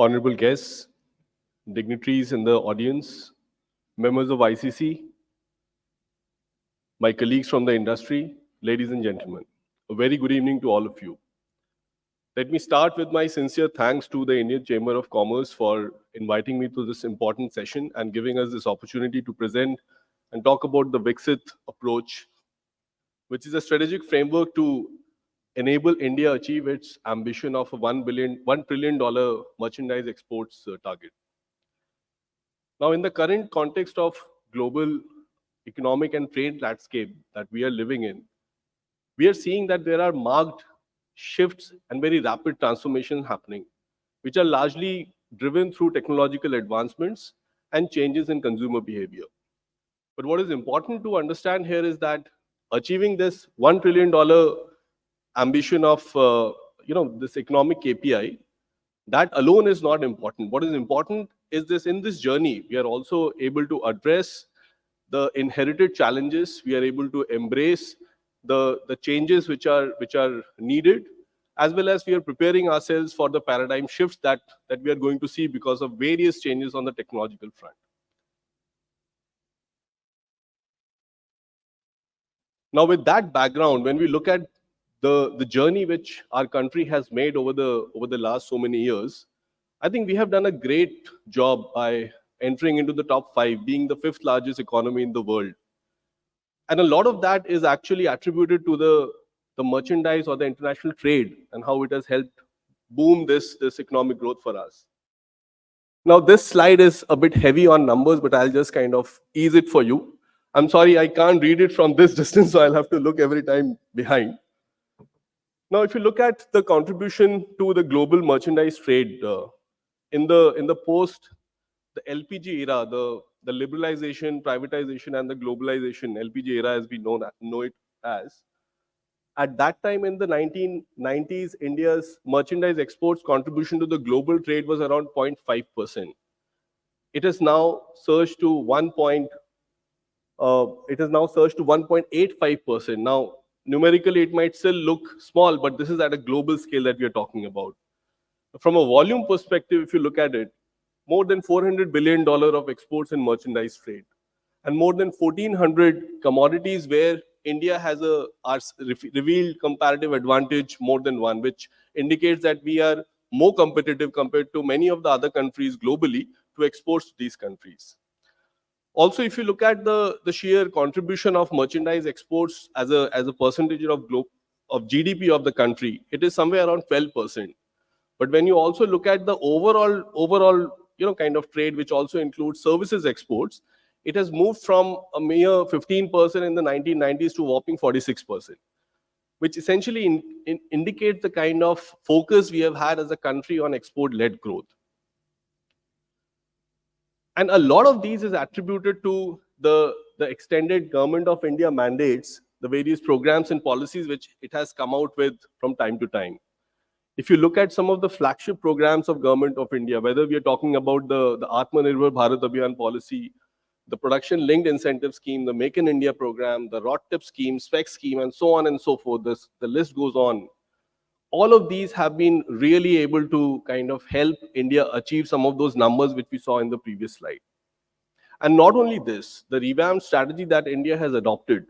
honorable guests, dignitaries in the audience, members of ICC, my colleagues from the industry, ladies and gentlemen, a very good evening to all of you. Let me start with my sincere thanks to the Indian Chamber of Commerce for inviting me to this important session and giving us this opportunity to present and talk about the Vixit approach, which is a strategic framework to enable India achieve its ambition of a $1 trillion merchandise exports target. Now, in the current context of global economic and trade landscape that we are living in, we are seeing that there are marked shifts and very rapid transformations happening, which are largely driven through technological advancements and changes in consumer behavior. But what is important to understand here is that achieving this $1 trillion ambition of this economic KPI, that alone is not important. What is important is this: in this journey, we are also able to address the inherited challenges. We are able to embrace the changes which are needed, as well as we are preparing ourselves for the paradigm shifts that we are going to see because of various changes on the technological front. Now, with that background, when we look at the journey which our country has made over the last so many years, I think we have done a great job by entering into the top 5, being the 5th largest economy in the world. And a lot of that is actually attributed to the merchandise or the international trade and how it has helped boom this economic growth for us. Now, this slide is a bit heavy on numbers, but I'll just kind of ease it for you. I'm sorry, I can't read it from this distance, so I'll have to look every time behind. Now, if you look at the contribution to the global merchandise trade in the post the LPG era, the liberalization, privatization, and the globalization, LPG era as we know it as. At that time in the 1990s, India's merchandise exports contribution to the global trade was around 0.5%. It has now surged to 1.85%. Now, numerically, it might still look small, but this is at a global scale that we are talking about. From a volume perspective, if you look at it, more than $400 billion of exports in merchandise trade, and more than 1,400 commodities where India has our revealed comparative advantage more than one, which indicates that we are more competitive compared to many of the other countries globally to export to these countries. Also, if you look at the sheer contribution of merchandise exports as a percentage of GDP of the country, it is somewhere around 12%. But when you also look at the overall kind of trade, which also includes services exports, it has moved from a mere 15% in the 1990s to a whopping 46%, which essentially indicates the kind of focus we have had as a country on export-led growth. And a lot of these is attributed to the extended Government of India mandates, the various programs and policies which it has come out with from time to time. If you look at some of the flagship programs of Government of India, whether we are talking about the Atmanirbhar Bharat Abhiyan policy, the production linked incentive scheme, the Make in India program, the RODTEP scheme, SPEC scheme, and so on and so forth, the list goes on. All of these have been really able to kind of help India achieve some of those numbers which we saw in the previous slide. And not only this, the revamped strategy that India has adopted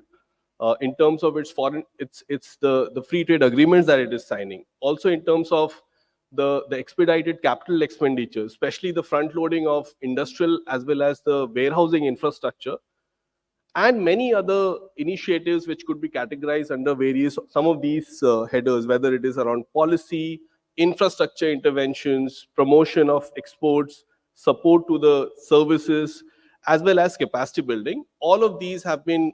in terms of its the free trade agreements that it is signing, also in terms of the expedited capital expenditure, especially the front loading of industrial as well as the warehousing infrastructure, and many other initiatives which could be categorized under some of these headers, whether it is around policy, infrastructure interventions, promotion of exports, support to the services, as well as capacity building. All of these have been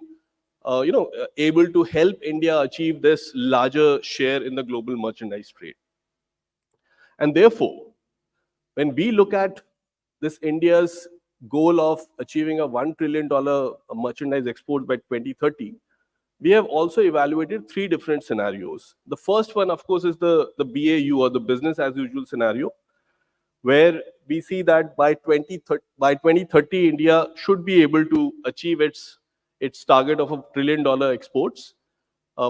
able to help India achieve this larger share in the global merchandise trade. And therefore, when we look at this India's goal of achieving a $1 trillion merchandise export by 2030, we have also evaluated 3 different scenarios. The first one, of course, is the BAU or the business as usual scenario, where we see that by 2030, India should be able to achieve its target of $1 trillion exports,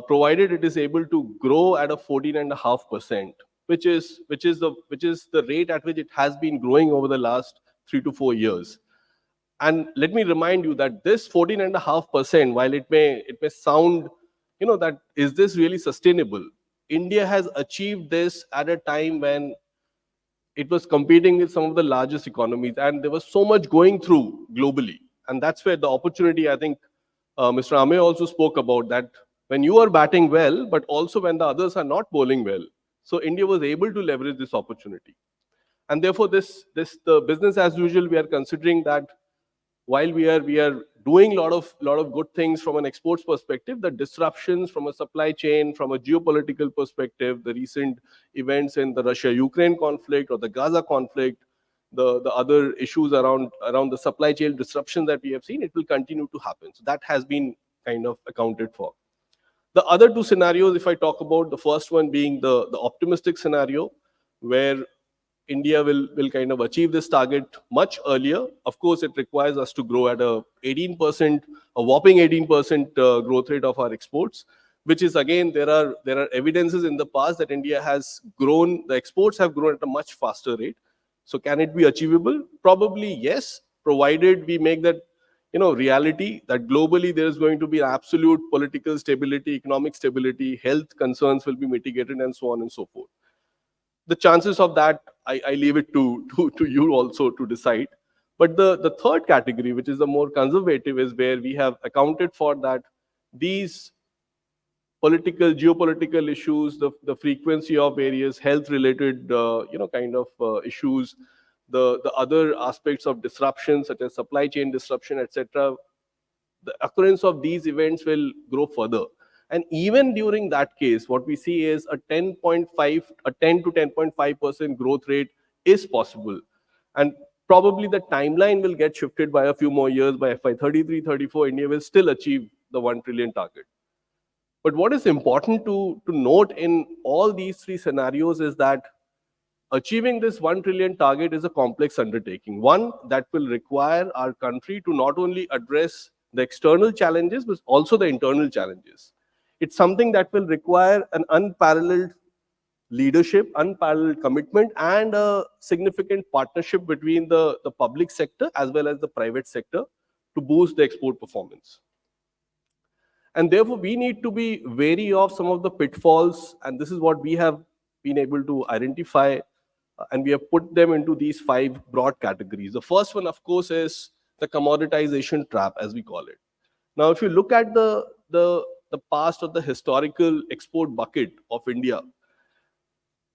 provided it is able to grow at a 14.5%. which is the rate at which it has been growing over the last 3 to 4 years. And let me remind you that this 14.5%, while it may sound, that is this really sustainable? India has achieved this at a time when it was competing with some of the largest economies, and there was so much going through globally. And that's where the opportunity, I think, Mr. Ame also spoke about that, when you are batting well, but also when the others are not bowling well. So India was able to leverage this opportunity. And therefore, the business as usual, we are considering that while we are doing a lot of good things from an exports perspective, the disruptions from a supply chain, from a geopolitical perspective, the recent events in the Russia-Ukraine conflict or the Gaza conflict, the other issues around the supply chain disruption that we have seen, it will continue to happen. So that has been kind of accounted for. The other two scenarios, if I talk about the first one being the optimistic scenario, where India will kind of achieve this target much earlier. Of course, it requires us to grow at a 18%, a whopping 18% growth rate of our exports, which is, again, there are evidences in the past that India has grown, the exports have grown at a much faster rate. So can it be achievable? Probably yes, provided we make that reality, that globally there is going to be absolute political stability, economic stability, health concerns will be mitigated, and so on and so forth. The chances of that, I leave it to you also to decide. But the third category, which is the more conservative, is where we have accounted for that these geopolitical issues, the frequency of various health related issues, the other aspects of disruption such as supply chain disruption, etc., the occurrence of these events will grow further. And even during that case, what we see is a 10 to 10.5% growth rate is possible. And probably the timeline will get shifted by a few more years. By FY 33-34, India will still achieve the 1 trillion target. But what is important to note in all these three scenarios is that achieving this 1 trillion target is a complex undertaking. One that will require our country to not only address the external challenges, but also the internal challenges. It's something that will require an unparalleled leadership, unparalleled commitment, and a significant partnership between the public sector as well as the private sector to boost the export performance. And therefore, we need to be wary of some of the pitfalls, and this is what we have been able to identify, and we have put them into these 5 broad categories. The first one, of course, is the commoditization trap, as we call it. Now, if you look at the past or the historical export bucket of India,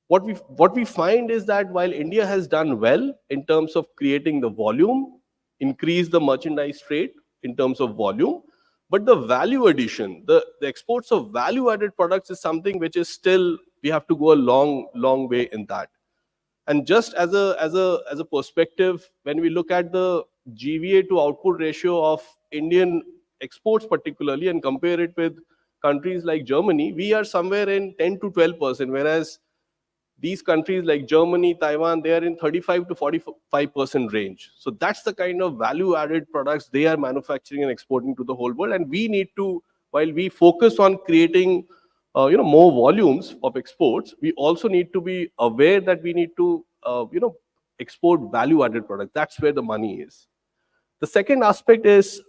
what we find is that while India has done well in terms of creating the volume, increase the merchandise trade in terms of volume, but the value addition, the exports of value-added products is something which is still, we have to go a long way in that. And just as a perspective, when we look at the GVA to output ratio of Indian exports particularly and compare it with countries like Germany, we are somewhere in 10 to 12%, whereas these countries like Germany, Taiwan, they are in 35 to 45% range. So that's the kind of value-added products they are manufacturing and exporting to the whole world. And we need to, while we focus on creating more volumes of exports, we also need to be aware that we need to export value-added products. That's where the money is. The second aspect is,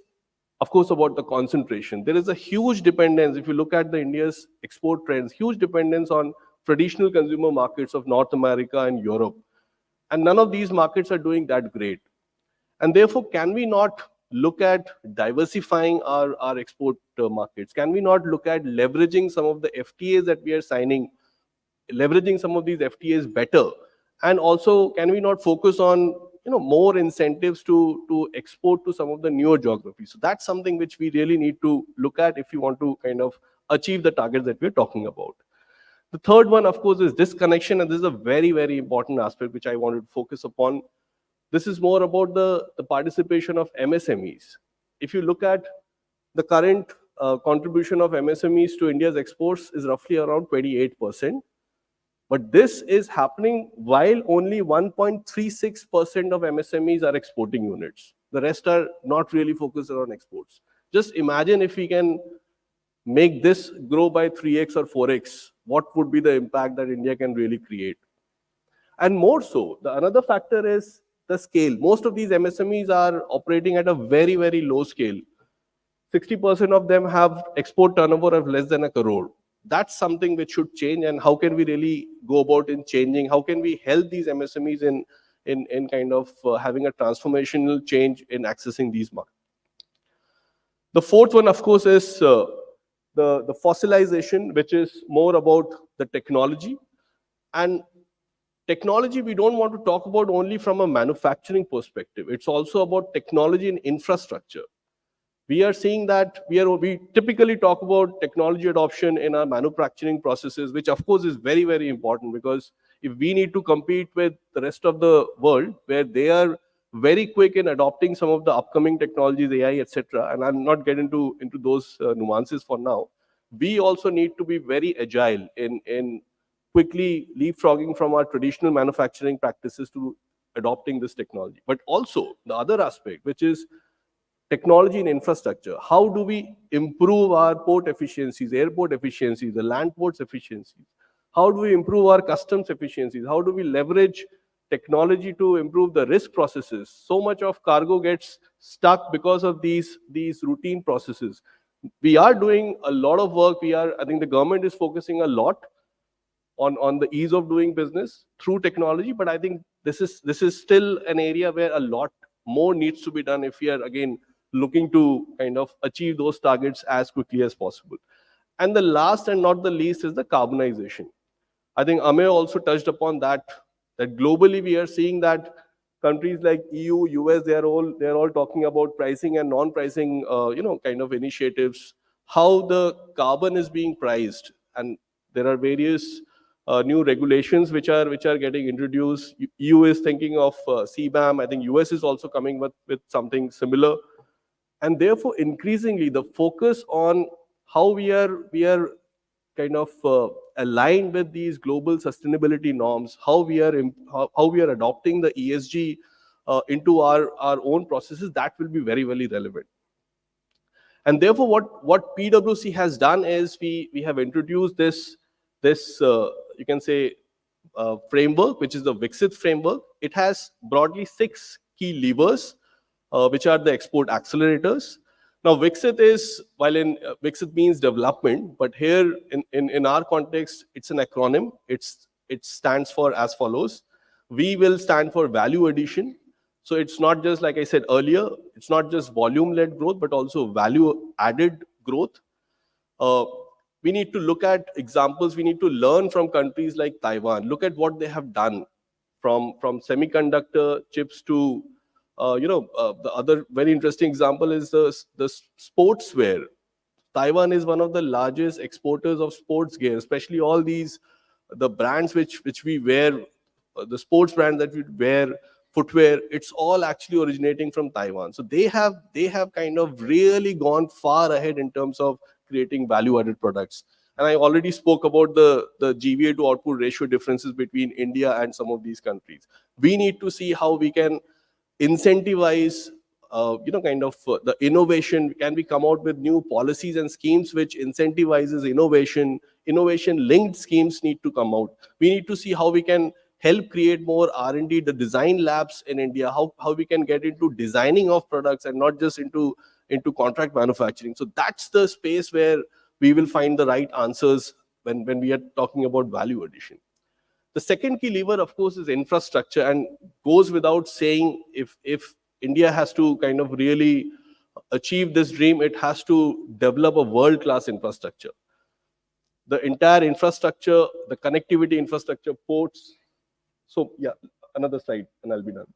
of course, about the concentration. There is a huge dependence, if you look at the India's export trends, huge dependence on traditional consumer markets of North America and Europe. And none of these markets are doing that great. And therefore, can we not look at diversifying our export markets? Can we not look at leveraging some of the FTAs that we are signing, leveraging some of these FTAs better? And also, can we not focus on more incentives to export to some of the newer geographies? So that's something which we really need to look at if you want to kind of achieve the targets that we're talking about. The third one, of course, is disconnection, and this is a very, very important aspect which I wanted to focus upon. This is more about the participation of MSMEs. If you look at the current contribution of MSMEs to India's exports is roughly around 28%. But this is happening while only 1.36% of MSMEs are exporting units. The rest are not really focused around exports. Just imagine if we can make this grow by 3x or 4x, what would be the impact that India can really create? And more so, the another factor is the scale. Most of these MSMEs are operating at a very, very low scale. 60% of them have export turnover of less than a crore. That's something which should change. And how can we really go about in changing? How can we help these MSMEs in kind of having a transformational change in accessing these markets? The fourth one, of course, is the fossilization, which is more about the technology. And technology, we don't want to talk about only from a manufacturing perspective. It's also about technology and infrastructure. We are seeing that we typically talk about technology adoption in our manufacturing processes, which of course is very, very important, because if we need to compete with the rest of the world, where they are very quick in adopting some of the upcoming technologies, AI, etc., and I'm not getting into those nuances for now, we also need to be very agile in quickly leapfrogging from our traditional manufacturing practices to adopting this technology. But also the other aspect, which is technology and infrastructure. How do we improve our port efficiencies, airport efficiencies, the land ports efficiencies? How do we improve our customs efficiencies? How do we leverage technology to improve the risk processes? So much of cargo gets stuck because of these routine processes. We are doing a lot of work. I think the government is focusing a lot on the ease of doing business through technology, but I think this is still an area where a lot more needs to be done if we are again looking to kind of achieve those targets as quickly as possible. And the last and not the least is the carbonization. I think Amey also touched upon that globally we are seeing that countries like EU, US, they're all talking about pricing and non-pricing kind of initiatives, how the carbon is being priced. And there are various new regulations which are getting introduced. EU is thinking of CBAM. I think US is also coming with something similar. And therefore, increasingly, the focus on how we are kind of aligned with these global sustainability norms, how we are adopting the ESG into our own processes, that will be very, very relevant. And therefore, what PwC has done is we have introduced this you can say framework, which is the Vixit framework. It has broadly 6 key levers, which are the export accelerators. Now, Vixit Vixit means development, but here in our context, it's an acronym. It stands for as follows. V will stand for value addition. So it's not just, like I said earlier, it's not just volume-led growth, but also value-added growth. We need to look at examples. We need to learn from countries like Taiwan. Look at what they have done from semiconductor chips to the other very interesting example is the sportswear. Taiwan is one of the largest exporters of sports gear, especially all the brands which we wear, the sports brands that we wear, footwear. It's all actually originating from Taiwan. So they have kind of really gone far ahead in terms of creating value-added products. And I already spoke about the GVA to output ratio differences between India and some of these countries. We need to see how we can incentivize the innovation. Can we come out with new policies and schemes which incentivizes innovation linked schemes need to come out. We need to see how we can help create more R&D, the design labs in India, how we can get into designing of products and not just into contract manufacturing. So that's the space where we will find the right answers when we are talking about value addition. The second key lever, of course, is infrastructure, and goes without saying, if India has to kind of really achieve this dream, it has to develop a world-class infrastructure. The entire infrastructure, the connectivity infrastructure, ports. So yeah, another slide and I'll be done.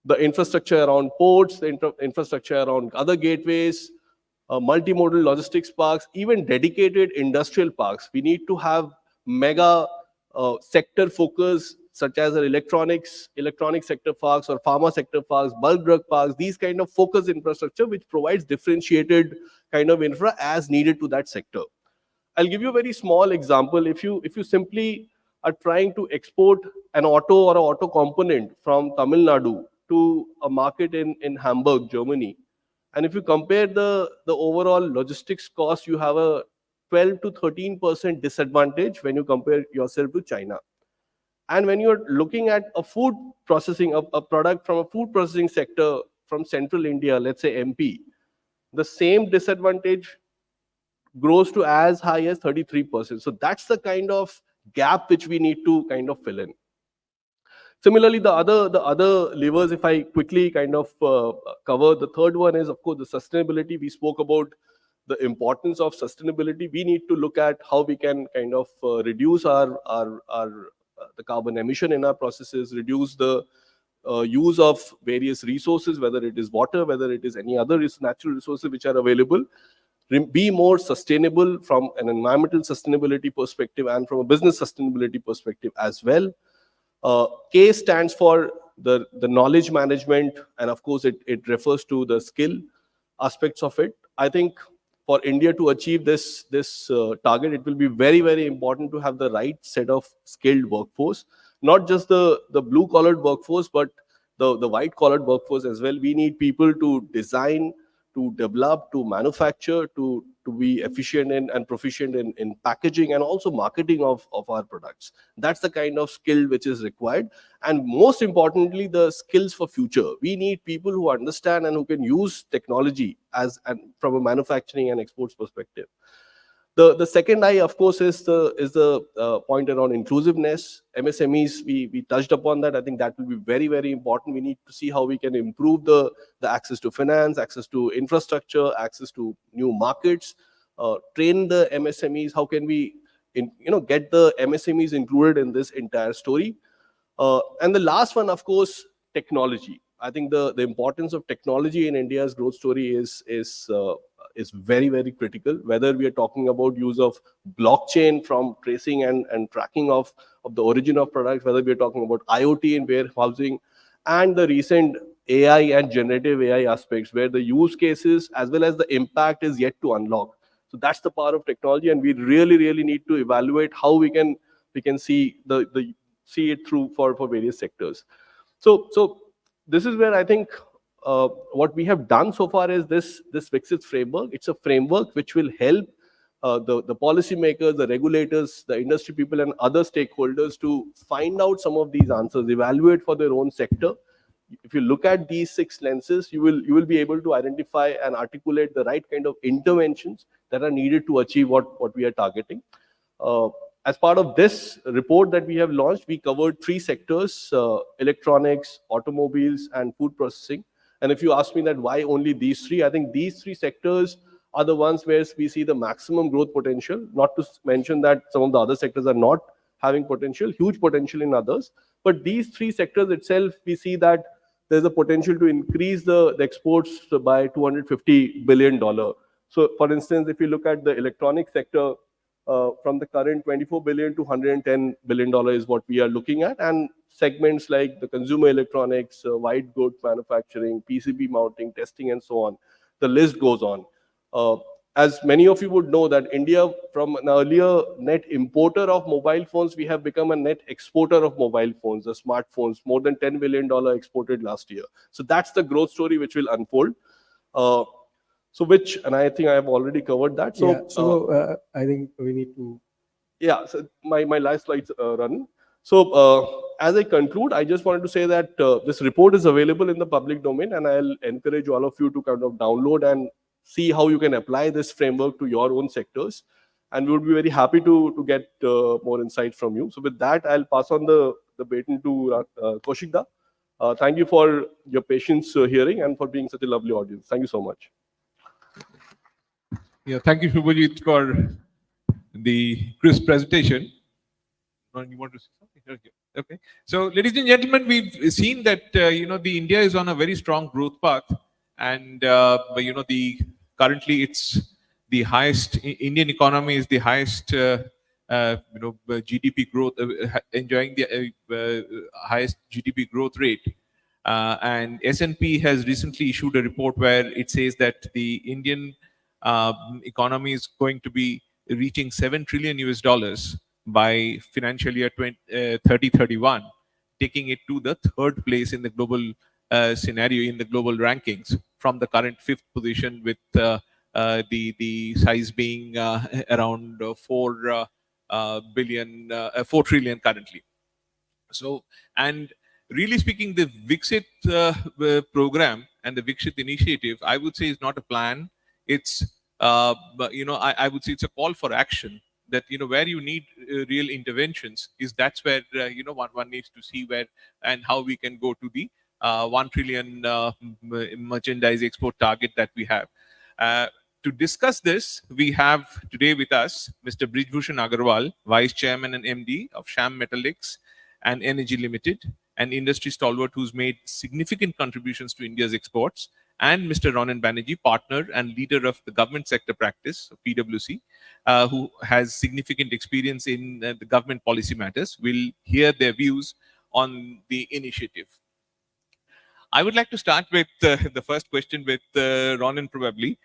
The infrastructure around ports, the infrastructure around other gateways, multimodal logistics parks, even dedicated industrial parks. We need to have mega sector focus, such as electronic sector parks or pharma sector parks, bulk drug parks, these kind of focus infrastructure which provides differentiated kind of infra as needed to that sector. I'll give you a very small example. If you simply are trying to export an auto or an auto component from Tamil Nadu to a market in Hamburg, Germany, and if you compare the overall logistics cost, you have a 12 to 13% disadvantage when you compare yourself to China. And when you're looking at a food processing, a product from a food processing sector from central India, let's say MP, the same disadvantage grows to as high as 33%. So that's the kind of gap which we need to kind of fill in. Similarly, the other levers, if I quickly kind of cover, the third one is, of course, the sustainability. We spoke about the importance of sustainability. We need to look at how we can kind of reduce our the carbon emission in our processes, reduce the use of various resources, whether it is water, whether it is any other natural resources which are available, be more sustainable from an environmental sustainability perspective and from a business sustainability perspective as well. K stands for the knowledge management, and of course it refers to the skill aspects of it. I think for India to achieve this target, it will be very, very important to have the right set of skilled workforce, not just the blue collared workforce, but the white collared workforce as well. We need people to design, to develop, to manufacture, to be efficient and proficient in packaging and also marketing of our products. That's the kind of skill which is required. And most importantly, the skills for future. We need people who understand and who can use technology and from a manufacturing and exports perspective. The second I, of course, is the point around inclusiveness. MSMEs, we touched upon that. I think that will be very, very important. We need to see how we can improve the access to finance, access to infrastructure, access to new markets, train the MSMEs. How can we get the MSMEs included in this entire story? And the last one, of course, technology. I think the importance of technology in India's growth story is very, very critical, whether we are talking about use of blockchain from tracing and tracking of the origin of products, whether we are talking about IoT in warehousing, and the recent AI and generative AI aspects, where the use cases as well as the impact is yet to unlock. So that's the power of technology, and we really, really need to evaluate how we can see see it through for various sectors. So this is where I think what we have done so far is this Vixit framework. It's a framework which will help the policymakers, the regulators, the industry people, and other stakeholders to find out some of these answers, evaluate for their own sector. If you look at these 6 lenses, you will be able to identify and articulate the right kind of interventions that are needed to achieve what we are targeting. As part of this report that we have launched, we covered 3 sectors: electronics, automobiles, and food processing. And if you ask me that why only these 3, I think these 3 sectors are the ones where we see the maximum growth potential. Not to mention that some of the other sectors are not having potential, huge potential in others. But these 3 sectors itself, we see that there's a potential to increase the exports by $250 billion. So, for instance, if you look at the electronic sector, from the current $24 billion to $110 billion is what we are looking at. And segments like the consumer electronics, white goods manufacturing, PCB mounting, testing, and so on. The list goes on. As many of you would know that India, from an earlier net importer of mobile phones, we have become a net exporter of mobile phones, the smartphones, more than $10 billion exported last year. So that's the growth story which will unfold. And I think I have already covered that. So, I think we need to. Yeah, so my last slides running. So as I conclude, I just wanted to say that this report is available in the public domain, and I'll encourage all of you to kind of download and see how you can apply this framework to your own sectors. And we would be very happy to get more insights from you. So with that, I'll pass on the baton to Kaushikda. Thank you for your patience hearing and for being such a lovely audience. Thank you so much. Yeah, thank you, Shubhajit, for the crisp presentation. You want to say something? Okay. So, ladies and gentlemen, we've seen that the India is on a very strong growth path, and currently it's the highest. Indian economy is the highest GDP growth, enjoying the highest GDP growth rate. And S&P has recently issued a report where it says that the Indian economy is going to be reaching $7 trillion by financial year 2030-31, taking it to the 3rd place in the global scenario, in the global rankings, from the current 5th position with the size being around 4 trillion currently. So, and really speaking, the Vixit program and the Vixit initiative, I would say, is not a plan. It's I would say it's a call for action. That where you need real interventions is that's where one needs to see where and how we can go to the 1 trillion merchandise export target that we have. To discuss this, we have today with us Mr. Brijbhushan Agarwal, Vice Chairman and MD of Sham Metallics and Energy Limited, an industry stalwart who's made significant contributions to India's exports, and Mr. Ronan Banerjee, partner and leader of the government sector practice, PwC, who has significant experience in the government policy matters. We'll hear their views on the initiative. I would like to start with the first question with Ronan, probably.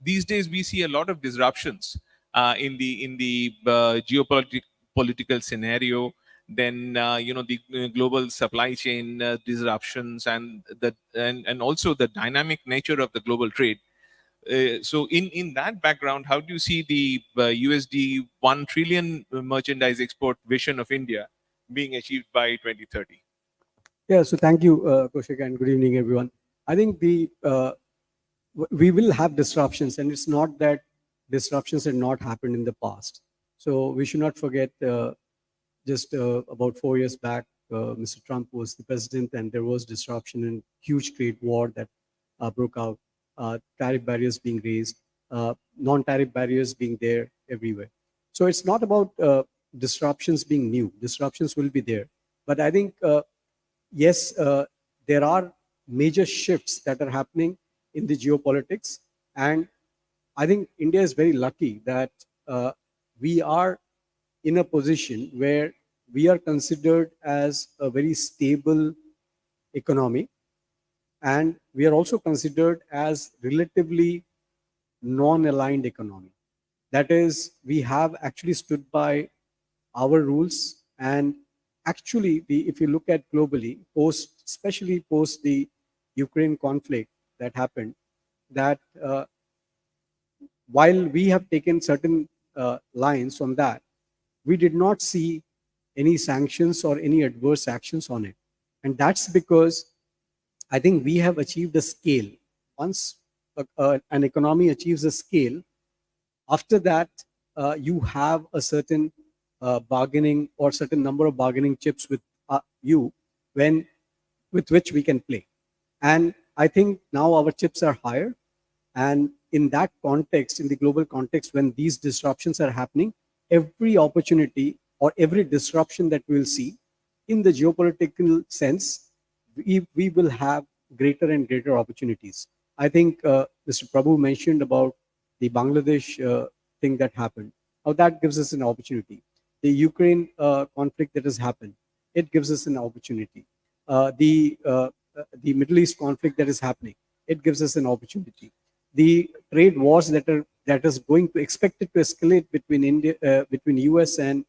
These days we see a lot of disruptions in the geopolitical scenario. Then the global supply chain disruptions and also the dynamic nature of the global trade. So in that background, how do you see the USD 1 trillion merchandise export vision of India being achieved by 2030? Yeah, so thank you, Kaushik, and good evening, everyone. I think we will have disruptions, and it's not that disruptions had not happened in the past. So we should not forget just about 4 years back, Mr. Trump was the president, and there was disruption and huge trade war that broke out, tariff barriers being raised, non-tariff barriers being there everywhere. So it's not about disruptions being new. Disruptions will be there. But I think yes, there are major shifts that are happening in the geopolitics. And I think India is very lucky that we are in a position where we are considered as a very stable economy. And we are also considered as relatively non-aligned economy. That is, we have actually stood by our rules, and actually, if you look at globally, especially post the Ukraine conflict that happened, that while we have taken certain lines on that, we did not see any sanctions or any adverse actions on it. And that's because I think we have achieved a scale. Once an economy achieves a scale, after that, you have a certain bargaining or certain number of bargaining chips with you with which we can play. And I think now our chips are higher. And in that context, in the global context, when these disruptions are happening, every opportunity or every disruption that we'll see in the geopolitical sense, we will have greater and greater opportunities. I think Mr. Prabhu mentioned about the Bangladesh thing that happened. Now that gives us an opportunity. The Ukraine conflict that has happened, it gives us an opportunity. The Middle East conflict that is happening, it gives us an opportunity. The trade wars that is going to expected to escalate between US and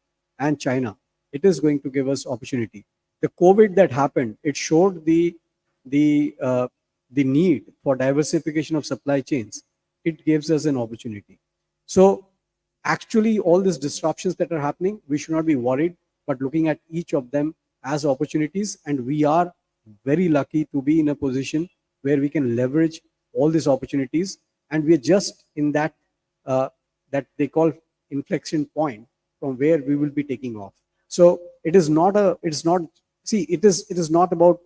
China, it is going to give us opportunity. The COVID that happened, it showed the need for diversification of supply chains. It gives us an opportunity. So actually, all these disruptions that are happening, we should not be worried, but looking at each of them as opportunities. And we are very lucky to be in a position where we can leverage all these opportunities. And we are just in that that they call inflection point from where we will be taking off. So it is not about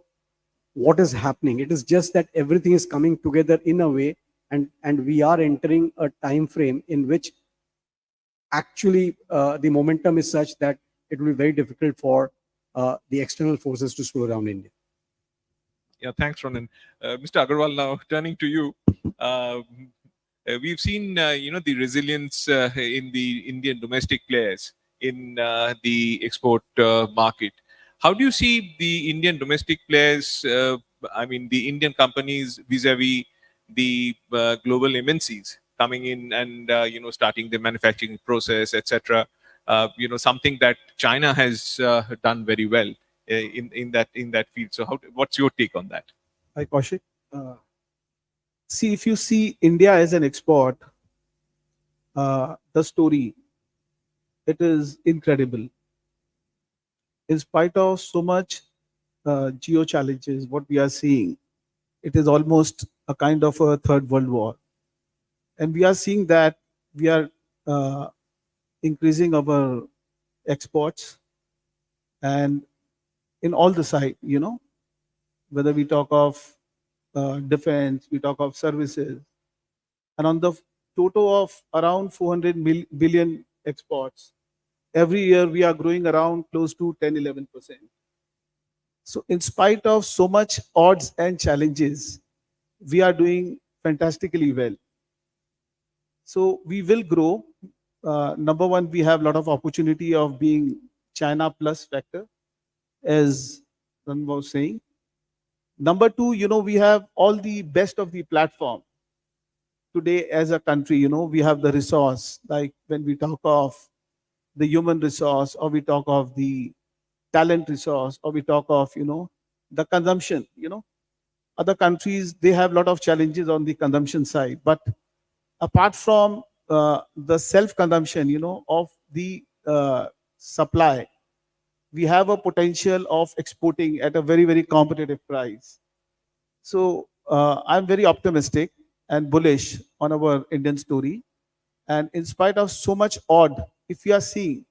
what is happening. It is just that everything is coming together in a way, and we are entering a time frame in which actually the momentum is such that it will be very difficult for the external forces to slow down India. Yeah, thanks, Ronan. Mr. Agarwal, now turning to you. We've seen, the resilience in the Indian domestic players in the export market. How do you see the Indian domestic players, the Indian companies vis-a-vis the global MNCs coming in and, starting the manufacturing process, etc.? Something that China has done very well in that field. So what's your take on that? Hi, Kaushik. See, if you see India as an export, the story, it is incredible. In spite of so much geo challenges, what we are seeing, it is almost a kind of a third world war. And we are seeing that we are uh, increasing our exports and in all the side, whether we talk of defense, we talk of services, and on the total of around 400 billion exports, every year we are growing around close to 10-11%. So in spite of so much odds and challenges, we are doing fantastically well. So we will grow. Number one, we have a lot of opportunity of being China plus factor, as Ran was saying. Number two, we have all the best of the platform. Today, as a country, we have the resource, like when we talk of the human resource, or we talk of the talent resource, or we talk of, the consumption, other countries, they have a lot of challenges on the consumption side. But apart from the self-consumption, of the supply, we have a potential of exporting at a very, very competitive price. So I'm very optimistic and bullish on our Indian story. And in spite of so much odd, if we are seeing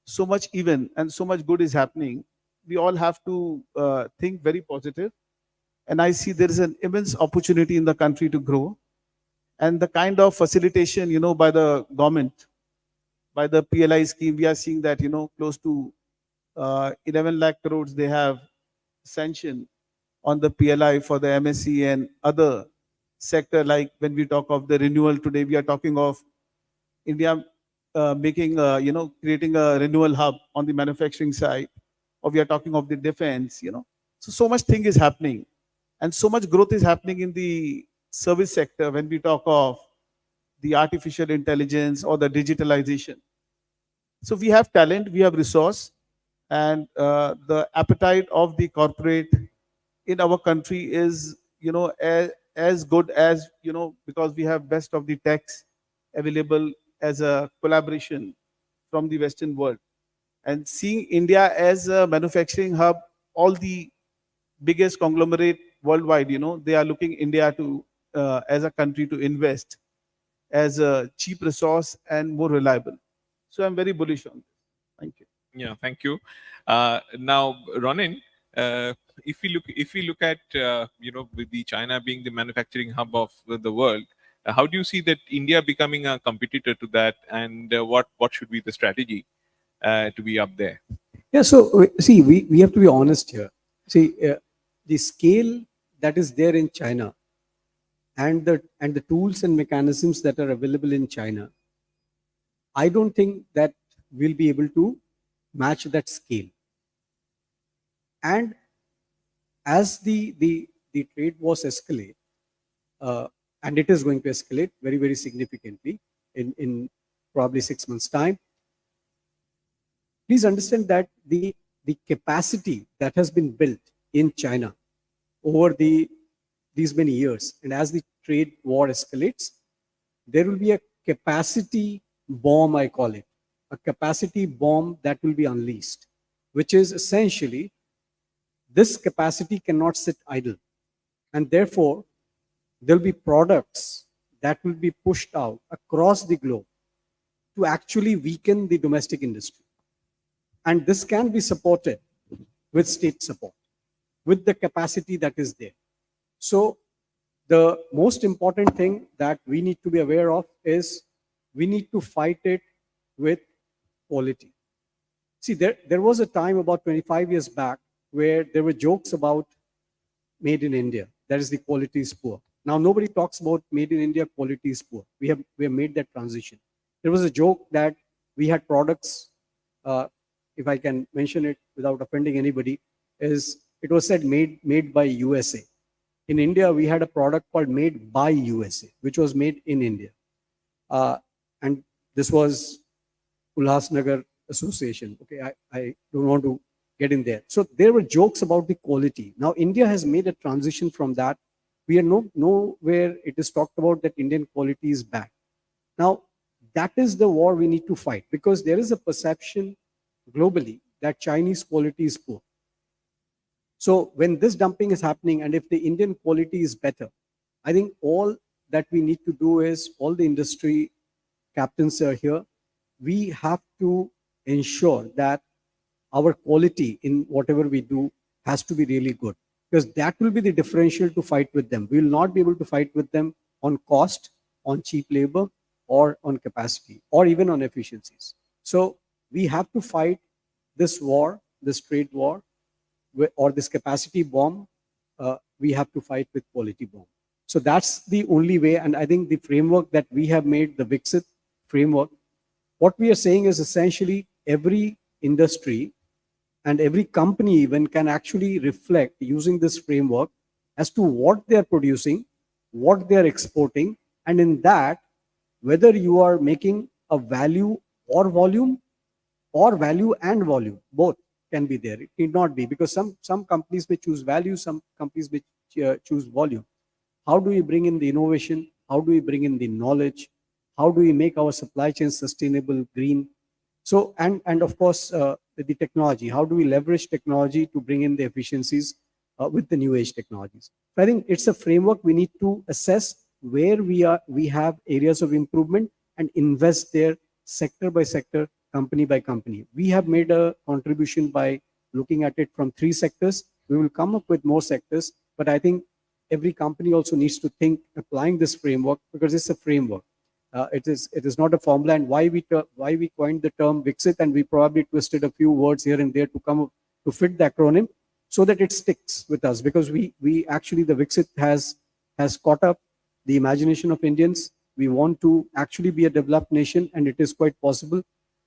so much even and so much good is happening, we all have to think very positive. And I see there is an immense opportunity in the country to grow. And the kind of facilitation, by the government, by the PLI scheme, we are seeing that, close to 11 lakh crores they have sanctioned on the PLI for the MSE and other sector. Like when we talk of the renewal today, we are talking of India making, creating a renewal hub on the manufacturing side, or we are talking of the defense, So much thing is happening, and so much growth is happening in the service sector when we talk of the artificial intelligence or the digitalization. So we have talent, we have resource, and the appetite of the corporate in our country is, as good as, because we have best of the techs available as a collaboration from the Western world. And seeing India as a manufacturing hub, all the biggest conglomerate worldwide, they are looking India to as a country to invest as a cheap resource and more reliable. So I'm very bullish on this. Thank you. Yeah, thank you. Now, Ronin, if we look at with the China being the manufacturing hub of the world, how do you see that India becoming a competitor to that, and what should be the strategy to be up there? Yeah, so see, we have to be honest here. See, the scale that is there in China and the tools and mechanisms that are available in China, I don't think that we'll be able to match that scale. And as the trade wars escalate, and it is going to escalate very, very significantly in probably 6 months' time, please understand that the capacity that has been built in China over these many years, and as the trade war escalates, there will be a capacity bomb, I call it, a capacity bomb that will be unleashed, which is essentially this capacity cannot sit idle. And therefore, there'll be products that will be pushed out across the globe to actually weaken the domestic industry. And this can be supported with state support, with the capacity that is there. So the most important thing that we need to be aware of is we need to fight it with quality. See, there was a time about 25 years back where there were jokes about made in India. That is, the quality is poor. Now nobody talks about made in India, quality is poor. We have made that transition. There was a joke that we had products, if I can mention it without offending anybody, is it was said made by USA. In India, we had a product called made by USA, which was made in India. And this was Ulhasnagar Association. Okay, I don't want to get in there. So there were jokes about the quality. Now India has made a transition from that We are nowhere it is talked about that Indian quality is bad. Now, that is the war we need to fight, because there is a perception globally that Chinese quality is poor. So when this dumping is happening, and if the Indian quality is better, I think all that we need to do is, all the industry captains are here, we have to ensure that our quality in whatever we do has to be really good, because that will be the differential to fight with them. We will not be able to fight with them on cost, on cheap labor, or on capacity, or even on efficiencies. So we have to fight this war, this trade war, or this capacity bomb. We have to fight with quality bomb. So that's the only way. And I think the framework that we have made, the Vixit framework, what we are saying is essentially every industry and every company even can actually reflect using this framework as to what they are producing, what they are exporting, and in that, whether you are making a value or volume, or value and volume, both can be there. It need not be, because some companies may choose value, some companies may choose volume. How do we bring in the innovation? How do we bring in the knowledge? How do we make our supply chain sustainable, green? So, and of course, the technology. How do we leverage technology to bring in the efficiencies with the new age technologies? So I think it's a framework. We need to assess where we have areas of improvement and invest there, sector by sector, company by company. We have made a contribution by looking at it from 3 sectors. We will come up with more sectors, but I think every company also needs to think applying this framework, because it's a framework. It is not a formula. And why we coined the term Vixit, and we probably twisted a few words here and there to come to fit the acronym, so that it sticks with us, because we actually, the Vixit has caught up the imagination of Indians. We want to actually be a developed nation, and it is quite possible.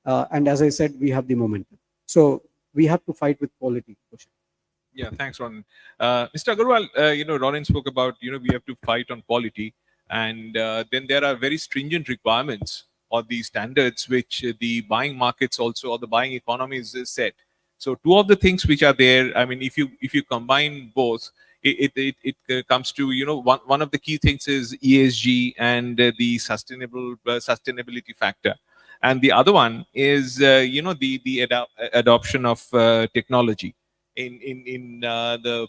And as I said, we have the momentum. So we have to fight with quality. Yeah, thanks, Ronan. Mr. Agarwal, Ronan spoke about, we have to fight on quality, and then there are very stringent requirements or the standards which the buying markets also, or the buying economies set. So two of the things which are there, I mean, if you combine both, it comes to, one of the key things is ESG and the sustainability factor, and the other one is the adoption of technology in the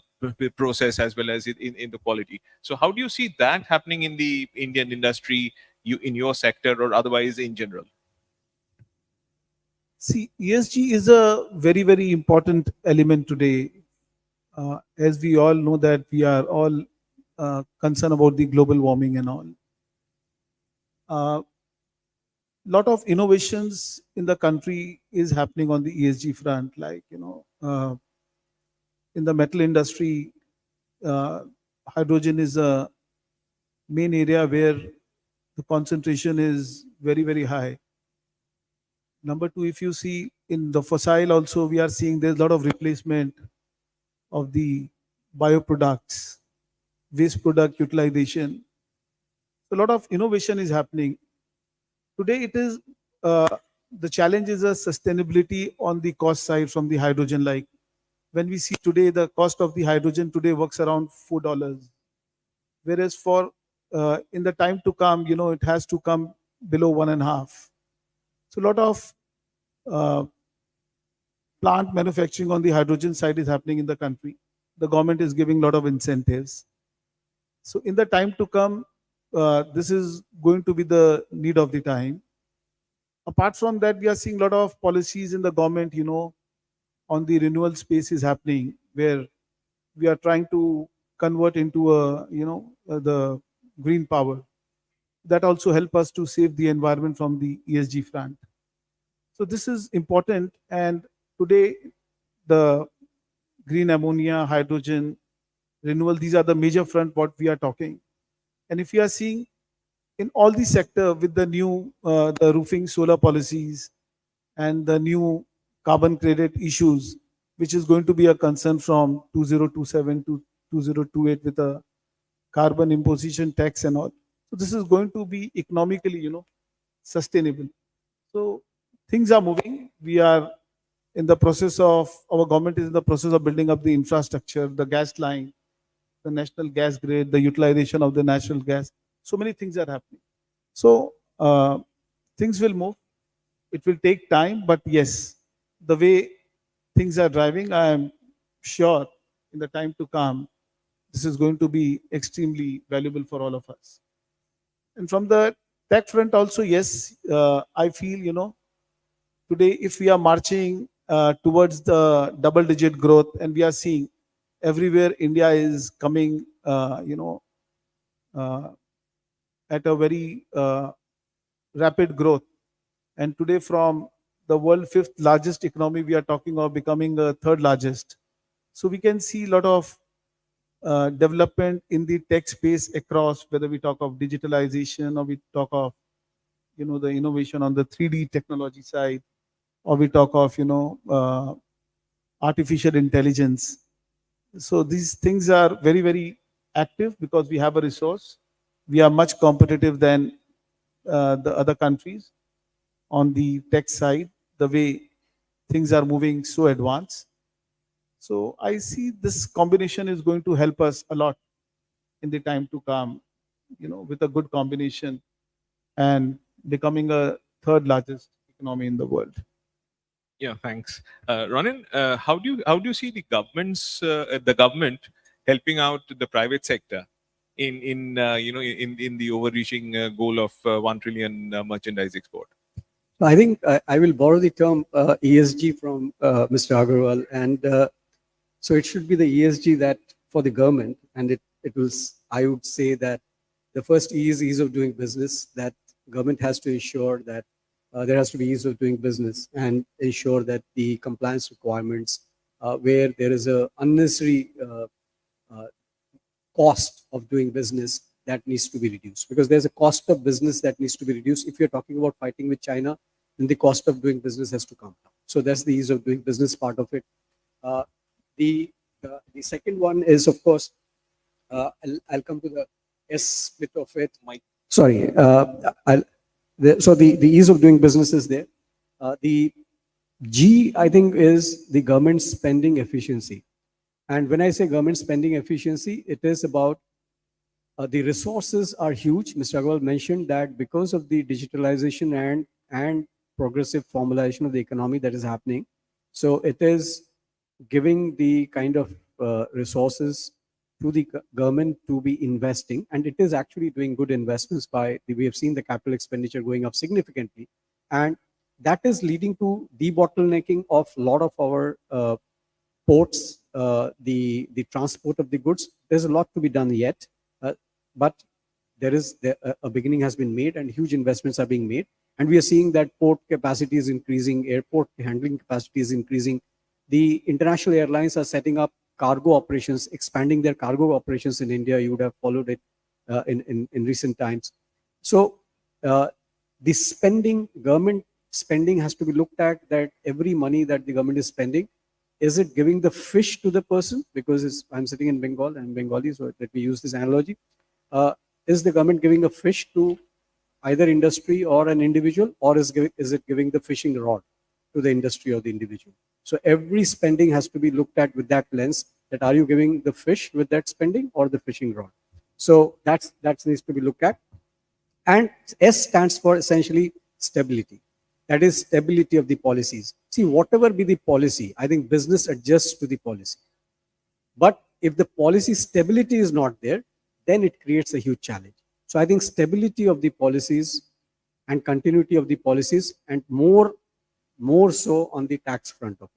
process, as well as in the quality. So how do you see that happening in the Indian industry, in your sector, or otherwise in general? See, ESG is a very, very important element today. As we all know that we are all concerned about the global warming and all. Lot of innovations in the country is happening on the ESG front, like, in the metal industry, hydrogen is a main area where the concentration is very, very high. Number two, if you see in the fossil also, we are seeing there's a lot of replacement of the bioproducts, waste product utilization. So a lot of innovation is happening. Today it is, the challenge is a sustainability on the cost side from the hydrogen. Like when we see today, the cost of the hydrogen today works around $4. Whereas for in the time to come, it has to come below 1.5. So a lot of plant manufacturing on the hydrogen side is happening in the country. The government is giving a lot of incentives. So in the time to come, this is going to be the need of the time. Apart from that, we are seeing a lot of policies in the government, on the renewable space is happening, where we are trying to convert into the green power. That also help us to save the environment from the ESG front. So this is important. And today, the green ammonia, hydrogen, renewable, these are the major front what we are talking. And if you are seeing in all the sector with the new the roofing solar policies and the new carbon credit issues, which is going to be a concern from 2027 to 2028 with a carbon imposition tax and all. So this is going to be economically, sustainable. So things are moving. We are in the process of, our government is in the process of building up the infrastructure, the gas line, the national gas grid, the utilization of the natural gas. So many things are happening. So things will move. It will take time, but yes, the way things are driving, I am sure in the time to come, this is going to be extremely valuable for all of us. And from the tech front also, yes, I feel, today if we are marching towards the double digit growth, and we are seeing everywhere India is coming, uh, at a very rapid growth. And today, from the world fifth largest economy, we are talking of becoming a third largest. So we can see a lot of development in the tech space across, whether we talk of digitalization or we talk of, the innovation on the 3D technology side, or we talk of, artificial intelligence. So these things are very, very active because we have a resource. We are much competitive than the other countries on the tech side, the way things are moving so advanced. So I see this combination is going to help us a lot in the time to come, with a good combination and becoming a third largest economy in the world. Yeah, thanks, Ronan. How do you see the government helping out the private sector in the overreaching goal of 1 trillion merchandise export? I think I will borrow the term ESG from Mr. Agarwal, and so it should be the ESG that for the government, and it will. I would say that the first E is ease of doing business. That government has to ensure that there has to be ease of doing business and ensure that the compliance requirements, where there is a unnecessary uh, cost of doing business, that needs to be reduced, because there's a cost of business that needs to be reduced. If you're talking about fighting with China, then the cost of doing business has to come down. So that's the ease of doing business part of it. Uh, the second one is, of course, I'll come to the S bit of it. Sorry, so the ease of doing business is there. The G, I think, is the government spending efficiency. And when I say government spending efficiency, it is about the resources are huge. Mr. Agarwal mentioned that because of the digitalization and progressive formalization of the economy that is happening, so it is giving the kind of resources to the government to be investing, and it is actually doing good investments. We have seen the capital expenditure going up significantly, and that is leading to debottlenecking of a lot of our ports, the transport of the goods. There's a lot to be done yet, but a beginning has been made, and huge investments are being made. And we are seeing that port capacity is increasing, airport handling capacity is increasing. The international airlines are setting up cargo operations, expanding their cargo operations in India. You would have followed it in recent times. So the government spending has to be looked at, that every money that the government is spending, is it giving the fish to the person? Because I'm sitting in Bengal and Bengali, so let me use this analogy. Is the government giving a fish to either industry or an individual, or is it giving the fishing rod to the industry or the individual? So every spending has to be looked at with that lens, that are you giving the fish with that spending or the fishing rod? So that needs to be looked at. And S stands for essentially stability. That is stability of the policies. See, whatever be the policy, I think business adjusts to the policy. But if the policy stability is not there, then it creates a huge challenge. So I think stability of the policies and continuity of the policies, and more so on the tax front of it.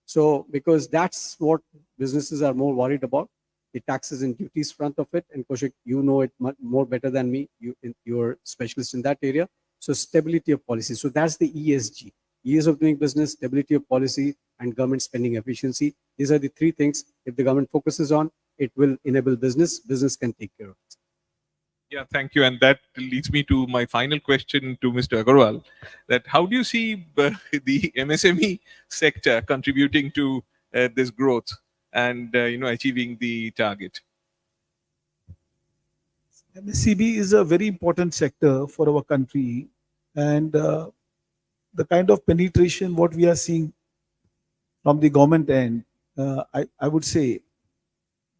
So because that's what businesses are more worried about, the taxes and duties front of it. And Kaushik, you know it much more better than me. You're specialist in that area. So stability of policy. So that's the ESG. Ease of doing business, stability of policy, and government spending efficiency. These are the three things. If the government focuses on, it will enable business. Business can take care of it. Yeah, thank you. And that leads me to my final question to Mr. Agarwal, that how do you see the MSME sector contributing to this growth and achieving the target? MSCB is a very important sector for our country, and the kind of penetration what we are seeing from the government end, I would say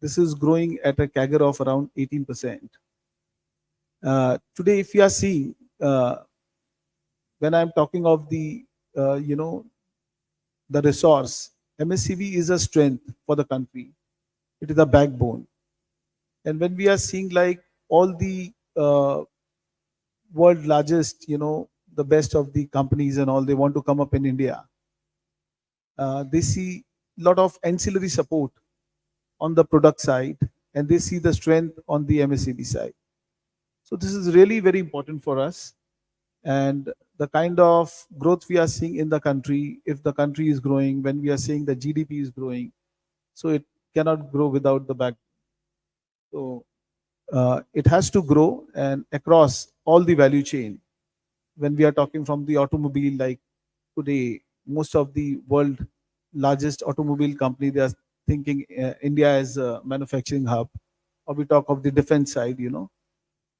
this is growing at a CAGR of around 18%. Today, if you are seeing, when I'm talking of the, the resource, MSCV is a strength for the country. It is a backbone. And when we are seeing like all the world largest, the best of the companies and all, they want to come up in India. They see a lot of ancillary support on the product side, and they see the strength on the MSCB side. So this is really very important for us. And the kind of growth we are seeing in the country, if the country is growing, when we are seeing the GDP is growing, so it cannot grow without the back. So it has to grow and across all the value chain. When we are talking from the automobile, like today, most of the world largest automobile company, they are thinking India as a manufacturing hub. Or we talk of the defense side,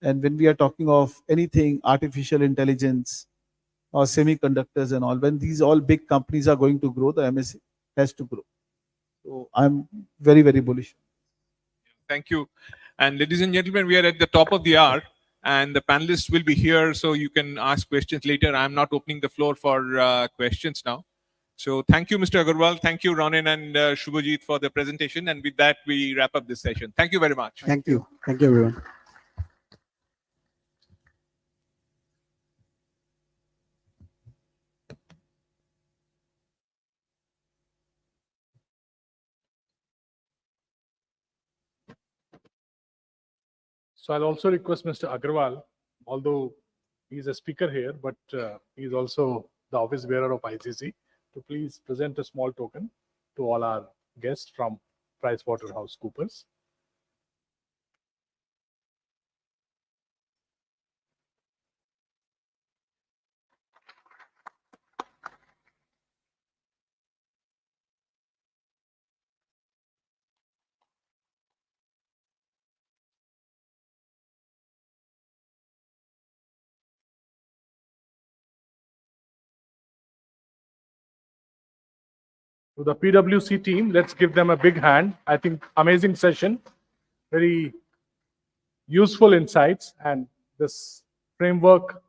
And when we are talking of anything, artificial intelligence or semiconductors and all, when these all big companies are going to grow, the MS has to grow. So I'm very, very bullish. Thank you. And ladies and gentlemen, we are at the top of the hour, and the panelists will be here, so you can ask questions later. I'm not opening the floor for questions now. So thank you, Mr. Agarwal. Thank you, Ronin and Shubhajit, for the presentation. And with that, we wrap up this session. Thank you very much. Thank you. Thank you, everyone. So I'll also request Mr. Agarwal, although he's a speaker here, but he's also the office bearer of ICC, to please present a small token to all our guests from PricewaterhouseCoopers. To the PwC team, let's give them a big hand. I think amazing session, very useful insights, and this framework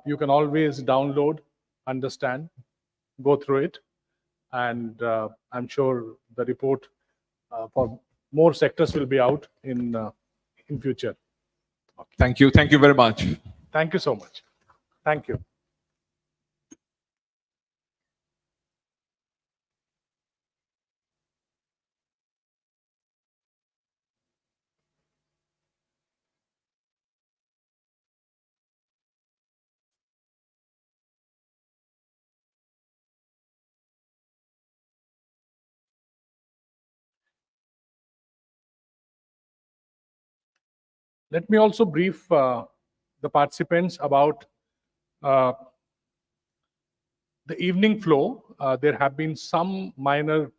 you can always download, understand, go through it, and I'm sure the report for more sectors will be out in future. Okay. Thank you. Thank you very much. Thank you so much. Thank you. Let me also brief the participants about the evening flow. There have been some minor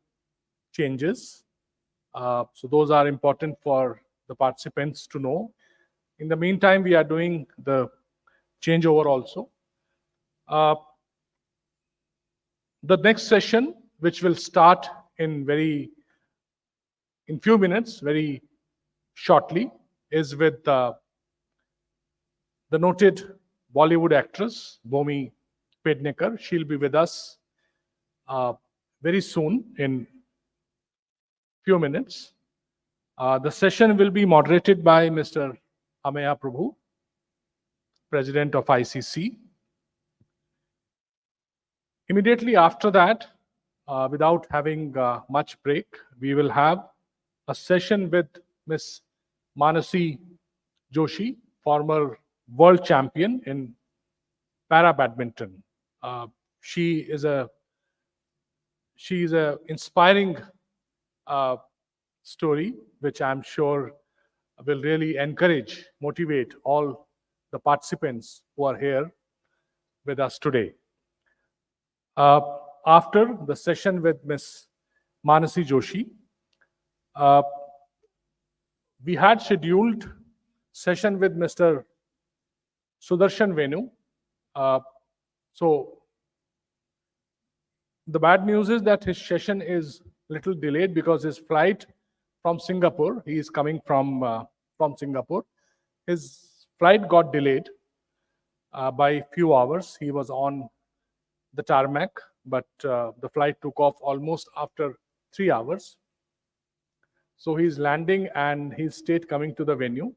changes. So those are important for the participants to know. In the meantime, we are doing the changeover also. The next session, which will start in few minutes, very shortly, is with the noted Bollywood actress, Bhumi Pednekar. She'll be with us very soon, in few minutes. The session will be moderated by Mr. Ameya Prabhu, President of ICC. Immediately after that, without having much break, we will have a session with Ms. Manasi Joshi, former world champion in para badminton. She is a inspiring story, which I'm sure will really encourage, motivate all the participants who are here with us today. After the session with Ms. Manasi Joshi, we had scheduled session with Mr. Sudarshan Venu. So the bad news is that his session is little delayed because his flight from Singapore. He is coming from Singapore. His flight got delayed by a few hours. He was on the tarmac, but the flight took off almost after 3 hours. So he's landing and he's straight coming to the venue.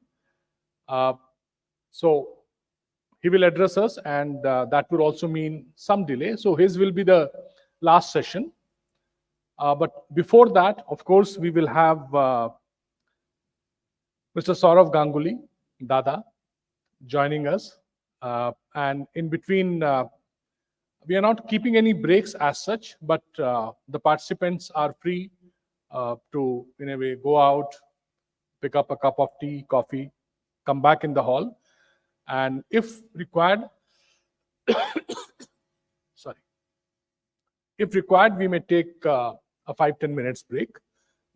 So he will address us, and that will also mean some delay. So his will be the last session. But before that, of course, we will have Mr. Saurav Ganguly, Dada, joining us. And in between, we are not keeping any breaks as such, but the participants are free to, in a way, go out, pick up a cup of tea, coffee, come back in the hall. And if required, sorry, if required, we may take a 5-10 minutes break,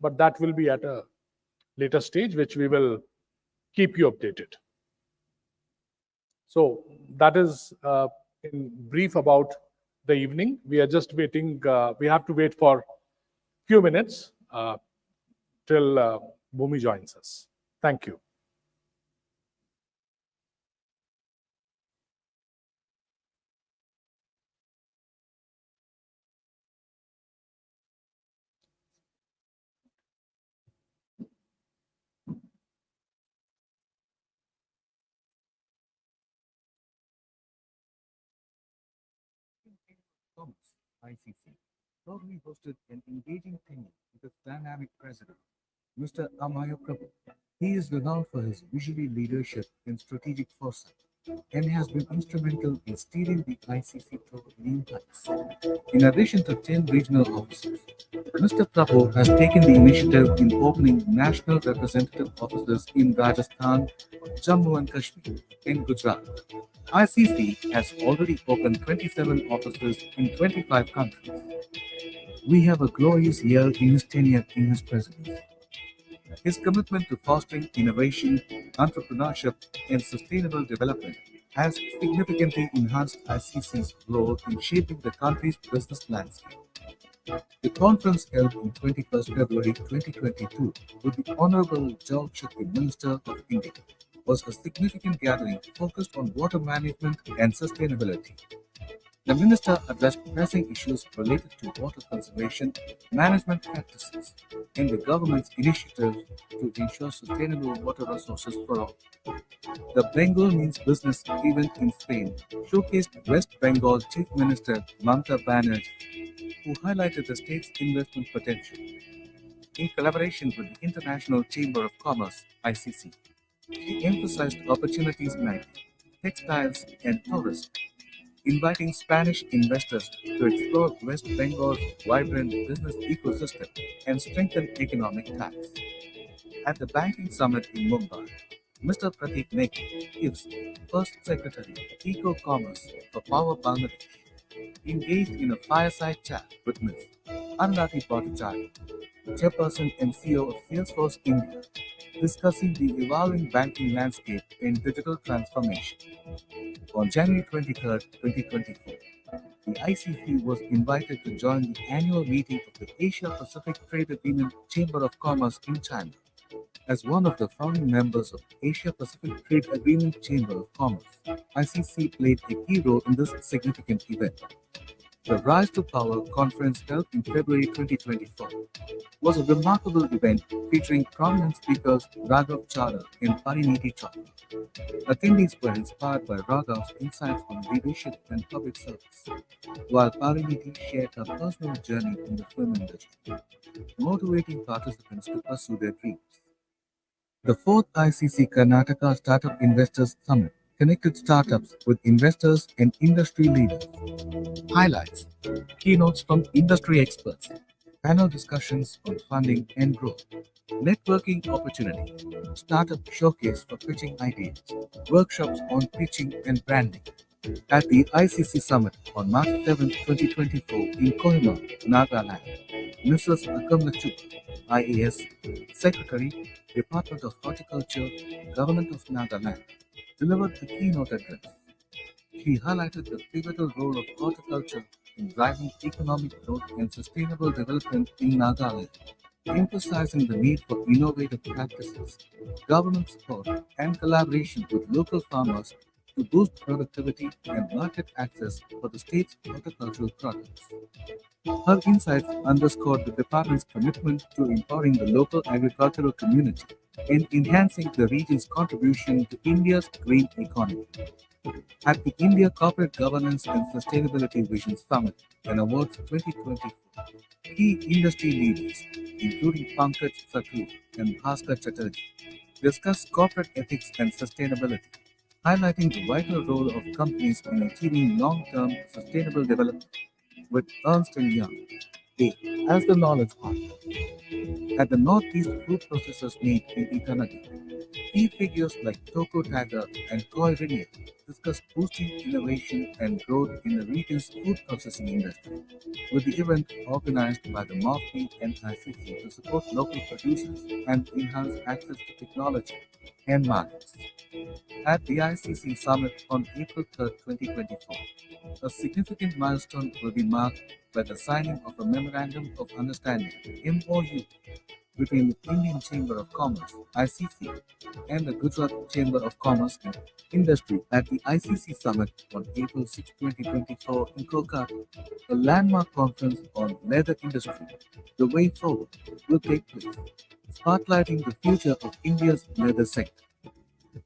but that will be at a later stage, which we will keep you updated. So that is in brief about the evening. We are just waiting. We have to wait for a few minutes till Bhumi joins us. Thank you. ICC proudly hosted an engaging tenure with its dynamic president, Mr. Amaya Prabhu. He is renowned for his visionary leadership and strategic foresight, and has been instrumental in steering the ICC toward new heights. In addition to 10 regional offices, Mr. Prabhu has taken the initiative in opening national representative offices in Rajasthan, Jammu and Kashmir, and Gujarat. ICC has already opened 27 offices in 25 countries. We have a glorious year in his tenure in his presidency. His commitment to fostering innovation, entrepreneurship, and sustainable development has significantly enhanced ICC's role in shaping the country's business landscape. The conference held on 21st February 2022 with the Honorable Jal Shakti Minister of India was a significant gathering focused on water management and sustainability. The minister addressed pressing issues related to water conservation, management practices, and the government's initiatives to ensure sustainable water resources for all. The Bengal Means Business event in Spain showcased West Bengal Chief Minister Mamata Banerjee, who highlighted the state's investment potential. In collaboration with the International Chamber of Commerce (ICC), she emphasized opportunities in IT, textiles, and tourism, inviting Spanish investors to explore West Bengal's vibrant business ecosystem and strengthen economic ties. At the Banking Summit in Mumbai, Mr. Pratik Neki, IF's first secretary, Eco-Commerce for Power Bangladesh, engaged in a fireside chat with Ms. Anurati Bhattacharya, chairperson and CEO of Salesforce India, discussing the evolving banking landscape and digital transformation. On January 23, 2024, the ICC was invited to join the annual meeting of the Asia Pacific Trade Agreement Chamber of Commerce in China. As one of the founding members of the Asia Pacific Trade Agreement Chamber of Commerce, ICC played a key role in this significant event. The Rise to Power conference held in February 2024 was a remarkable event featuring prominent speakers Raghav Chara and Pariniti Chopra. Attendees were inspired by Raghav's insights on leadership and public service, while Pariniti shared her personal journey in the film industry, motivating participants to pursue their dreams. The fourth ICC Karnataka Startup Investors Summit connected startups with investors and industry leaders. Highlights: keynotes from industry experts, panel discussions on funding and growth, networking opportunity, startup showcase for pitching ideas, workshops on pitching and branding. At the ICC Summit on March 7, 2024 in Kohima, Nagaland, Mrs. Akamla Chuk, IAS, Secretary, Department of Horticulture, Government of Nagaland, delivered a keynote address. She highlighted the pivotal role of horticulture in driving economic growth and sustainable development in Nagaland, emphasizing the need for innovative practices, government support, and collaboration with local farmers to boost productivity and market access for the state's horticultural products. Her insights underscored the department's commitment to empowering the local agricultural community and enhancing the region's contribution to India's green economy. At the India Corporate Governance and Sustainability Vision Summit and Awards 2024, key industry leaders, including Pankaj Sakri and Bhaskar Chatterjee, discussed corporate ethics and sustainability, highlighting the vital role of companies in achieving long-term sustainable development, with Ernst & Young, A, as the knowledge partner. At the Northeast Food Processors Meet in Ikanadi, key figures like Toko Tagger and Koi Rinier discussed boosting innovation and growth in the region's food processing industry, with the event organized by the MOFI and ICC to support local producers and enhance access to technology and markets. At the ICC Summit on April 3, 2024, a significant milestone will be marked by the signing of a Memorandum of Understanding (MOU) between the Indian Chamber of Commerce (ICC) and the Gujarat Chamber of Commerce and Industry at the ICC Summit on April 6, 2024 in Kolkata. A landmark conference on leather industry, The Way Forward, will take place, spotlighting the future of India's leather sector.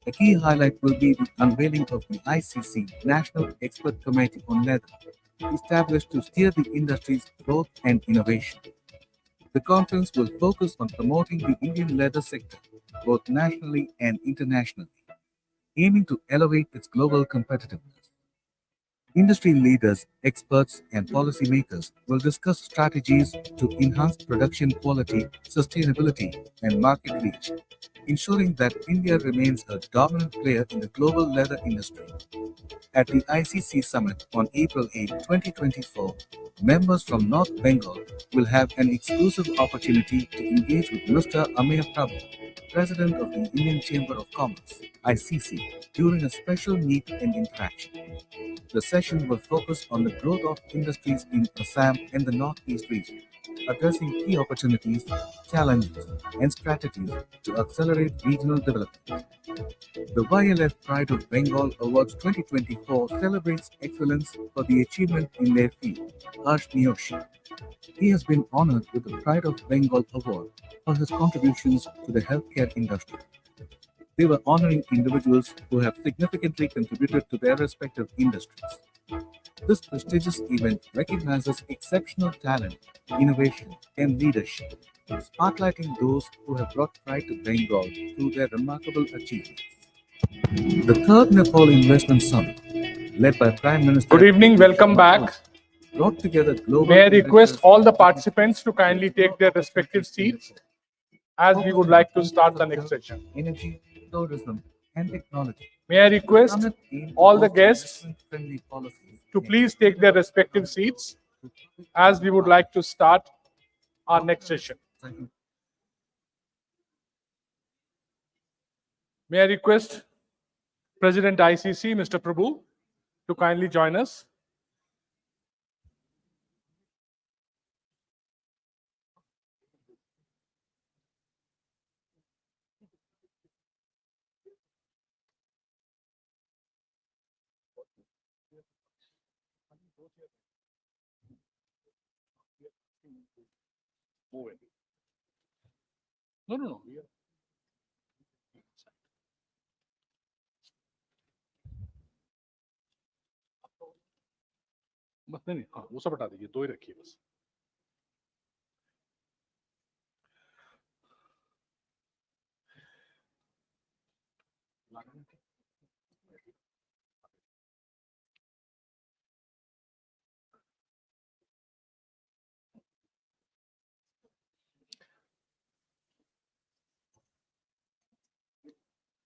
A key highlight will be the unveiling of the ICC National Expert Committee on Leather, established to steer the industry's growth and innovation. The conference will focus on promoting the Indian leather sector, both nationally and internationally, aiming to elevate its global competitiveness. Industry leaders, experts, and policymakers will discuss strategies to enhance production quality, sustainability, and market reach, ensuring that India remains a dominant player in the global leather industry. At the ICC Summit on April 8, 2024, members from North Bengal will have an exclusive opportunity to engage with Mr. Ameya Prabhu, President of the Indian Chamber of Commerce (ICC), during a special meet and interaction. The session will focus on the growth of industries in Assam and the Northeast region, addressing key opportunities, challenges, and strategies to accelerate regional development. The YLF Pride of Bengal Awards 2024 celebrates excellence for the achievement in their field. Harsh Miyoshi. He has been honored with the Pride of Bengal Award for his contributions to the healthcare industry. They were honoring individuals who have significantly contributed to their respective industries. This prestigious event recognizes exceptional talent, innovation, and leadership, spotlighting those who have brought pride to Bengal through their remarkable achievements. The third Nepal Investment Summit, led by Prime Minister Good evening, welcome back. brought together global May I request investors all the participants to kindly take their respective seats as we would like to start the next session. energy, tourism, and technology. May I request Summit aimed to all the foster guests investment-friendly policies to and please take their respective seats as we would like to start our next session. Thank you. May I request President ICC, Mr. Prabhu, to kindly join us. No. बस नहीं हाँ वो सब हटा दीजिए दो ही रखिए बस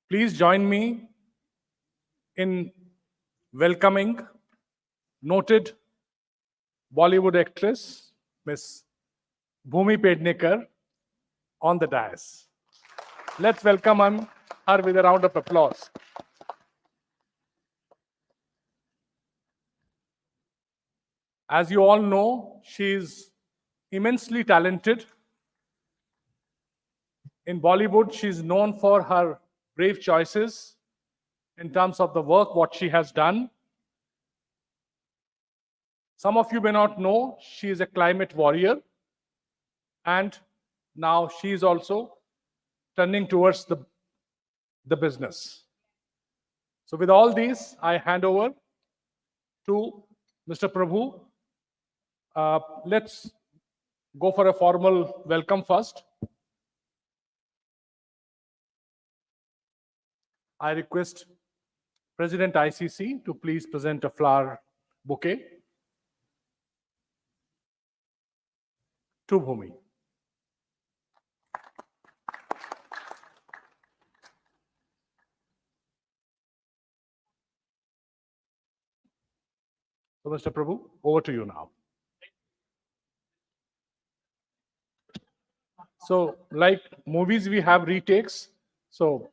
Please join me in welcoming noted Bollywood actress Miss Bhumi Pednekar on the dais. Let's welcome her with a round of applause. As you all know, she is immensely talented In Bollywood, she's known for her brave choices in terms of the work, what she has done. Some of you may not know, she is a climate warrior. And now she is also turning towards the business. So with all these, I hand over to Mr. Prabhu. Let's go for a formal welcome first. I request President ICC to please present a flower bouquet to Bhumi. So, Mr. Prabhu, over to you now. So, like movies, we have retakes. So,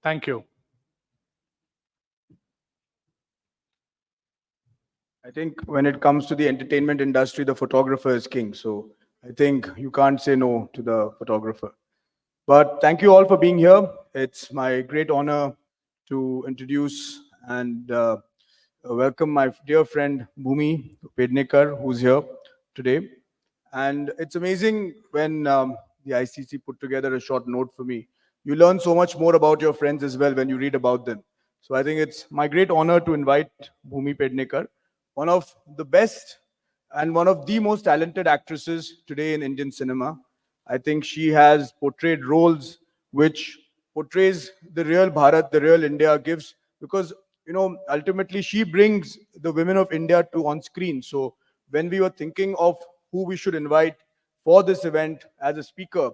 thank you. I think when it comes to the entertainment industry, the photographer is king. So I think you can't say no to the photographer. But thank you all for being here. It's my great honor to introduce and welcome my dear friend Bhumi Pednekar, who's here today. And it's amazing when the ICC put together a short note for me. You learn so much more about your friends as well when you read about them. So I think it's my great honor to invite Bhumi Pednekar, one of the best and one of the most talented actresses today in Indian cinema. I think she has portrayed roles which portrays the real Bharat, the real India gives, because ultimately she brings the women of India to on screen. So when we were thinking of who we should invite for this event as a speaker,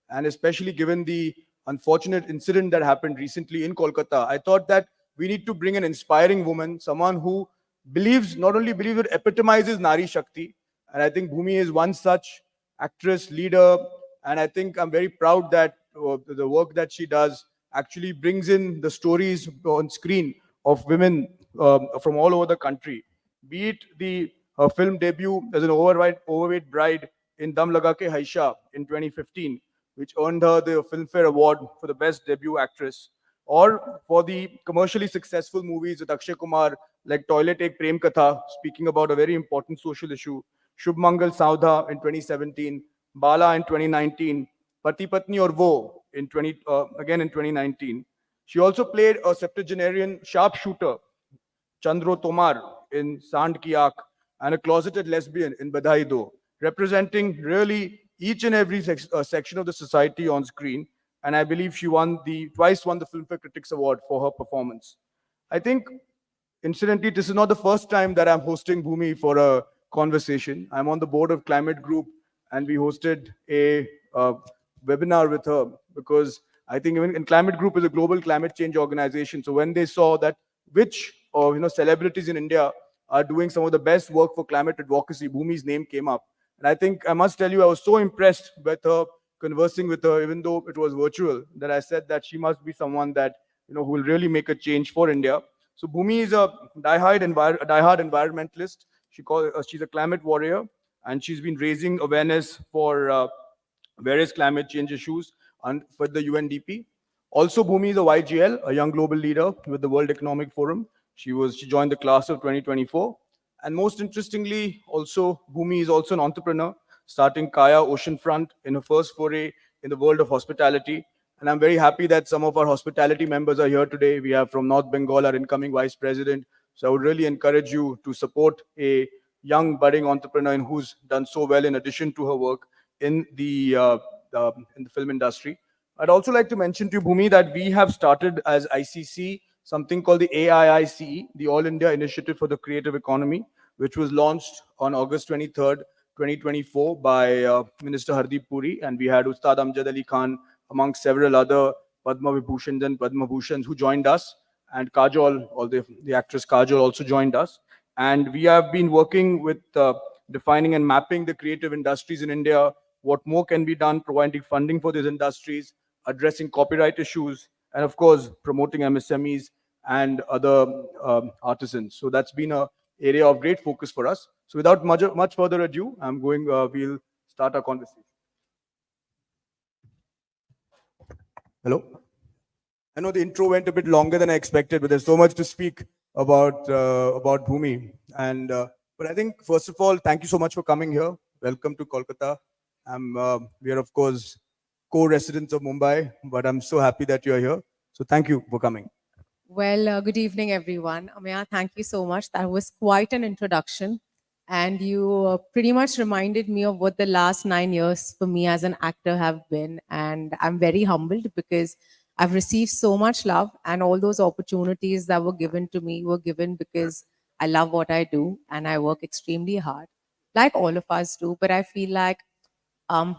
and especially given the unfortunate incident that happened recently in Kolkata, I thought that we need to bring an inspiring woman, someone who believes, not only believes, but epitomizes Nari Shakti. And I think Bhumi is one such actress, leader. And I think I'm very proud that the work that she does actually brings in the stories on screen of women from all over the country. Be it her film debut as an overweight bride in Dam Laga Ke Haisha in 2015, which earned her the Filmfare Award for the Best Debut Actress, or for the commercially successful movies with Akshay Kumar like Toilet Ek Prem Katha, speaking about a very important social issue, Shubh Mangal Saudha in 2017, Bala in 2019, Pati Patni Aur Wo again in 2019. She also played a septuagenarian sharpshooter, Chandro Tomar in Sand Ki Aakh, and a closeted lesbian in Badhai Do, representing really each and every section of the society on screen. And I believe she twice won the Filmfare Critics Award for her performance. I think, incidentally, this is not the first time that I'm hosting Bhumi for a conversation. I'm on the board of Climate Group, and we hosted a webinar with her because I think even Climate Group is a global climate change organization. So when they saw that which celebrities in India are doing some of the best work for climate advocacy, Bhumi's name came up. And I think I must tell you, I was so impressed with her, conversing with her, even though it was virtual, that I said that she must be someone that who will really make a change for India. So Bhumi is a diehard environmentalist. She's a climate warrior, and she's been raising awareness for various climate change issues and for the UNDP. Also, Bhumi is a YGL, a young global leader with the World Economic Forum. She joined the class of 2024. And most interestingly, also, Bhumi is also an entrepreneur, starting Kaya Oceanfront in her first foray in the world of hospitality. And I'm very happy that some of our hospitality members are here today. We have from North Bengal, our incoming vice president. So I would really encourage you to support a young budding entrepreneur who's done so well in addition to her work in the film industry. I'd also like to mention to you, Bhumi, that we have started as ICC something called the AIICE, the All India Initiative for the Creative Economy, which was launched on August 23rd, 2024 by Minister Hardeep Puri, and we had Ustad Amjad Ali Khan amongst several other Padma Vibhushans and Padma Bhushans who joined us, and Kajol, the actress Kajol also joined us. And we have been working with defining and mapping the creative industries in India, what more can be done, providing funding for these industries, addressing copyright issues, and of course, promoting MSMEs and other artisans. So that's been a area of great focus for us. So without much further ado, we'll start our conversation. Hello. I know the intro went a bit longer than I expected, but there's so much to speak about Bhumi. But I think first of all, thank you so much for coming here. Welcome to Kolkata. We are of course co-residents of Mumbai, but I'm so happy that you're here. So thank you for coming. Well, good evening, everyone. Ameya, thank you so much. That was quite an introduction. And you pretty much reminded me of what the last 9 years for me as an actor have been. And I'm very humbled because I've received so much love, and all those opportunities that were given to me were given because I love what I do and I work extremely hard, like all of us do. But I feel like um,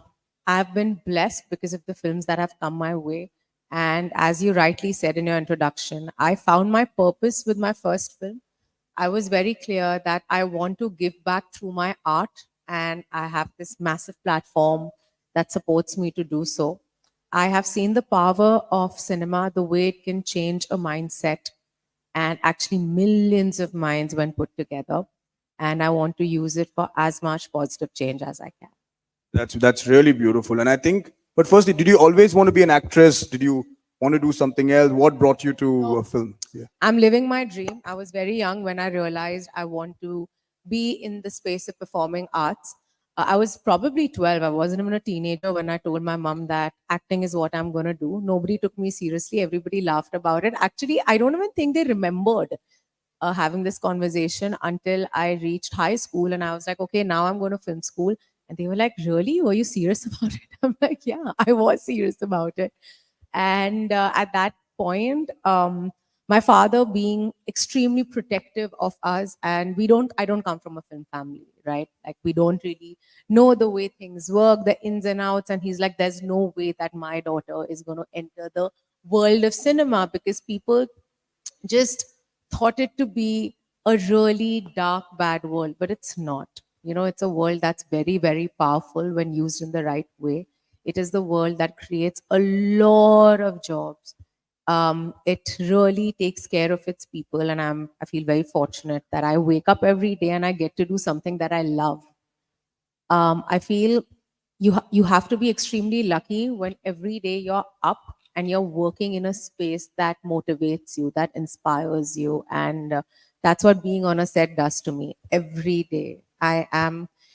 I've been blessed because of the films that have come my way. And as you rightly said in your introduction, I found my purpose with my first film. I was very clear that I want to give back through my art, and I have this massive platform that supports me to do so. I have seen the power of cinema, the way it can change a mindset, and actually millions of minds when put together. And I want to use it for as much positive change as I can. That's really beautiful. And I think, but firstly, did you always want to be an actress? Did you want to do something else? What brought you to a film? Yeah. I'm living my dream. I was very young when I realized I want to be in the space of performing arts. I was probably 12. I wasn't even a teenager when I told my mom that acting is what I'm going to do. Nobody took me seriously. Everybody laughed about it. Actually, I don't even think they remembered having this conversation until I reached high school, and I was like, okay, now I'm going to film school. And they were like, really? Were you serious about it? I'm like, yeah, I was serious about it. And at that point, my father being extremely protective of us, and I don't come from a film family, right? Like, we don't really know the way things work, the ins and outs. And he's like, there's no way that my daughter is going to enter the world of cinema, because people just thought it to be a really dark, bad world, but it's not. You know, it's a world that's very, very powerful when used in the right way. It is the world that creates a lot of jobs. It really takes care of its people, and I feel very fortunate that I wake up every day and I get to do something that I love. I feel you have to be extremely lucky when every day you're up and you're working in a space that motivates you, that inspires you, and that's what being on a set does to me every day.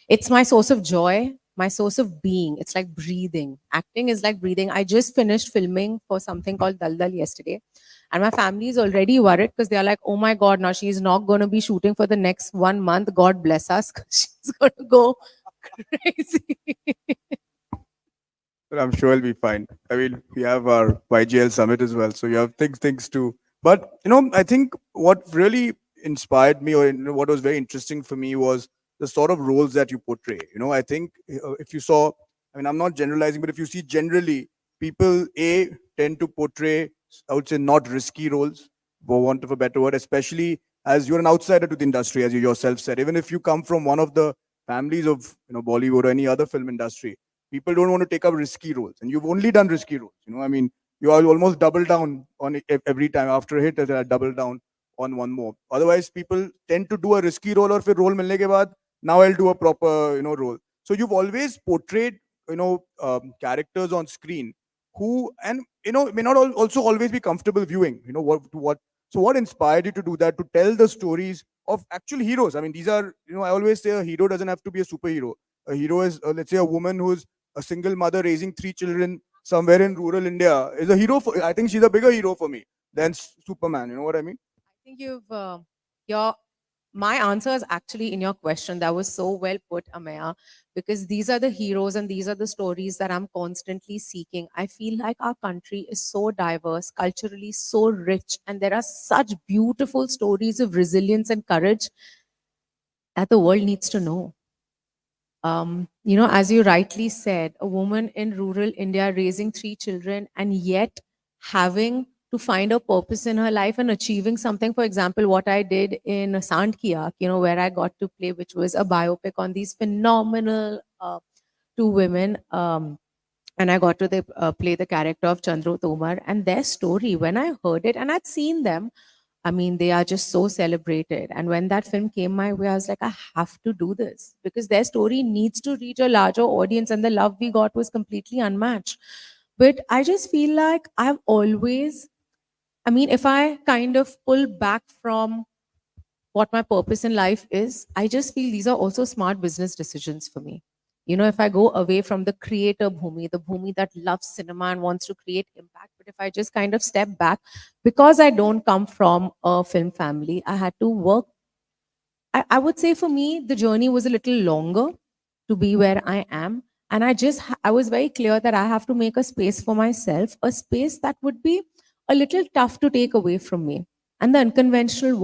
It's my source of joy, my source of being. It's like breathing. Acting is like breathing. I just finished filming for something called Dal Dal yesterday, and my family is already worried because they're like, oh my God, now she's not going to be shooting for the next 1 month. God bless us, 'cause she's going to go crazy. But I'm sure it'll be fine. I mean, we have our YGL summit as well, so you have things to. But I think what really inspired me, or what was very interesting for me, was the sort of roles that you portray. I think if you saw, I mean, I'm not generalizing, but if you see generally, people tend to portray, I would say, not risky roles, for want of a better word, especially as you're an outsider to the industry, as you yourself said. Even if you come from one of the families of Bollywood or any other film industry, people don't want to take up risky roles, and you've only done risky roles. I mean, you are almost double down on it every time. After a hit, I double down on one more. Otherwise, people tend to do a risky role, or फिर role मिलने के बाद, now I'll do a proper role. So you've always portrayed characters on screen who, and may not also always be comfortable viewing. What. So what inspired you to do that, to tell the stories of actual heroes? I mean, these are, I always say a hero doesn't have to be a superhero. A hero is, let's say, a woman who's a single mother raising 3 children somewhere in rural India is a hero. I think she's a bigger hero for me than Superman. You know what I mean? I think my answer is actually in your question. That was so well put, Amaya, because these are the heroes and these are the stories that I'm constantly seeking. I feel like our country is so diverse, culturally so rich, and there are such beautiful stories of resilience and courage that the world needs to know. As you rightly said, a woman in rural India raising 3 children and yet having to find a purpose in her life and achieving something. For example, what I did in Sant Kiyak, where I got to play, which was a biopic on these phenomenal two women. And I got to play the character of Chandru Tomar, and their story, when I heard it, and I'd seen them, I mean, they are just so celebrated. And when that film came my way, I was like, I have to do this because their story needs to reach a larger audience, and the love we got was completely unmatched. But I just feel like I've always, I mean, if I kind of pull back from what my purpose in life is, I just feel these are also smart business decisions for me. You know, if I go away from the creator Bhumi, the Bhumi that loves cinema and wants to create impact, but if I just kind of step back, because I don't come from a film family, I had to work. I would say for me, the journey was a little longer to be where I am. And I was very clear that I have to make a space for myself, a space that would be a little tough to take away from me. And the unconventional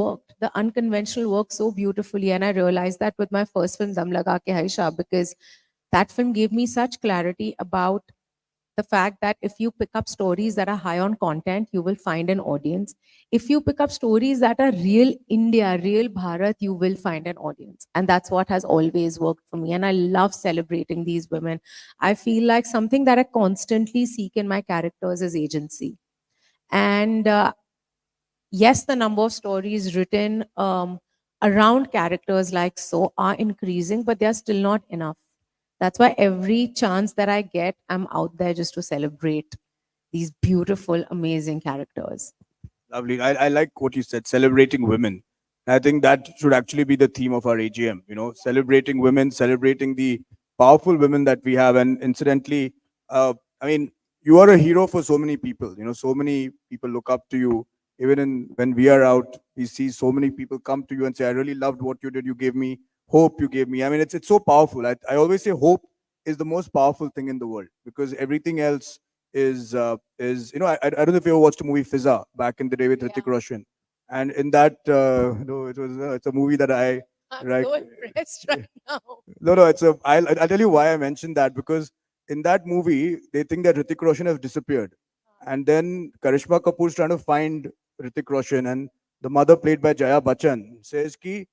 worked so beautifully. And I realized that with my first film, Dam Laga Ke Haisha, because that film gave me such clarity about the fact that if you pick up stories that are high on content, you will find an audience. If you pick up stories that are real India, real Bharat, you will find an audience. And that's what has always worked for me. And I love celebrating these women. I feel like something that I constantly seek in my characters is agency. And yes, the number of stories written around characters like so are increasing, but they are still not enough. That's why every chance that I get, I'm out there just to celebrate these beautiful, amazing characters. Lovely. I like what you said, celebrating women. I think that should actually be the theme of our AGM, celebrating women, celebrating the powerful women that we have. And incidentally, I mean, you are a hero for so many people. So many people look up to you. Even when we are out, we see so many people come to you and say, I really loved what you did. You gave me hope. You gave me, I mean, it's so powerful. I always say hope is the most powerful thing in the world because everything else is I don't know if you ever watched a movie Fizza back in the day with Hrithik Roshan, and in that it's a movie that I'm right so impressed right now. no it's a I'll tell you why I mentioned that because in that movie they think that Hrithik Roshan has disappeared, and then Karishma Kapoor is trying to find Hrithik Roshan, and the mother played by Jaya Bachchan says ki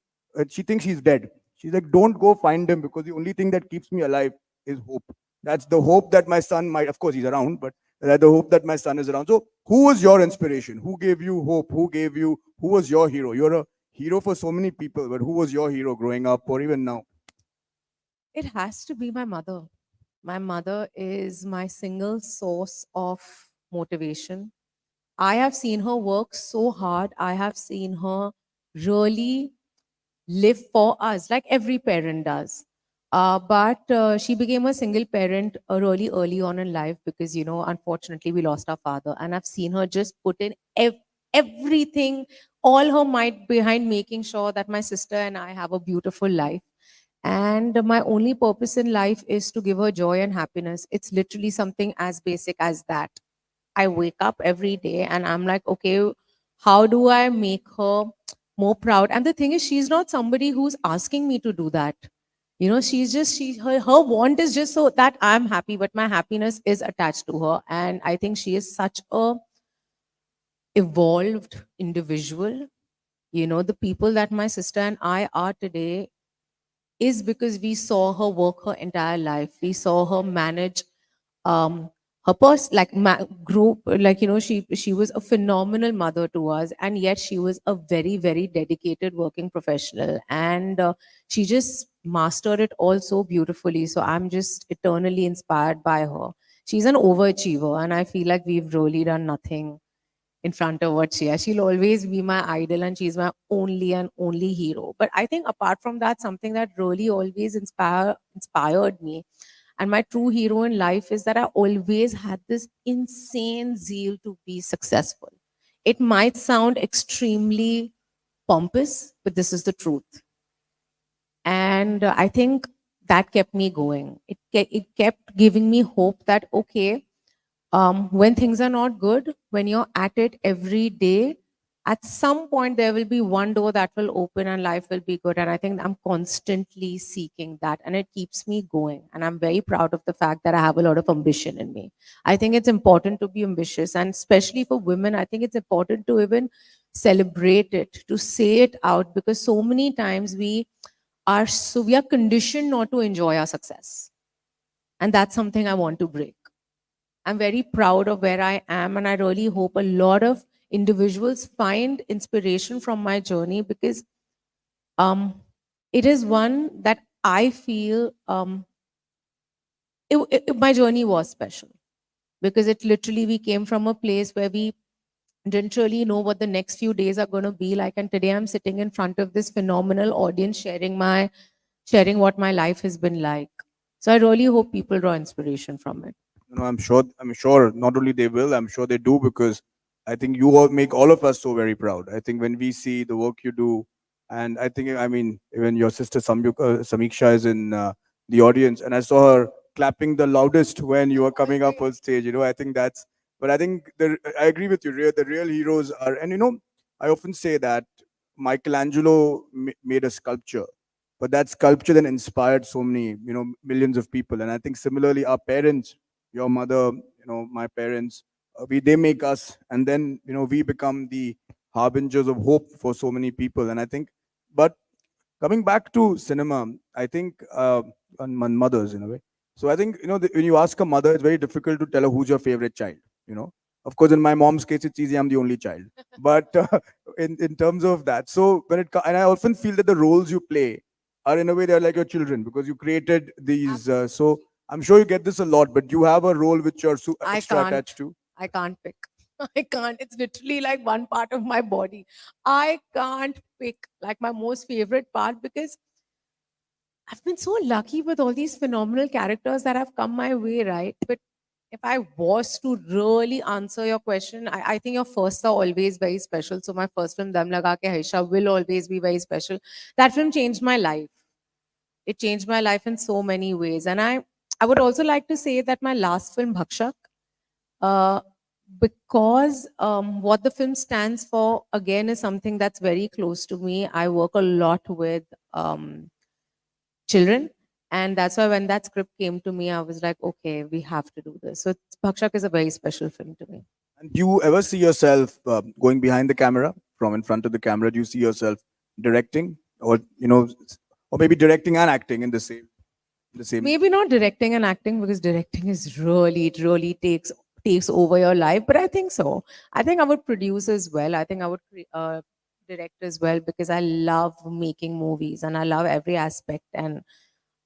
she thinks he's dead. She's like, don't go find him because the only thing that keeps me alive is hope. That's the hope that my son might, of course, he's around, but the hope that my son is around. So, who was your inspiration? Who gave you hope? Who was your hero? You're a hero for so many people, but who was your hero growing up or even now? It has to be my mother. My mother is my single source of motivation. I have seen her work so hard. I have seen her really live for us, like every parent does. But she became a single parent really early on in life because, unfortunately, we lost our father. And I've seen her just put in everything, all her might behind making sure that my sister and I have a beautiful life. And my only purpose in life is to give her joy and happiness. It's literally something as basic as that. I wake up every day and I'm like, okay, how do I make her more proud? And the thing is, she's not somebody who's asking me to do that. Her want is just so that I'm happy, but my happiness is attached to her. And I think she is such a evolved individual. The people that my sister and I are today is because we saw her work her entire life. We saw her manage her group, she was a phenomenal mother to us, and yet she was a very, very dedicated working professional, and she just mastered it all so beautifully. So I'm just eternally inspired by her. She's an overachiever, and I feel like we've really done nothing in front of what she is. She'll always be my idol and she's my only and only hero. But I think apart from that, something that really always inspired me and my true hero in life is that I always had this insane zeal to be successful. It might sound extremely pompous, but this is the truth. And I think that kept me going. It kept giving me hope that, okay, when things are not good, when you're at it every day, at some point there will be one door that will open and life will be good. And I think I'm constantly seeking that and it keeps me going. And I'm very proud of the fact that I have a lot of ambition in me. I think it's important to be ambitious, and especially for women, I think it's important to even celebrate it, to say it out, because so many times we are conditioned not to enjoy our success. And that's something I want to break. I'm very proud of where I am, and I really hope a lot of individuals find inspiration from my journey, because it is one that I feel my journey was special, because it literally, we came from a place where we didn't really know what the next few days are going to be like, and today I'm sitting in front of this phenomenal audience sharing what my life has been like. So I really hope people draw inspiration from it. I'm sure. I'm sure. Not only they will, I'm sure they do, because I think you all make all of us so very proud. I think when we see the work you do, and I think, I mean, even your sister Samiksha is in the audience, and I saw her clapping the loudest when you were coming up on stage. I think that's. But I think I agree with you. The real heroes are, and I often say that Michelangelo made a sculpture, but that sculpture then inspired so many, millions of people. And I think similarly, our parents, your mother, my parents, they make us, and then we become the harbingers of hope for so many people. And I think, but coming back to cinema, I think on mothers in a way. So I think when you ask a mother, it's very difficult to tell her who's your favorite child. You know, of course, in my mom's case, it's easy. I'm the only child. But in terms of that, so and I often feel that the roles you play are in a way they're like your children, because you created these. So I'm sure you get this a lot, but you have a role which you're I extra can't. attached to. I can't pick. I can't. It's literally like one part of my body. I can't pick like my most favorite part, because I've been so lucky with all these phenomenal characters that have come my way, right? But if I was to really answer your question, I think your firsts are always very special. So my first film, Dam Laga Ke Haisha, will always be very special. That film changed my life. It changed my life in so many ways. And I would also like to say that my last film, Bhakshak, uh, because what the film stands for, again, is something that's very close to me. I work a lot with children. And that's why when that script came to me, I was like, okay, we have to do this. So Bhakshak is a very special film to me. And do you ever see yourself going behind the camera from in front of the camera? Do you see yourself directing, or or maybe directing and acting in the same? Maybe not directing and acting, because directing is really, it really takes over your life. But I think so. I think I would produce as well. I think I would direct as well, because I love making movies and I love every aspect and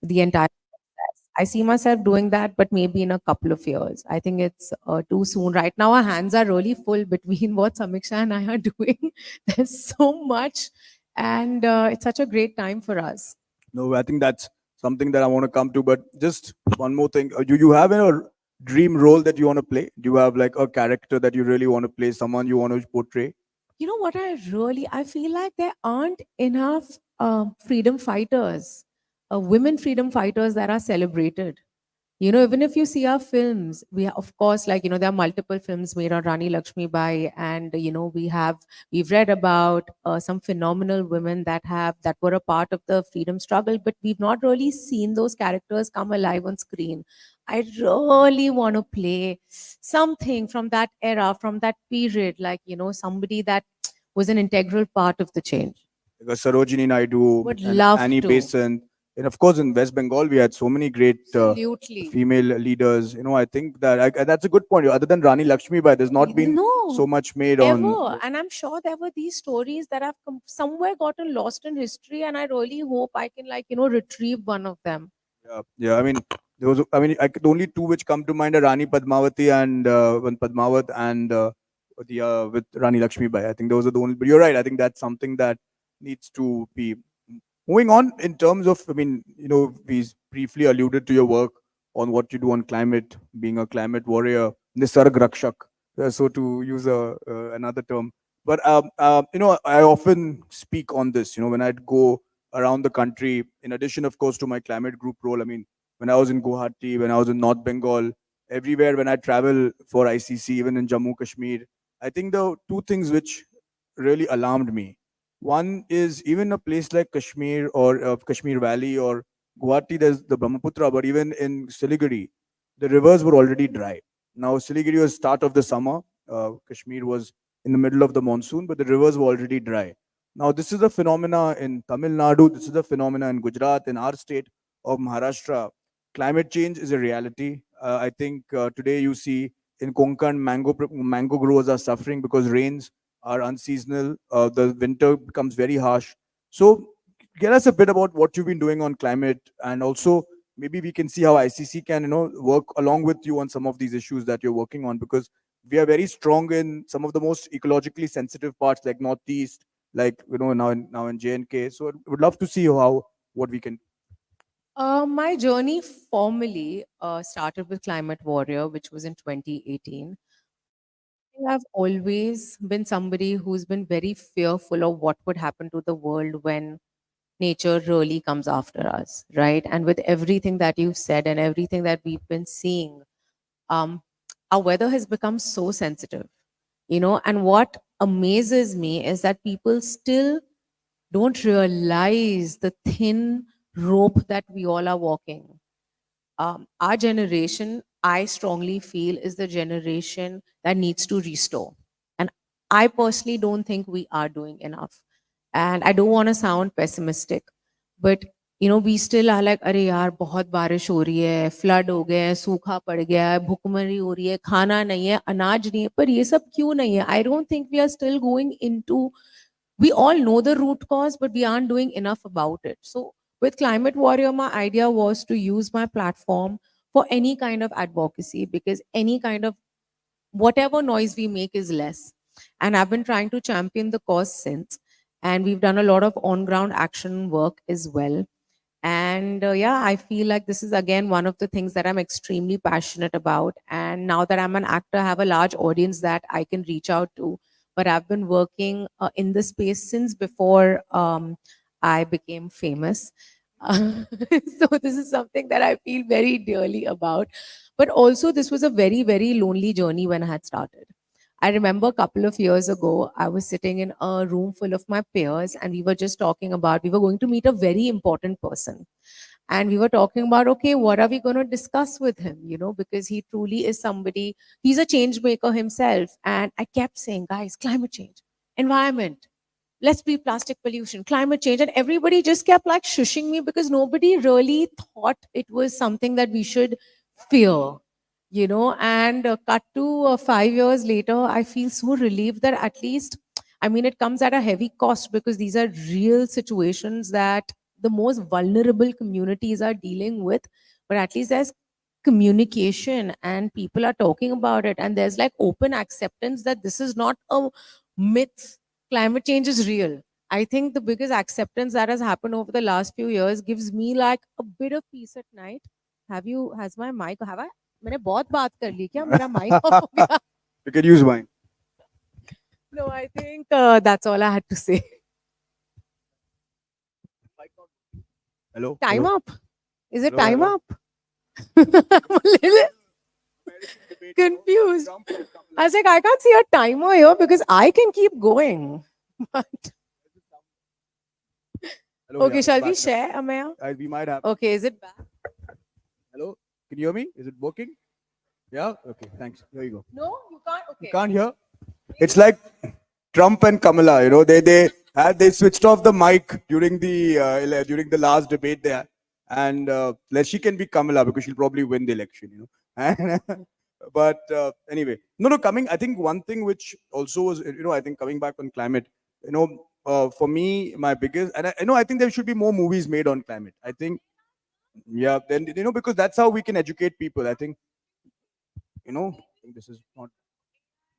the entire process. I see myself doing that, but maybe in a couple of years. I think it's too soon. Right now, our hands are really full between what Samiksha and I are doing. There's so much, and it's such a great time for us. No, I think that's something that I want to come to. But just one more thing: do you have a dream role that you want to play? Do you have like a character that you really want to play? Someone you want to portray? You know what, I feel like there aren't enough freedom fighters, women freedom fighters that are celebrated. Even if you see our films, of course, like, there are multiple films made on Rani Lakshmi Bai, and, we've read about some phenomenal women that were a part of the freedom struggle, but we've not really seen those characters come alive on screen. I really want to play something from that era, from that period, like, somebody that was an integral part of the change. Because Sarojini Naidu Would and love Annie to. Besant, and of course in West Bengal we had so many great Absolutely. female leaders. I think that's a good point. Other than Rani Lakshmi Bai, there's not been No. so much made Ever. on. And I'm sure there were these stories that have somewhere gotten lost in history, and I really hope I can, like, retrieve one of them. Yeah. I mean, the only two which come to mind are Rani Padmavati and one Padmavat, and the with Rani Lakshmi Bai. I think those are the only. But you're right. I think that's something that needs to be moving on in terms of. I mean, we briefly alluded to your work on what you do on climate, being a climate warrior, Nisarg Rakshak. So to use another term, but I often speak on this. When I'd go around the country, in addition, of course, to my climate group role. I mean, when I was in Guwahati, when I was in North Bengal, everywhere when I travel for ICC, even in Jammu Kashmir, I think the two things which really alarmed me. One is even a place like Kashmir or Kashmir Valley or Guwahati, there's the Brahmaputra, but even in Siliguri, the rivers were already dry. Now, Siliguri was start of the summer. Kashmir was in the middle of the monsoon, but the rivers were already dry. Now, this is a phenomena in Tamil Nadu. This is a phenomena in Gujarat, in our state of Maharashtra. Climate change is a reality. I think today you see in Konkan, mango growers are suffering because rains are unseasonal. The winter becomes very harsh. So, get us a bit about what you've been doing on climate, and also maybe we can see how ICC can, work along with you on some of these issues that you're working on, because we are very strong in some of the most ecologically sensitive parts, like Northeast, like now in JNK. So, I would love to see how what we can. My journey formally started with Climate Warrior, which was in 2018. I've always been somebody who's been very fearful of what would happen to the world when nature really comes after us, right? And with everything that you've said and everything that we've been seeing, um, our weather has become so sensitive, and what amazes me is that people still don't realize the thin rope that we all are walking. Our generation, I strongly feel, is the generation that needs to restore. And I personally don't think we are doing enough. And I don't want to sound pessimistic, but we still are like, अरे यार बहुत बारिश हो रही है, flood हो गए हैं, सूखा पड़ गया है, भुखमरी हो रही है, खाना नहीं है, अनाज नहीं है, पर ये सब क्यों नहीं है? I don't think we are still going into, we all know the root cause, but we aren't doing enough about it. So with Climate Warrior, my idea was to use my platform for any kind of advocacy, because any kind of whatever noise we make is less. And I've been trying to champion the cause since. And we've done a lot of on ground action work as well. And yeah, I feel like this is again one of the things that I'm extremely passionate about. And now that I'm an actor, I have a large audience that I can reach out to. But I've been working in this space since before I became famous. So this is something that I feel very dearly about. But also, this was a very, very lonely journey when I had started. I remember a couple of years ago, I was sitting in a room full of my peers, and we were just talking about, we were going to meet a very important person. And we were talking about, okay, what are we going to discuss with him? Because he truly is somebody, he's a change maker himself. And I kept saying, guys, climate change, environment, let's be plastic pollution, climate change. And everybody just kept like shushing me because nobody really thought it was something that we should fear. And cut to 5 years later, I feel so relieved that at least, I mean, it comes at a heavy cost because these are real situations that the most vulnerable communities are dealing with. But at least there's communication and people are talking about it. And there's like open acceptance that this is not a myth. Climate change is real. I think the biggest acceptance that has happened over the last few years gives me like a bit of peace at night. Has my mic, have I? मैंने बहुत बात कर ली क्या मेरा mic off हो गया? You can use mine. No, I think that's all I had to say. Hello. Time Hello? up? Is it Hello, time hello. up? I'm a little confused. I was like, I can't see a timer here because I can keep going. But Hello, okay, yeah, shall we back now. share, Amaya? We might have. Okay, is it back? Hello. Can you hear me? Is it working? Yeah. Okay. Thanks. Here you go. No, you can't. You Okay. can't hear. It's like Trump and Kamala. They switched off the mic during the last debate there, and she can be Kamala because she'll probably win the election. But anyway, no. I think one thing which also was, I think coming back on climate, for me, my biggest, and I think there should be more movies made on climate. I think, yeah, then because that's how we can educate people. I think, I think this is not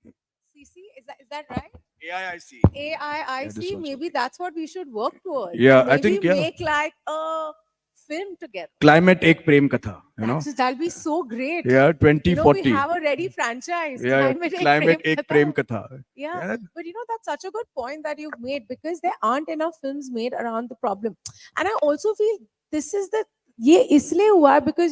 CC, is that right? AIIC. AIIC, this one's maybe that's what we should work towards. Yeah, And I maybe think, yeah. make like a film together. Climate ek prem katha, That'll be so great. Yeah, 2040. We have a ready franchise. Yeah, climate ek prem Katha. katha. Yeah, but that's such a good point that you've made because there aren't enough films made around the problem. And I also feel this is ye isliye hua hai because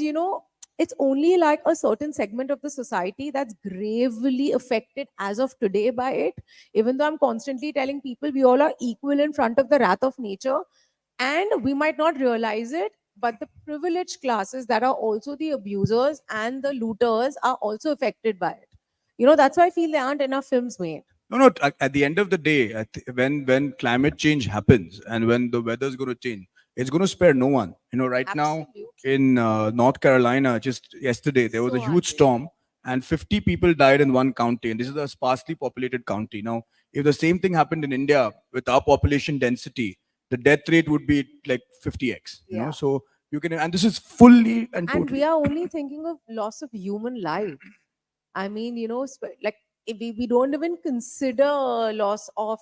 it's only like a certain segment of the society that's gravely affected as of today by it. Even though I'm constantly telling people we all are equal in front of the wrath of nature, and we might not realize it, but the privileged classes that are also the abusers and the looters are also affected by it. That's why I feel there aren't enough films made. No. At the end of the day, when climate change happens and when the weather's going to change, it's going to spare no one. Right now Absolutely. in North Carolina, just yesterday there was So a huge heartbreaking. storm, and 50 people died in one county, and this is a sparsely populated county. Now, if the same thing happened in India with our population density, the death rate would be like 50x. You know, Yeah. so you can, and this is fully and And totally. we are only thinking of loss of human life. I mean, like if we don't even consider loss of,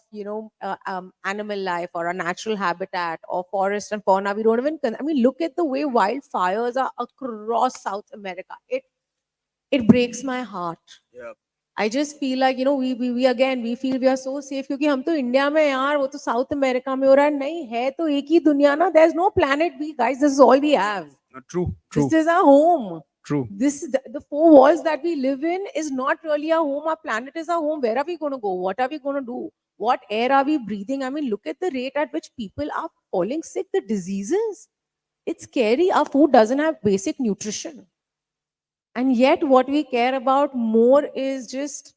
animal life or a natural habitat or forest and fauna. We don't even, I mean, look at the way wildfires are across South America. It breaks my heart. Yeah. I just feel like, we again, we feel we are so safe क्योंकि हम तो India में यार वो तो south America में हो रहा है नहीं है तो एक ही दुनिया ना there's no planet B guys, this is all we have. True, This true, is our home. true. The four walls that we live in is not really our home. Our planet is our home. Where are we going to go? What are we going to do? What air are we breathing? I mean, look at the rate at which people are falling sick, the diseases. It's scary. Our food doesn't have basic nutrition. And yet, what we care about more is just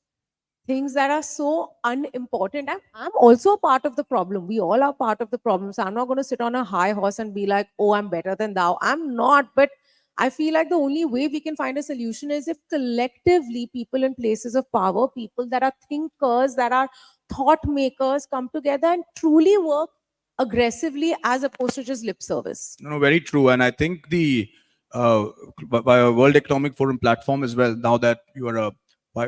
things that are so unimportant. I'm also a part of the problem. We all are part of the problem. So I'm not going to sit on a high horse and be like, oh, I'm better than thou. I'm not. But I feel like the only way we can find a solution is if collectively people in places of power, people that are thinkers, that are thought makers, come together and truly work aggressively as opposed to just lip service. No, very true. And I think the by a World Economic Forum platform as well, now that you are a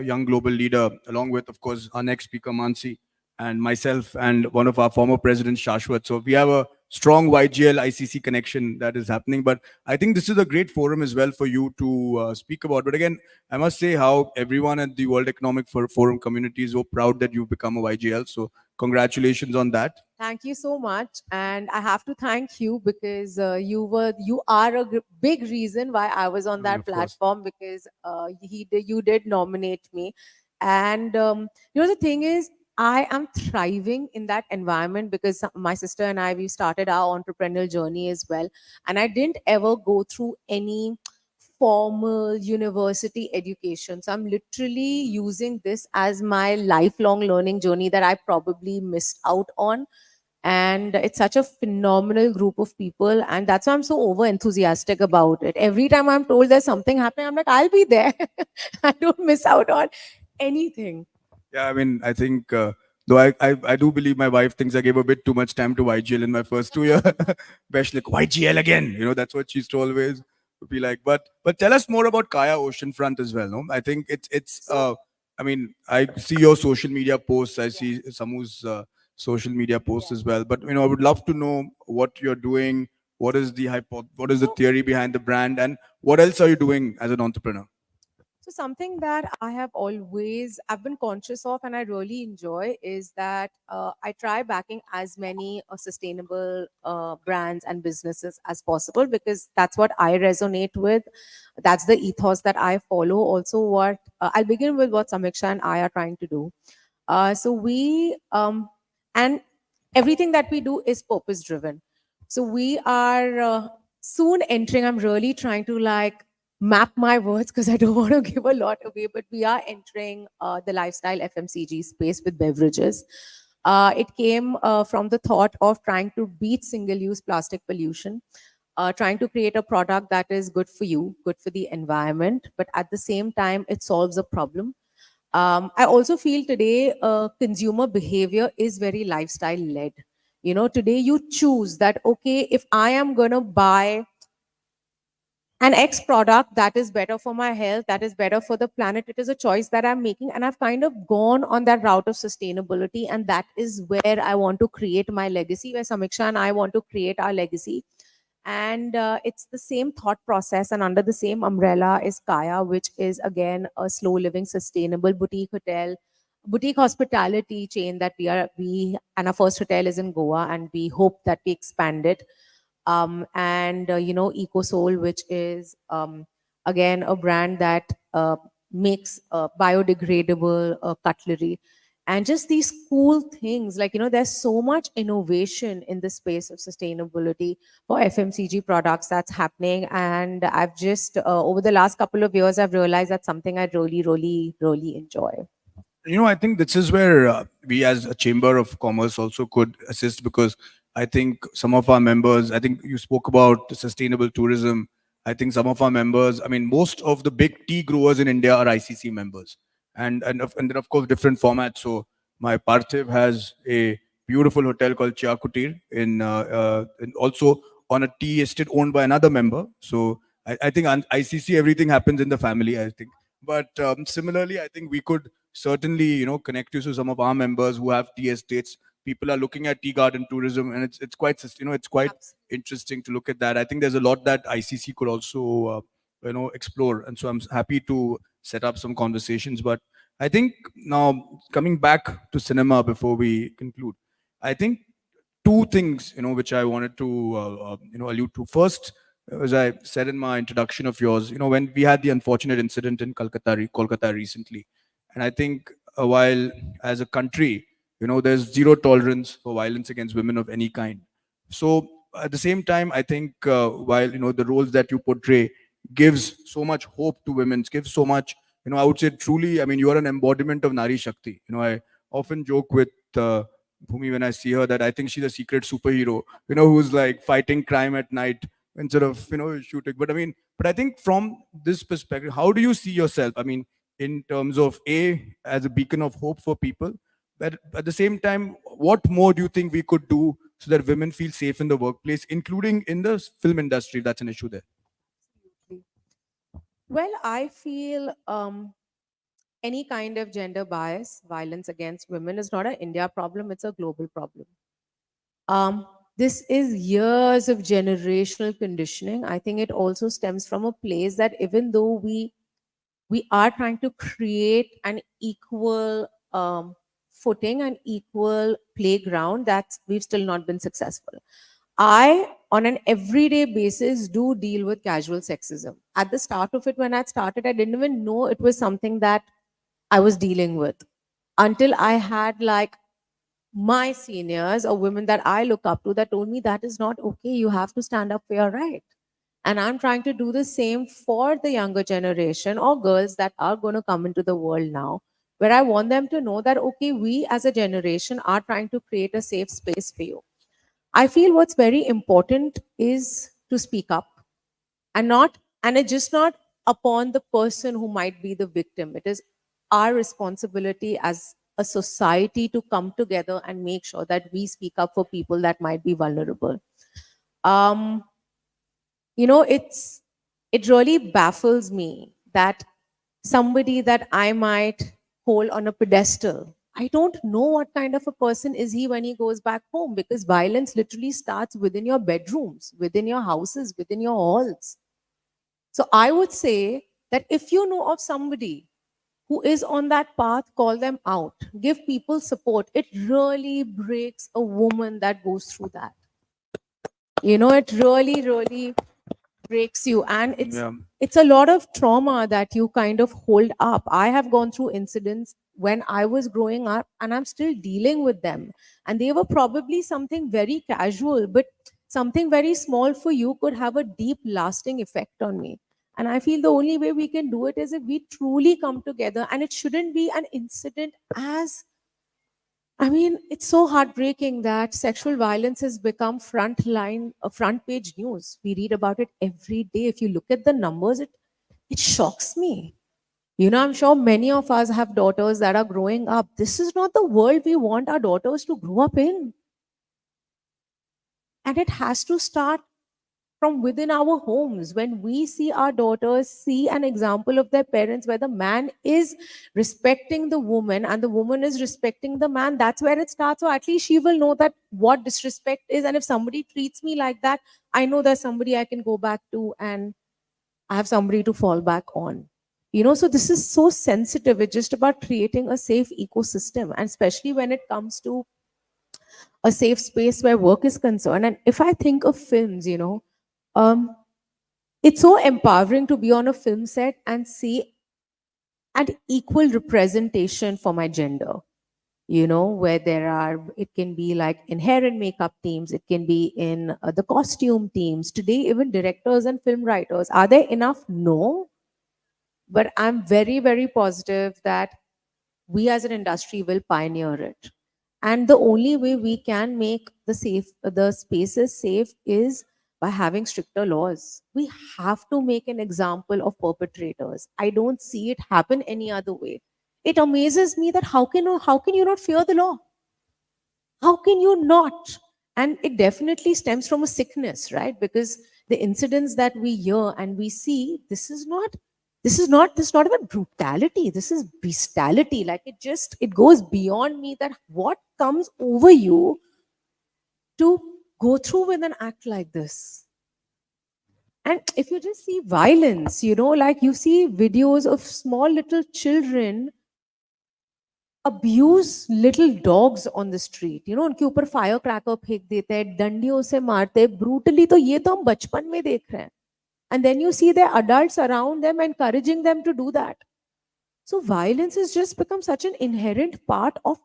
young global leader, along with, of course, our next speaker, Mansi, and myself, and one of our former presidents, Shashwat. So we have a strong YGL ICC connection that is happening. But I think this is a great forum as well for you to speak about. But again, I must say how everyone at the World Economic Forum community is so proud that you've become a YGL. So congratulations on that. Thank you so much, and I have to thank you because you are a big reason why I was on that Of course. platform because you did nominate me, and the thing is I am thriving in that environment because my sister and we started our entrepreneurial journey as well, and I didn't ever go through any formal university education. So I'm literally using this as my lifelong learning journey that I probably missed out on. And it's such a phenomenal group of people, and that's why I'm so over enthusiastic about it. Every time I'm told there's something happening, I'm like, I'll be there. I don't miss out on anything. Yeah, I mean, I think, though I do believe my wife thinks I gave a bit too much time to YGL in my first 2 years. Best like, YGL again, that's what she used to always be like. But tell us more about Kaya Oceanfront as well, no? I think it's I mean, I see your social media posts, I see Samu's social media posts as well. But, I would love to know what you're doing, what is the theory behind the brand, and what else are you doing as an entrepreneur? So something that I've been conscious of and I really enjoy is that I try backing as many sustainable brands and businesses as possible because that's what I resonate with. That's the ethos that I follow. Also, I'll begin with what Samiksha and I are trying to do. So we and everything that we do is purpose driven. So we are soon entering. I'm really trying to map my words because I don't want to give a lot away, but we are entering the lifestyle FMCG space with beverages. It came from the thought of trying to beat single-use plastic pollution, trying to create a product that is good for you, good for the environment, but at the same time, it solves a problem. I also feel today consumer behavior is very lifestyle led. Today you choose that, okay, if I am going to buy an X product that is better for my health, that is better for the planet. It is a choice that I'm making. And I've kind of gone on that route of sustainability. And that is where I want to create my legacy, where Samiksha and I want to create our legacy. And it's the same thought process. And under the same umbrella is Kaya, which is again a slow living, sustainable boutique hospitality chain that and our first hotel is in Goa. And we hope that we expand it. EcoSoul, which is again a brand that makes biodegradable cutlery, and just these cool things. There's so much innovation in the space of sustainability for FMCG products that's happening, and I've just over the last couple of years, I've realized that's something I really, really, really enjoy. I think this is where we as a Chamber of Commerce also could assist because I think some of our members, I think you spoke about the sustainable tourism. I think some of our members, I mean, most of the big tea growers in India are ICC members, and then of course different formats. So my Parthiv has a beautiful hotel called Chia Kutir and also on a tea estate owned by another member. So I think on ICC everything happens in the family, I think. But similarly, I think we could certainly, connect you to some of our members who have tea estates. People are looking at tea garden tourism, and it's quite, it's quite interesting to look at that. I think there's a lot that ICC could also, explore. And so I'm happy to set up some conversations. But I think now coming back to cinema before we conclude, I think two things, which I wanted to, allude to. First, as I said in my introduction of yours, when we had the unfortunate incident in Kolkata recently, and I think while as a country, there's zero tolerance for violence against women of any kind. So at the same time, I think while, the roles that you portray gives so much hope to women, gives so much, I would say truly, I mean, you are an embodiment of Nari Shakti. I often joke with Bhumi when I see her that I think she's a secret superhero, who's like fighting crime at night instead of, shooting. But I mean, but I think from this perspective, how do you see yourself? I mean, in terms of as a beacon of hope for people, but at the same time, what more do you think we could do so that women feel safe in the workplace, including in the film industry? That's an issue there. Well, I feel any kind of gender bias, violence against women is not an India problem, it's a global problem. This is years of generational conditioning. I think it also stems from a place that even though we are trying to create an equal footing, an equal playground, that's we've still not been successful. I, on an everyday basis, do deal with casual sexism. At the start of it, when I started, I didn't even know it was something that I was dealing with until I had like my seniors or women that I look up to that told me that is not okay. You have to stand up for your right. And I'm trying to do the same for the younger generation or girls that are going to come into the world now, where I want them to know that, okay, we as a generation are trying to create a safe space for you. I feel what's very important is to speak up and it's just not upon the person who might be the victim. It is our responsibility as a society to come together and make sure that we speak up for people that might be vulnerable. Um, it really baffles me that somebody that I might hold on a pedestal, I don't know what kind of a person is he when he goes back home, because violence literally starts within your bedrooms, within your houses, within your halls. So I would say that if you know of somebody who is on that path, call them out, give people support. It really breaks a woman that goes through that. It really, really breaks you. And it's a lot of trauma that you kind of hold up. I have gone through incidents when I was growing up and I'm still dealing with them. And they were probably something very casual, but something very small for you could have a deep, lasting effect on me. And I feel the only way we can do it is if we truly come together, and it shouldn't be an incident as I mean, it's so heartbreaking that sexual violence has become front page news. We read about it every day. If you look at the numbers, it shocks me. I'm sure many of us have daughters that are growing up. This is not the world we want our daughters to grow up in. And it has to start from within our homes. When we see our daughters see an example of their parents where the man is respecting the woman and the woman is respecting the man, that's where it starts. So at least she will know that what disrespect is. And if somebody treats me like that, I know there's somebody I can go back to and I have somebody to fall back on. So this is so sensitive. It's just about creating a safe ecosystem, and especially when it comes to a safe space where work is concerned. And if I think of films, it's so empowering to be on a film set and see an equal representation for my gender, where it can be like in hair and makeup teams, it can be in the costume teams. Today, even directors and film writers. Are there enough? No. But I'm very, very positive that we as an industry will pioneer it. And the only way we can make the spaces safe is by having stricter laws. We have to make an example of perpetrators. I don't see it happen any other way. It amazes me that how can you not fear the law? How can you not? And it definitely stems from a sickness, right? Because the incidents that we hear and we see, this is not even brutality. This is bestiality. Like it goes beyond me that what comes over you to go through with an act like this. And if you just see violence, like you see videos of small little children abuse little dogs on the street, उनके ऊपर fire cracker फेंक देते हैं, डंडियों से मारते हैं brutally. तो ये तो हम बचपन में देख रहे हैं. And then you see their adults around them encouraging them to do that. So violence has just become such an inherent part of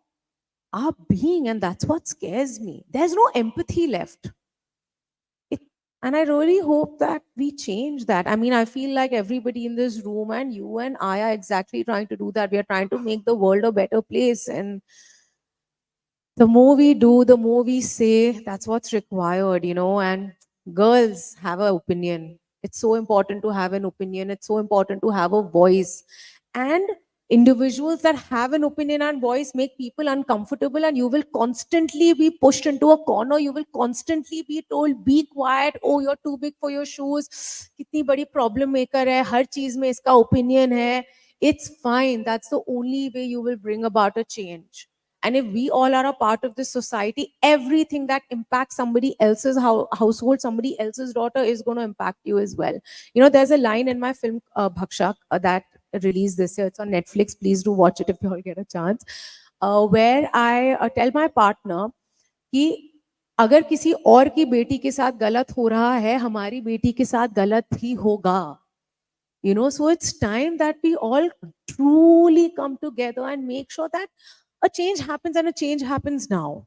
our being, and that's what scares me. There's no empathy left. And I really hope that we change that. I mean, I feel like everybody in this room and you and I are exactly trying to do that. We are trying to make the world a better place. And the more we do, the more we say, that's what's required, and girls have an opinion. It's so important to have an opinion. It's so important to have a voice. And individuals that have an opinion and voice make people uncomfortable, and you will constantly be pushed into a corner. You will constantly be told, be quiet. Oh, you're too big for your shoes. Kitni badi problem maker hai. Har cheez mein iska opinion hai. It's fine. That's the only way you will bring about a change. And if we all are a part of this society, everything that impacts somebody else's household, somebody else's daughter, is going to impact you as well. There's a line in my film Bhakshak that released this year. It's on Netflix. Please do watch it if you all get a chance. Where I tell my partner कि अगर किसी और की बेटी के साथ गलत हो रहा है, हमारी बेटी के साथ गलत ही होगा. So it's time that we all truly come together and make sure that a change happens, and a change happens now.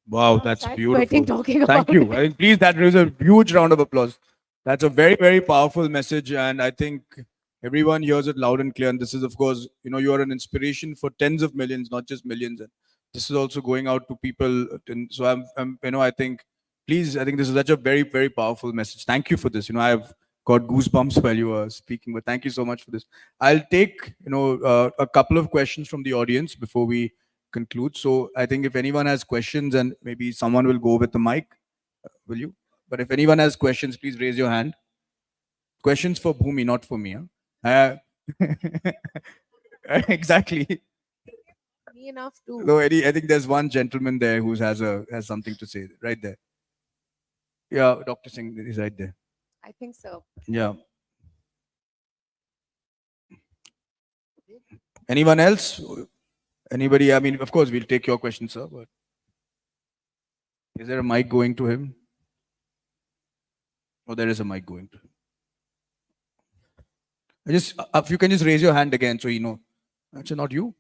Wow, that's Besides beautiful. sweating talking Thank about you. it. I mean, please, that is a huge round of applause. That's a very, very powerful message. And I think everyone hears it loud and clear. And this is, of course, you are an inspiration for tens of millions, not just millions. And this is also going out to people. And so I think, please, I think this is such a very, very powerful message. Thank you for this. I've got goosebumps while you were speaking, but thank you so much for this. I'll take, a couple of questions from the audience before we conclude. So I think if anyone has questions, and maybe someone will go with the mic, will you? But if anyone has questions, please raise your hand. Questions for Bhumi, not for me. Huh? Exactly. Me enough too. No, Eddie, I think there's one gentleman there who has something to say right there. Yeah, Dr. Singh is right there. I think so. Yeah. Anyone else? Anybody? I mean, of course, we'll take your question, sir. But is there a mic going to him? Oh, there is a mic going to him. If you can just raise your hand again, so you know. Actually, not you.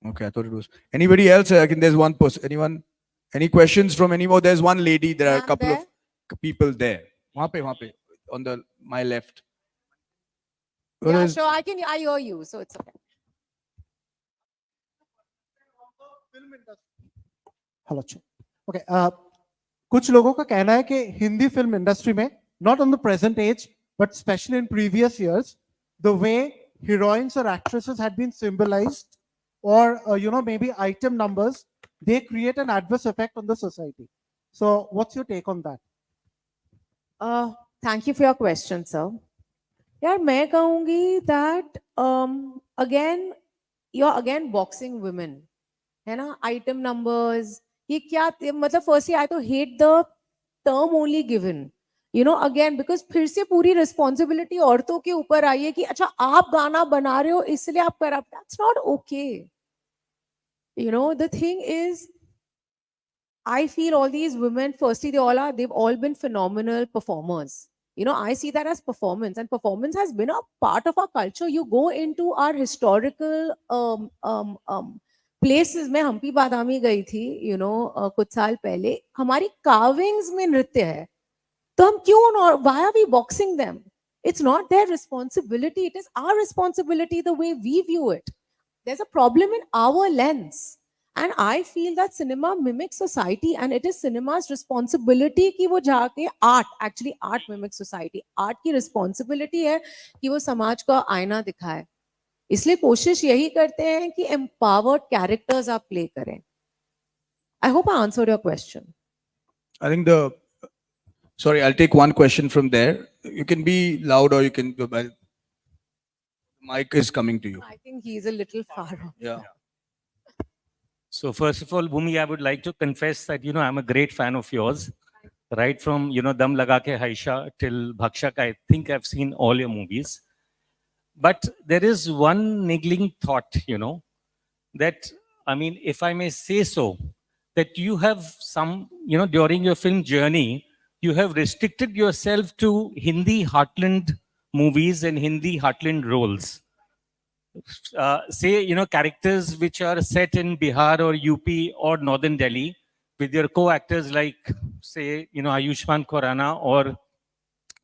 Okay, I thought it was. Anybody else? I think there's one person. Anyone? Any questions from anyone? Oh, there's one lady. There are a couple of people there. Wahan pe, on my left. Yeah, sure. I hear you, so it's okay. Hello okay कुछ लोगों का कहना है कि Hindi film industry में not on the present age but specially in previous years the way heroines or actresses had been symbolized, or maybe item numbers, they create an adverse effect on the society. So what's your take on that? Thank you for your question, sir. यार मैं कहूंगी that again you're again boxing women, है ना? Item numbers, ये क्या मतलब? Firstly, I to hate the term only given. Again, because फिर से पूरी responsibility औरतों के ऊपर आई है कि अच्छा आप गाना बना रहे हो इसलिए आप कर. That's not okay. The thing is, I feel all these women, firstly, they've all been phenomenal performers. I see that as performance, and performance has been a part of our culture. You go into our historical places. मैं हम्पी बादामी गई थी, कुछ साल पहले. हमारी carvings में नृत्य है. तो हम क्यों, why are we boxing them? It's not their responsibility. It is our responsibility the way we view it. There's a problem in our lens. And I feel that cinema mimics society, and it is cinema's responsibility कि वो जाके art mimics society. Art की responsibility है कि वो समाज को आईना दिखाए. इसलिए कोशिश यही करते हैं कि empowered characters आप play करें. I hope I answered your question. I think sorry, I'll take one question from there. You can be loud or you can, the mic is coming to you. I think he's a little far off. Yeah. So first of all, Bhumi, I would like to confess that, I'm a great fan of yours. Right from, Dam Laga Ke Haisha till Bhakshak, I think I've seen all your movies. But there is one niggling thought, that, if I may say so, that you have some, during your film journey, you have restricted yourself to Hindi heartland movies and Hindi heartland roles. Say, characters which are set in Bihar or UP or Northern Delhi with your co-actors like, say, Ayushmann Khurrana or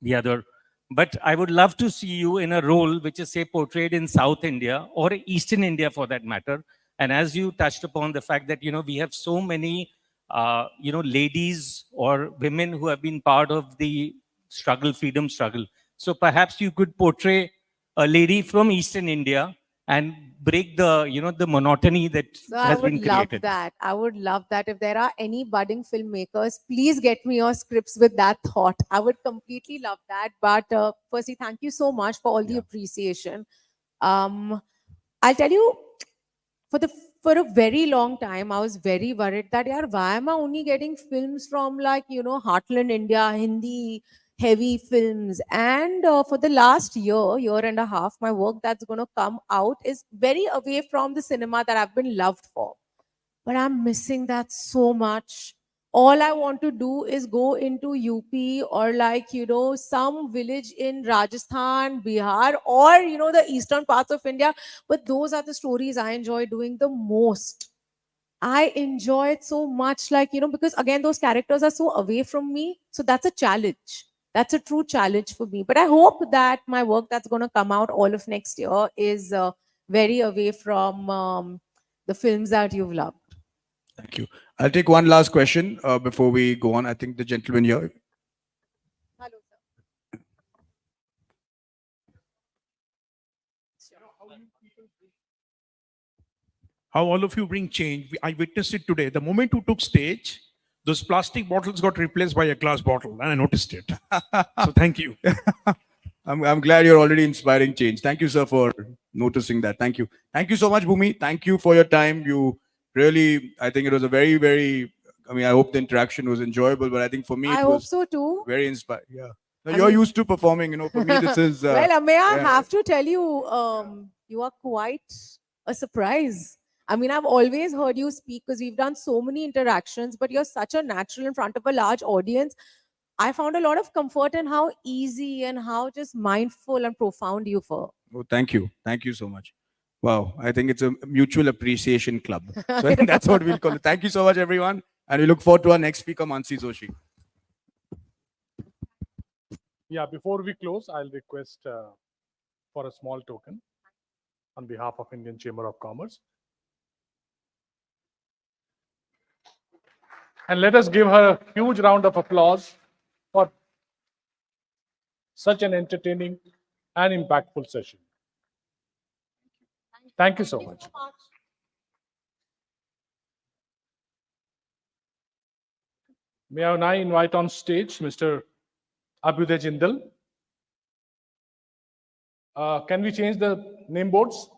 the other. But I would love to see you in a role which is, say, portrayed in South India or Eastern India for that matter. And as you touched upon the fact that, we have so many, ladies or women who have been part of the struggle, freedom struggle. So perhaps you could portray a lady from Eastern India and break the, the monotony that So has I would been love created. that. I would love that. If there are any budding filmmakers, please get me your scripts with that thought. I would completely love that. But firstly, thank you so much for all the appreciation. I'll tell you, for a very long time, I was very worried that, why am I only getting films from Heartland India, Hindi heavy films? And for the last year and a half, my work that's going to come out is very away from the cinema that I've been loved for. But I'm missing that so much. All I want to do is go into UP or some village in Rajasthan, Bihar, or, the eastern parts of India. But those are the stories I enjoy doing the most. I enjoy it so much, because again, those characters are so away from me. So that's a challenge. That's a true challenge for me. But I hope that my work that's going to come out all of next year is very away from the films that you've loved. Thank you. I'll take one last question before we go on. I think the gentleman here. Hello, sir. How all of you bring change. I witnessed it today. The moment you took stage, those plastic bottles got replaced by a glass bottle, and I noticed it. So thank you. I'm glad you're already inspiring change. Thank you, sir, for noticing that. Thank you. Thank you so much, Bhumi. Thank you for your time. You really, I think it was a very, very, I hope the interaction was enjoyable, but I think for me, I it hope was so too. very inspiring. Yeah. No, you're used to performing, for me, this is... Well, Ameya, I yeah. have to tell you, you are quite a surprise. I've always heard you speak because we've done so many interactions, but you're such a natural in front of a large audience. I found a lot of comfort in how easy and how just mindful and profound you were. Oh, thank you. Thank you so much. Wow. I think it's a mutual appreciation club. So I think that's what we'll call it. Thank you so much, everyone. And we look forward to our next speaker, Mansi Joshi. Yeah, before we close, I'll request for a small token on behalf of Indian Chamber of Commerce. And let us give her a huge round of applause for such an entertaining and impactful session. Thank you so much. May I now invite on stage Mr. Abhyuday Jindal. Can we change the name boards?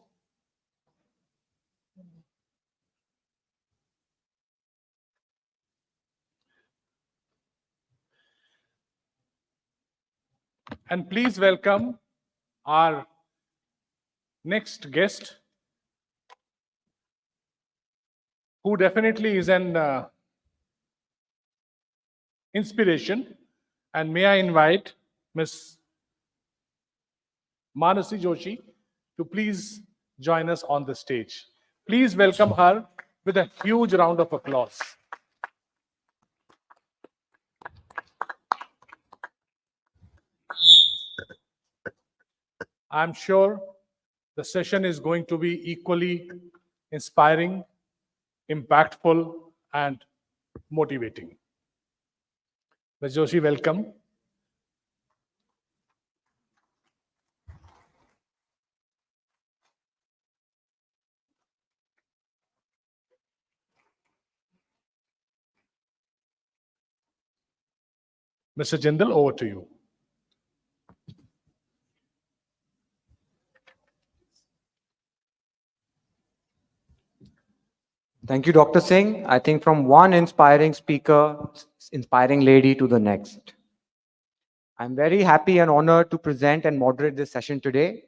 And please welcome our next guest, who definitely is an inspiration. And may I invite Ms. Manasi Joshi to please join us on the stage. Please welcome her with a huge round of applause. I'm sure the session is going to be equally inspiring, impactful, and motivating. Ms. Joshi, welcome. Mr. Jindal, over to you. Thank you, Dr. Singh. I think from one inspiring speaker, inspiring lady to the next. I'm very happy and honored to present and moderate this session today.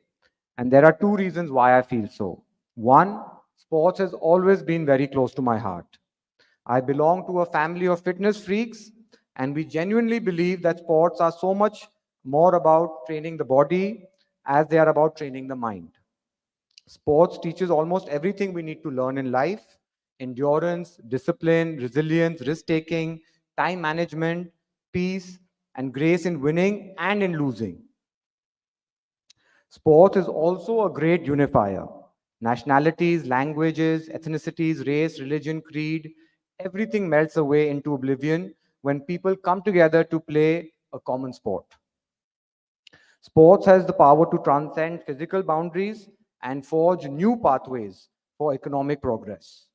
And there are two reasons why I feel so. One, sports has always been very close to my heart. I belong to a family of fitness freaks, and we genuinely believe that sports are so much more about training the body as they are about training the mind. Sports teaches almost everything we need to learn in life: endurance, discipline, resilience, risk-taking, time management, peace, and grace in winning and in losing. Sports is also a great unifier. Nationalities, languages, ethnicities, race, religion, creed, everything melts away into oblivion when people come together to play a common sport. Sports has the power to transcend physical boundaries and forge new pathways for economic progress.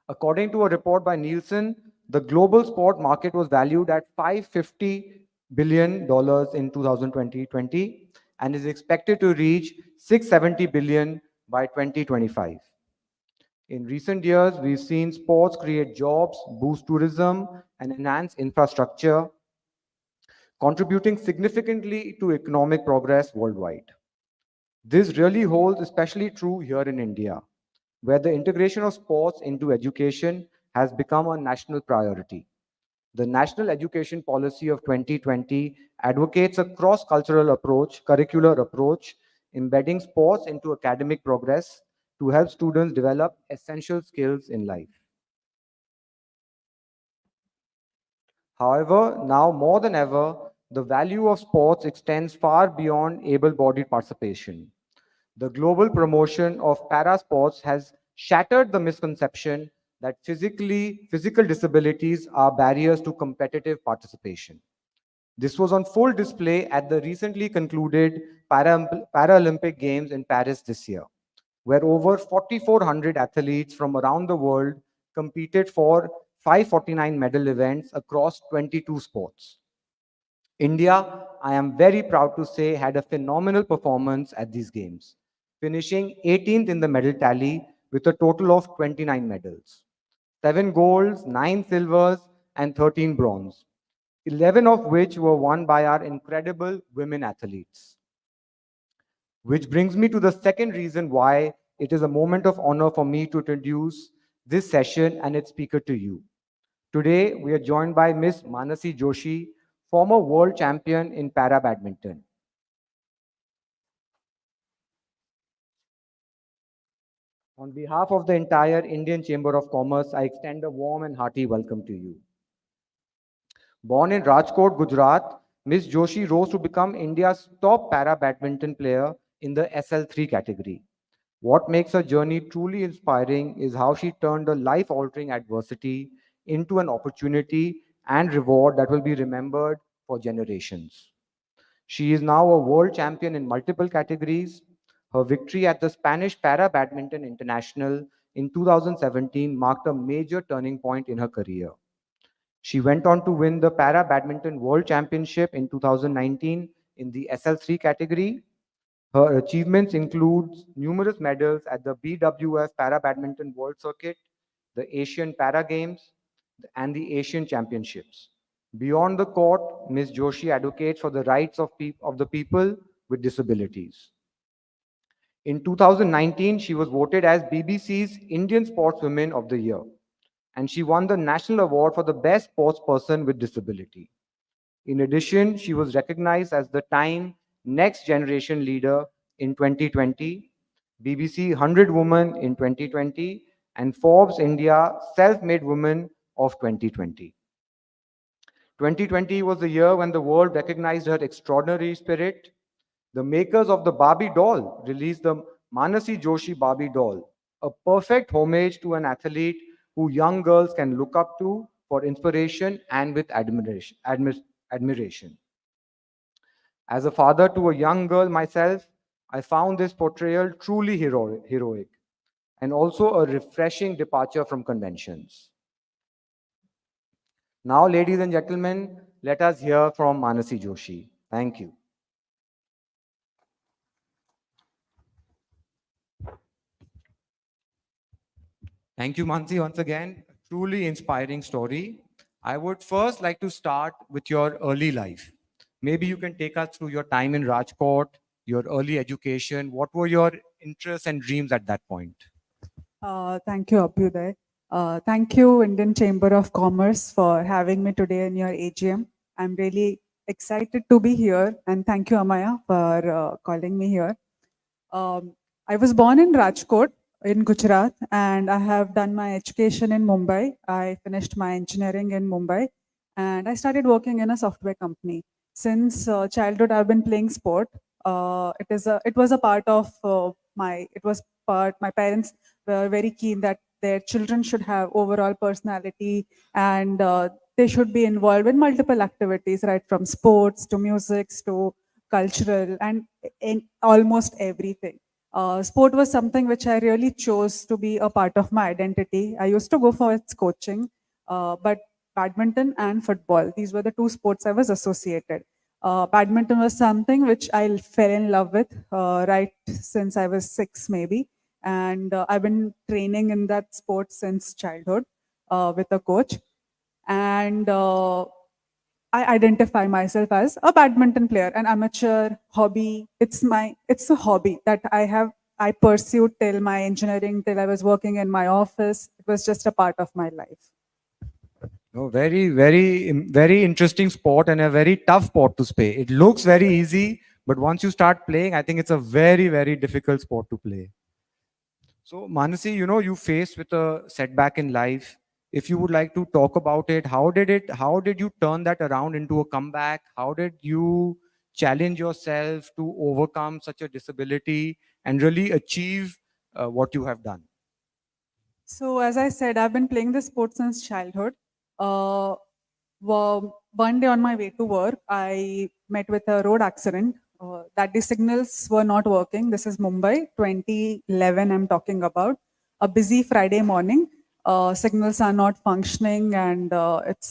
According to a report by Nielsen, the global sport market was valued at $550 billion in 2020 and is expected to reach $670 billion by 2025. In recent years, we've seen sports create jobs, boost tourism, and enhance infrastructure, contributing significantly to economic progress worldwide. This really holds especially true here in India, where the integration of sports into education has become a national priority. The National Education Policy of 2020 advocates a cross-cultural approach, curricular approach, embedding sports into academic progress to help students develop essential skills in life. However, now more than ever, the value of sports extends far beyond able-bodied participation. The global promotion of para-sports has shattered the misconception that physical disabilities are barriers to competitive participation. This was on full display at the recently concluded Paralympic Games in Paris this year, where over 4,400 athletes from around the world competed for 549 medal events across 22 sports. India, I am very proud to say, had a phenomenal performance at these games, finishing 18th in the medal tally with a total of 29 medals. 7 golds, 9 silvers, and 13 bronze, 11 of which were won by our incredible women athletes. Which brings me to the second reason why it is a moment of honor for me to introduce this session and its speaker to you. Today, we are joined by Ms. Manasi Joshi, former world champion in para badminton. On behalf of the entire Indian Chamber of Commerce, I extend a warm and hearty welcome to you. Born in Rajkot, Gujarat, Ms. Joshi rose to become India's top para badminton player in the SL3 category. What makes her journey truly inspiring is how she turned a life-altering adversity into an opportunity and reward that will be remembered for generations. She is now a world champion in multiple categories. Her victory at the Spanish Para Badminton International in 2017 marked a major turning point in her career. She went on to win the Para Badminton World Championship in 2019 in the SL3 category. Her achievements include numerous medals at the BWF Para Badminton World Circuit, the Asian Para Games, and the Asian Championships. Beyond the court, Ms. Joshi advocates for the rights of the people with disabilities. In 2019, she was voted as BBC's Indian Sportswoman of the Year, and she won the National Award for the Best Sportsperson with Disability. In addition, she was recognized as the Time Next Generation Leader in 2020, BBC 100 Woman in 2020, and Forbes India Self-Made Woman of 2020. 2020 was the year when the world recognized her extraordinary spirit. The makers of the Barbie doll released the Manasi Joshi Barbie doll, a perfect homage to an athlete who young girls can look up to for inspiration and with admiration. As a father to a young girl myself, I found this portrayal truly heroic and also a refreshing departure from conventions. Now, ladies and gentlemen, let us hear from Manasi Joshi. Thank you. Thank you, Mansi, once again. Truly inspiring story. I would first like to start with your early life. Maybe you can take us through your time in Rajkot, your early education. What were your interests and dreams at that point? Thank you, Abhyuday. Thank you, Indian Chamber of Commerce, for having me today in your AGM. I'm really excited to be here, and thank you, Amaya, for calling me here. I was born in Rajkot in Gujarat, and I have done my education in Mumbai. I finished my engineering in Mumbai, and I started working in a software company. Since childhood, I've been playing sport. It was a part of my parents were very keen that their children should have overall personality, and they should be involved in multiple activities, right from sports to music to cultural and in almost everything. Sport was something which I really chose to be a part of my identity. I used to go for its coaching, but badminton and football, these were the two sports I was associated. Badminton was something which I fell in love with right since I was 6 maybe. And I've been training in that sport since childhood with a coach. And I identify myself as a badminton player, an amateur hobby. It's a hobby that I pursued till my engineering, till I was working in my office. It was just a part of my life. No, very interesting sport and a very tough sport to play. It looks very easy, but once you start playing, I think it's a very difficult sport to play. So, Manasi, you faced with a setback in life. If you would like to talk about it, how did you turn that around into a comeback? How did you challenge yourself to overcome such a disability and really achieve what you have done? So as I said, I've been playing this sport since childhood. One day on my way to work, I met with a road accident. That the signals were not working. This is Mumbai, 2011 I'm talking about. A busy Friday morning. Signals are not functioning, and it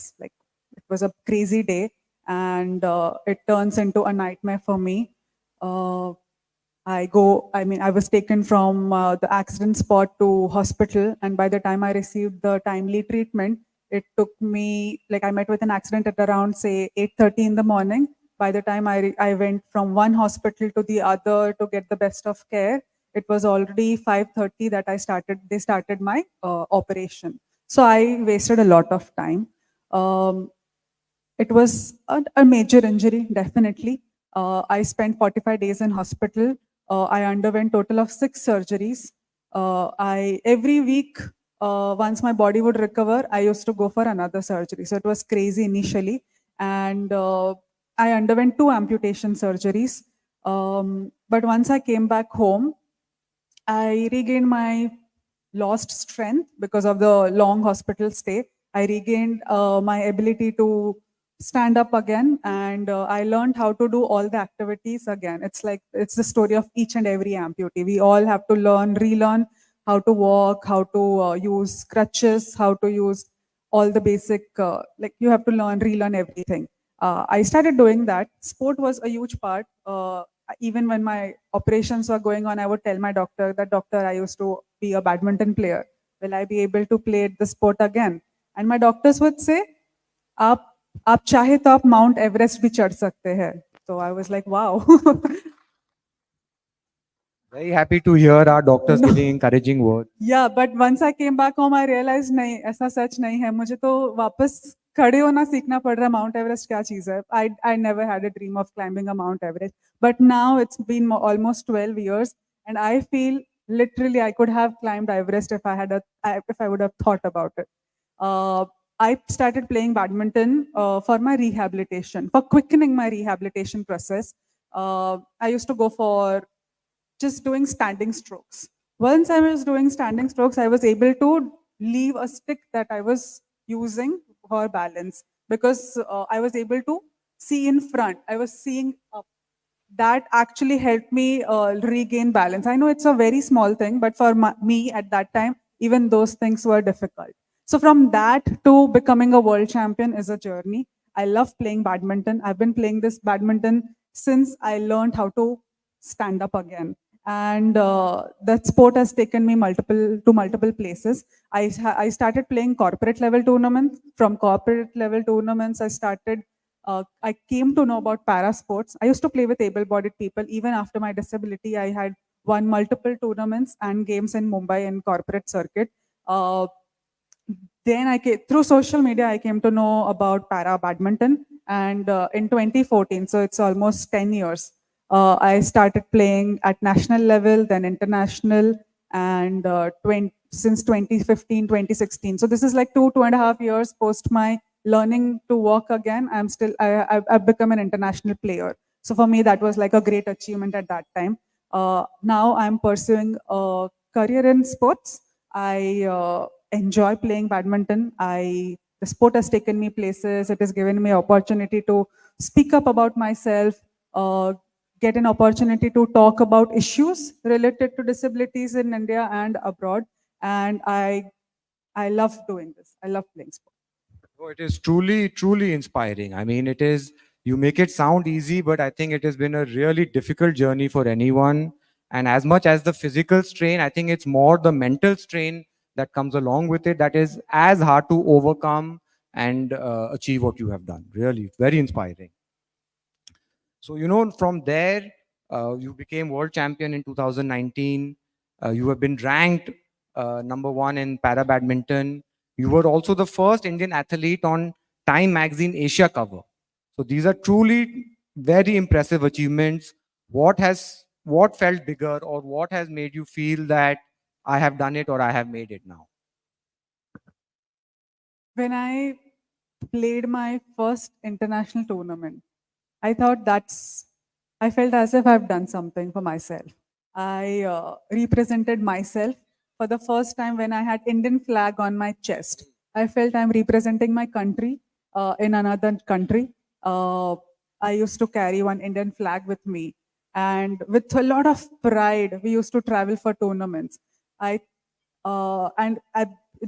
was a crazy day, and it turns into a nightmare for me. I was taken from the accident spot to hospital, and by the time I received the timely treatment, it took me, I met with an accident at around, say, 8:30 in the morning. By the time I went from one hospital to the other to get the best of care, it was already 5:30 that they started my operation. So I wasted a lot of time. It was a major injury, definitely. I spent 45 days in hospital. I underwent total of 6 surgeries. Every week, once my body would recover, I used to go for another surgery. So it was crazy initially. And I underwent 2 amputation surgeries. But once I came back home, I regained my lost strength because of the long hospital stay. I regained my ability to stand up again, and I learned how to do all the activities again. It's the story of each and every amputee. We all have to relearn how to walk, how to use crutches, how to use all the basic, you have to relearn everything. I started doing that. Sport was a huge part. Even when my operations were going on, I would tell my doctor that, doctor, I used to be a badminton player. Will I be able to play the sport again? And my doctors would say, आप चाहे तो आप Mount Everest भी चढ़ सकते हैं. So I was like, wow. Very happy to hear our doctors giving encouraging words. Yeah, but once I came back home, I realized नहीं, ऐसा सच नहीं है. मुझे तो वापस खड़े होना सीखना पड़ रहा. Mount Everest क्या चीज़ है? I never had a dream of climbing a Mount Everest. But now it's been almost 12 years, and I feel literally I could have climbed Everest if I would have thought about it. I started playing badminton for my rehabilitation, for quickening my rehabilitation process. I used to go for just doing standing strokes. Once I was doing standing strokes, I was able to leave a stick that I was using for balance because I was able to see in front. I was seeing up. That actually helped me regain balance. I know it's a very small thing, but for me at that time, even those things were difficult. So from that to becoming a world champion is a journey. I love playing badminton. I've been playing this badminton since I learned how to stand up again. And that sport has taken me multiple places. I started playing corporate level tournaments. From corporate level tournaments, I came to know about para sports. I used to play with able-bodied people. Even after my disability, I had won multiple tournaments and games in Mumbai in corporate circuit. Then through social media, I came to know about para badminton. And in 2014, so it's almost 10 years, I started playing at national level, then international, and since 2015, 2016. So this is like 2.5 years post my learning to walk again. I've become an international player. So for me, that was like a great achievement at that time. Now I'm pursuing a career in sports. I enjoy playing badminton. The sport has taken me places. It has given me opportunity to speak up about myself, get an opportunity to talk about issues related to disabilities in India and abroad. And I love doing this. I love playing sport. Oh, it is truly, truly inspiring. I mean, you make it sound easy, but I think it has been a really difficult journey for anyone. And as much as the physical strain, I think it's more the mental strain that comes along with it that is as hard to overcome and achieve what you have done. Really, very inspiring. So, from there, you became world champion in 2019. You have been ranked #1 in para badminton. You were also the first Indian athlete on Time Magazine Asia cover. So these are truly very impressive achievements. What felt bigger, or what has made you feel that I have done it or I have made it now? When I played my first international tournament, I felt as if I've done something for myself. I represented myself for the first time when I had Indian flag on my chest. I felt I'm representing my country in another country. I used to carry one Indian flag with me. And with a lot of pride, we used to travel for tournaments.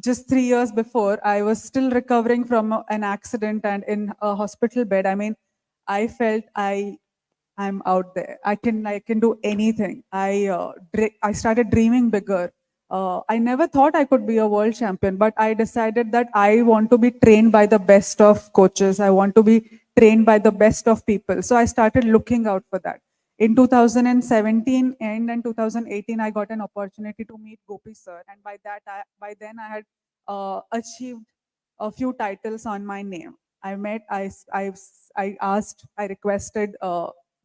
Just 3 years before, I was still recovering from an accident and in a hospital bed. I mean, I felt I'm out there. I can do anything. I started dreaming bigger. I never thought I could be a world champion, but I decided that I want to be trained by the best of coaches. I want to be trained by the best of people. So I started looking out for that. In 2017 and in 2018, I got an opportunity to meet Gopi sir, and by then I had achieved a few titles on my name. I requested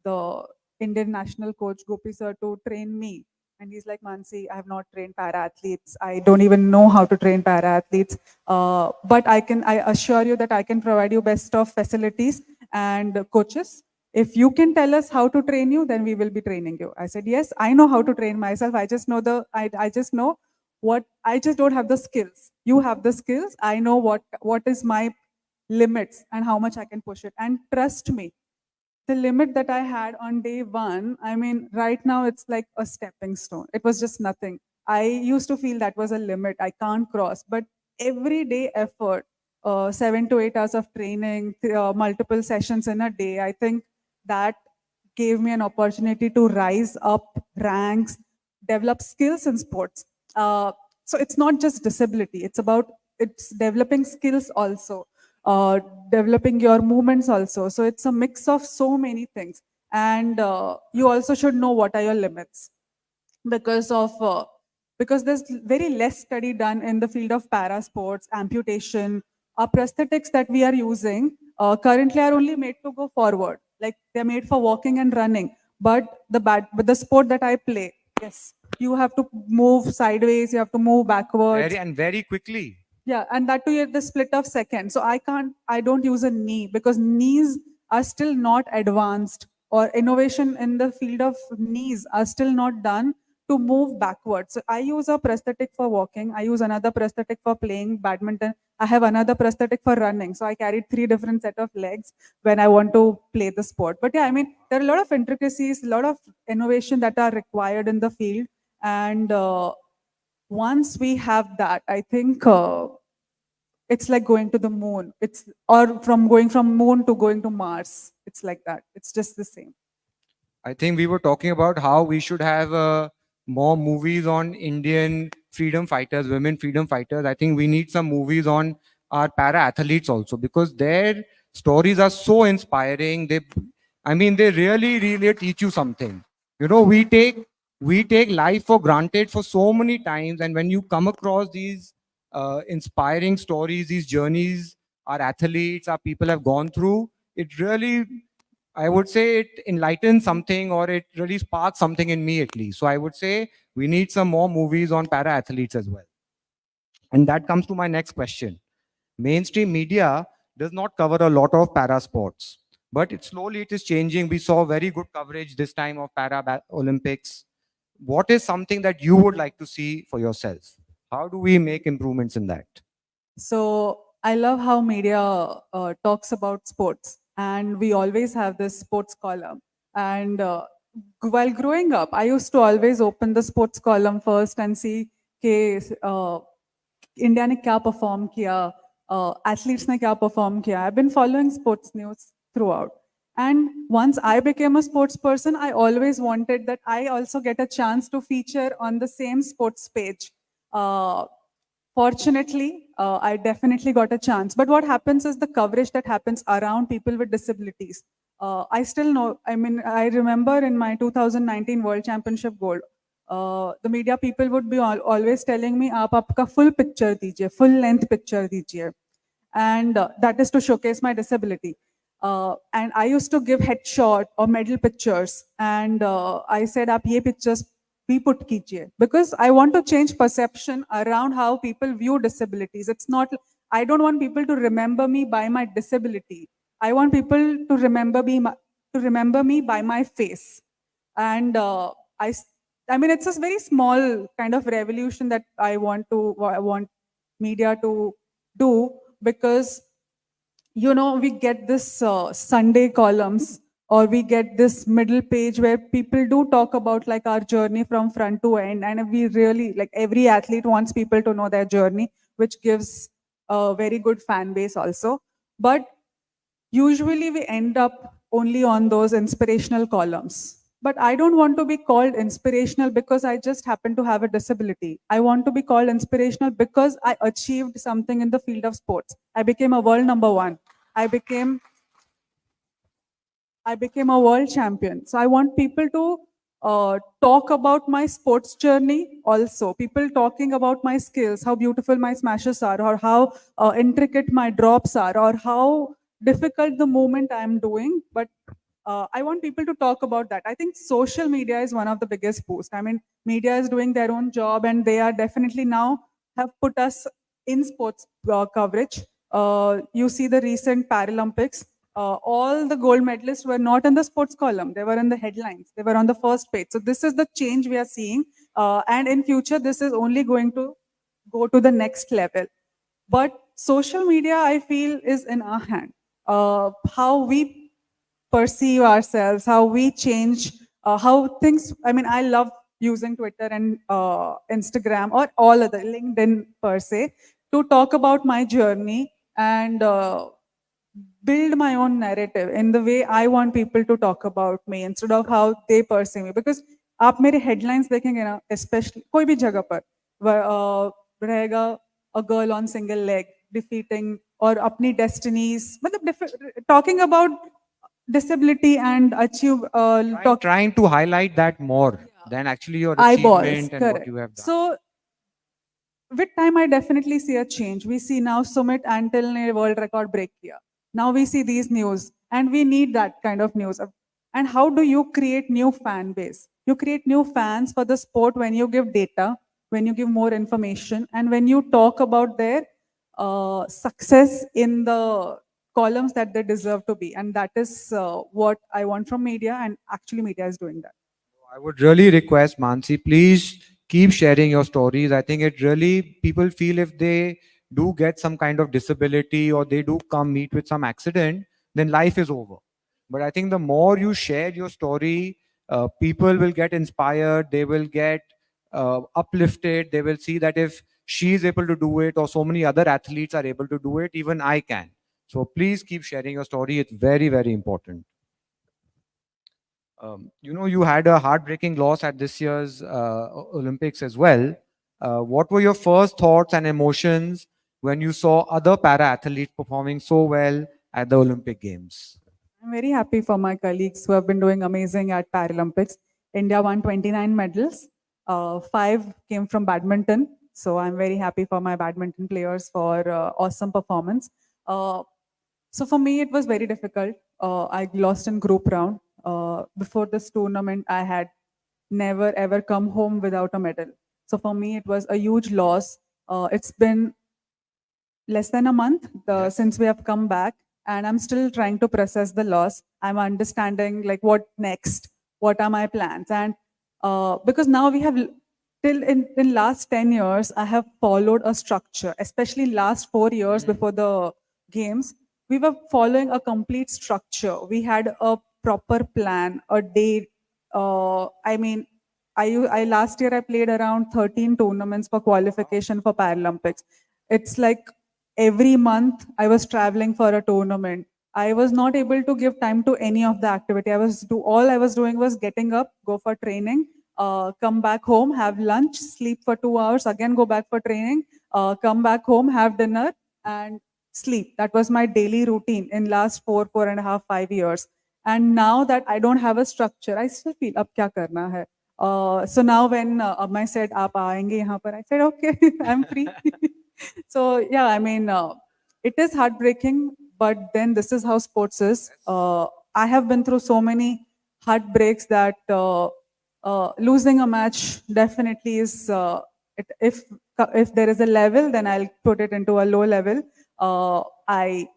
the Indian national coach Gopi sir to train me. And he's like, Mansi, I have not trained para athletes. I don't even know how to train para athletes. But I assure you that I can provide you best of facilities and coaches. If you can tell us how to train you, then we will be training you. I said, yes, I know how to train myself. I just know I just don't have the skills. You have the skills. I know what is my limits and how much I can push it. And trust me, the limit that I had on day one, I mean, right now it's like a stepping stone. It was just nothing. I used to feel that was a limit I can't cross, but everyday effort, 7 to 8 hours of training, multiple sessions in a day, I think that gave me an opportunity to rise up ranks, develop skills in sports. So it's not just disability, it's developing skills also. Developing your movements also. So it's a mix of so many things. And you also should know what are your limits because there's very less study done in the field of para sports, amputation. Our prosthetics that we are using currently are only made to go forward. Like they're made for walking and running. But the sport that I play, yes, you have to move sideways, you have to move backwards. Very quickly. Yeah, and that too at the split of second. So I don't use a knee because knees are still not advanced, or innovation in the field of knees are still not done to move backwards. So I use a prosthetic for walking. I use another prosthetic for playing badminton. I have another prosthetic for running. So I carried 3 different set of legs when I want to play the sport. But yeah, I mean, there are a lot of intricacies, a lot of innovation that are required in the field. And once we have that, I think it's like going to the moon. It's or from going from moon to going to Mars. It's like that. It's just the same. I think we were talking about how we should have more movies on Indian freedom fighters, women freedom fighters. I think we need some movies on our para athletes also, because their stories are so inspiring. I mean, they really, really teach you something. You know, we take life for granted for so many times, and when you come across these inspiring stories, these journeys our athletes, our people have gone through, it really, I would say, it enlightens something, or it really sparks something in me at least. So I would say we need some more movies on para athletes as well. And that comes to my next question. Mainstream media does not cover a lot of para sports, but slowly it is changing. We saw very good coverage this time of para Olympics. What is something that you would like to see for yourself? How do we make improvements in that? So I love how media talks about sports, and we always have this sports column. And while growing up, I used to always open the sports column first and see कि India ने क्या perform किया, athletes ने क्या perform किया. I've been following sports news throughout. And once I became a sports person, I always wanted that I also get a chance to feature on the same sports page. Fortunately, I definitely got a chance. But what happens is the coverage that happens around people with disabilities. I still know, I mean, I remember in my 2019 World Championship gold, the media people would be always telling me, "Aap aapka full picture dijiye, full length picture dijiye." And that is to showcase my disability. And I used to give headshot or medal pictures. And I said, "Aap ye pictures be put kijiye," because I want to change perception around how people view disabilities. It's not, I don't want people to remember me by my disability. I want people to remember me by my face. And I mean, it's a very small kind of revolution that I want media to do, because we get this Sunday columns, or we get this middle page where people do talk about like our journey from front to end, and we really, like, every athlete wants people to know their journey, which gives a very good fan base also. But usually we end up only on those inspirational columns. But I don't want to be called inspirational because I just happen to have a disability. I want to be called inspirational because I achieved something in the field of sports. I became a world number 1. I became a world champion. So I want people to talk about my sports journey also. People talking about my skills, how beautiful my smashes are, or how intricate my drops are, or how difficult the movement I'm doing. But I want people to talk about that. I think social media is one of the biggest boosts. I mean, media is doing their own job, and they are definitely now have put us in sports coverage. You see the recent Paralympics. All the gold medalists were not in the sports column. They were in the headlines. They were on the first page. So this is the change we are seeing. And in future, this is only going to go to the next level. But social media, I feel, is in our hand. How we perceive ourselves, how we change, how things, I mean, I love using Twitter and Instagram, or all other, LinkedIn per se, to talk about my journey and build my own narrative in the way I want people to talk about me instead of how they perceive me. Because आप मेरे headlines देखेंगे ना, especially कोई भी जगह पर रहेगा a girl on single leg defeating or अपनी destinies, मतलब talking about disability and achieve trying to highlight that more than actually your eyeballs, achievement and correct. what you have done. So with time, I definitely see a change. We see now Sumit Antil ne world record break kiya. Now we see these news, and we need that kind of news. And how do you create new fan base? You create new fans for the sport when you give data, when you give more information, and when you talk about their success in the columns that they deserve to be. And that is what I want from media, and actually media is doing that. I would really request Mansi, please keep sharing your stories. I think it really, people feel if they do get some kind of disability or they do come meet with some accident, then life is over. But I think the more you share your story, people will get inspired, they will get uplifted, they will see that if she is able to do it or so many other athletes are able to do it, even I can. So please keep sharing your story. It's very, very important. You had a heartbreaking loss at this year's Olympics as well. What were your first thoughts and emotions when you saw other para athletes performing so well at the Olympic Games? I'm very happy for my colleagues who have been doing amazing at Paralympics. India won 29 medals. 5 came from badminton. So I'm very happy for my badminton players for awesome performance. So for me, it was very difficult. I lost in group round. Before this tournament, I had never ever come home without a medal. So for me, it was a huge loss. It's been less than a month since we have come back, and I'm still trying to process the loss. I'm understanding like what next, what are my plans, and because now we have till in last 10 years, I have followed a structure, especially last 4 years before the games. We were following a complete structure. We had a proper plan, a date. I mean, I last year I played around 13 tournaments for qualification for Paralympics. It's like every month I was traveling for a tournament. I was not able to give time to any of the activity. All I was doing was getting up, go for training, come back home, have lunch, sleep for 2 hours, again go back for training, come back home, have dinner, and sleep. That was my daily routine in last 4.5, 5 years. And now that I don't have a structure, I still feel, ab kya karna hai? So now when Amay said, "Aap aayenge yahan par," I said, "Okay, I'm free." So yeah, I mean, it is heartbreaking, but then this is how sports is. I have been through so many heartbreaks that losing a match definitely is. If there is a level, then I'll put it into a low level. I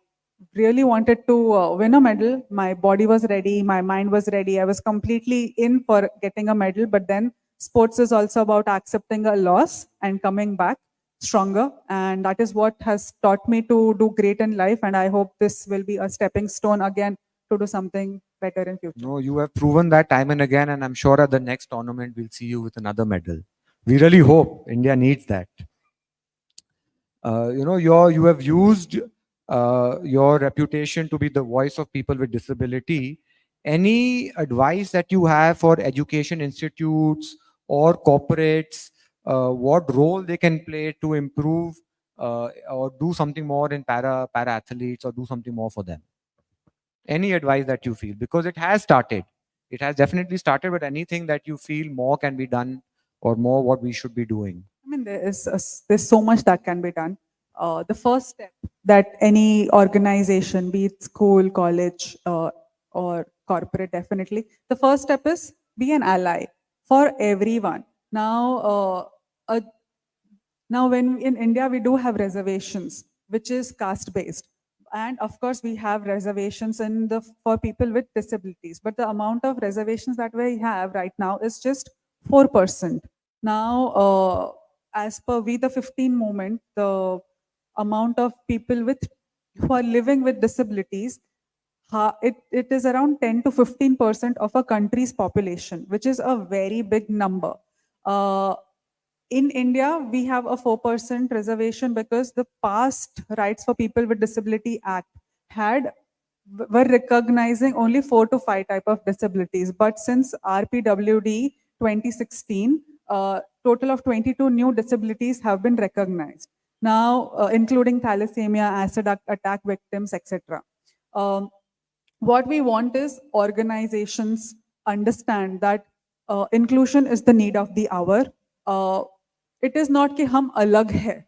really wanted to win a medal. My body was ready, my mind was ready. I was completely in for getting a medal. But then sports is also about accepting a loss and coming back stronger, and that is what has taught me to do great in life. And I hope this will be a stepping stone again to do something better in future. No, you have proven that time and again, and I'm sure at the next tournament we'll see you with another medal. We really hope. India needs that. You have used your reputation to be the voice of people with disability. Any advice that you have for education institutes or corporates, what role they can play to improve or do something more in para athletes, or do something more for them? Any advice that you feel, because it has started, it has definitely started, but anything that you feel more can be done, or more what we should be doing? I mean, there's so much that can be done. The first step that any organization, be it school, college, or corporate, definitely, the first step is be an ally for everyone. Now, when in India we do have reservations, which is caste based, and of course we have reservations for people with disabilities. But the amount of reservations that we have right now is just 4%. Now, as per We the 15 movement, the amount of people who are living with disabilities, it is around 10 to 15% of a country's population, which is a very big number. In India, we have a 4% reservation because the past Rights for People with Disability Act were recognizing only 4 to 5 type of disabilities. But since RPWD 2016, total of 22 new disabilities have been recognized. Now, including thalassemia, acid attack victims, etc. What we want is organizations understand that inclusion is the need of the hour. It is not कि हम अलग है.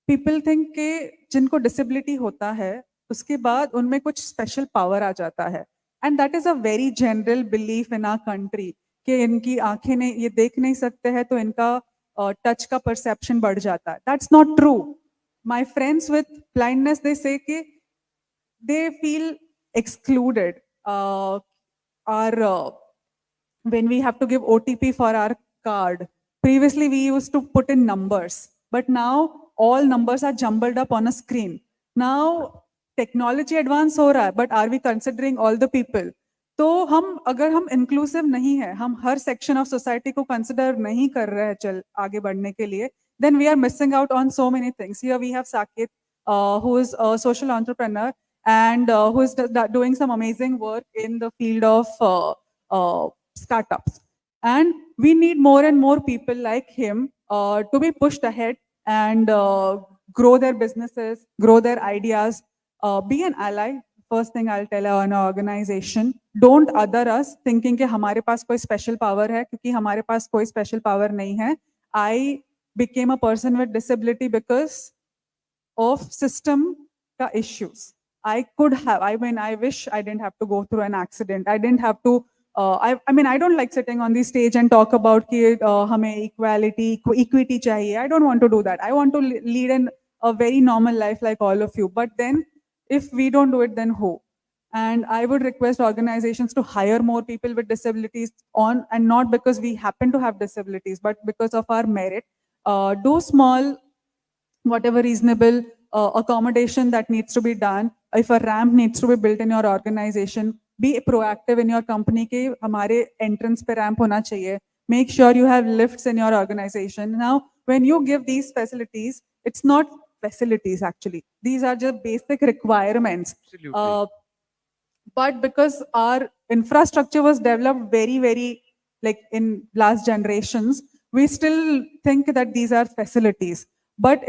People think कि जिनको disability होता है, उसके बाद उनमें कुछ special power आ जाता है. And that is a very general belief in our country कि इनकी आंखें ने ये देख नहीं सकते हैं तो इनका touch का perception बढ़ जाता है. That's not true. My friends with blindness, they say कि they feel excluded. when we have to give OTP for our card. Previously, we used to put in numbers, but now all numbers are jumbled up on a screen. Now technology advance हो रहा है, but are we considering all the people? तो हम अगर हम inclusive नहीं है, हम हर section of society को consider नहीं कर रहे हैं चल आगे बढ़ने के लिए, then we are missing out on so many things. Here we have Saket, who is a social entrepreneur and who is doing some amazing work in the field of startups. And we need more and more people like him to be pushed ahead and grow their businesses, grow their ideas, be an ally. First thing I'll tell an organization, don't other us thinking कि हमारे पास कोई special power है, क्योंकि हमारे पास कोई special power नहीं है. I became a person with disability because of system ka issues. I could have, I mean, I wish I didn't have to go through an accident. I didn't have to, I mean, I don't like sitting on the stage and talk about कि हमें equality, equity चाहिए. I don't want to do that. I want to lead a very normal life like all of you. But then, if we don't do it, then who? And I would request organizations to hire more people with disabilities on, and not because we happen to have disabilities, but because of our merit. Do small, whatever reasonable accommodation that needs to be done. If a ramp needs to be built in your organization, be proactive in your company के हमारे entrance पे ramp होना चाहिए. Make sure you have lifts in your organization. Now, when you give these facilities, it's not facilities actually. These are just basic requirements. Absolutely. But because our infrastructure was developed very, very like in last generations, we still think that these are facilities. But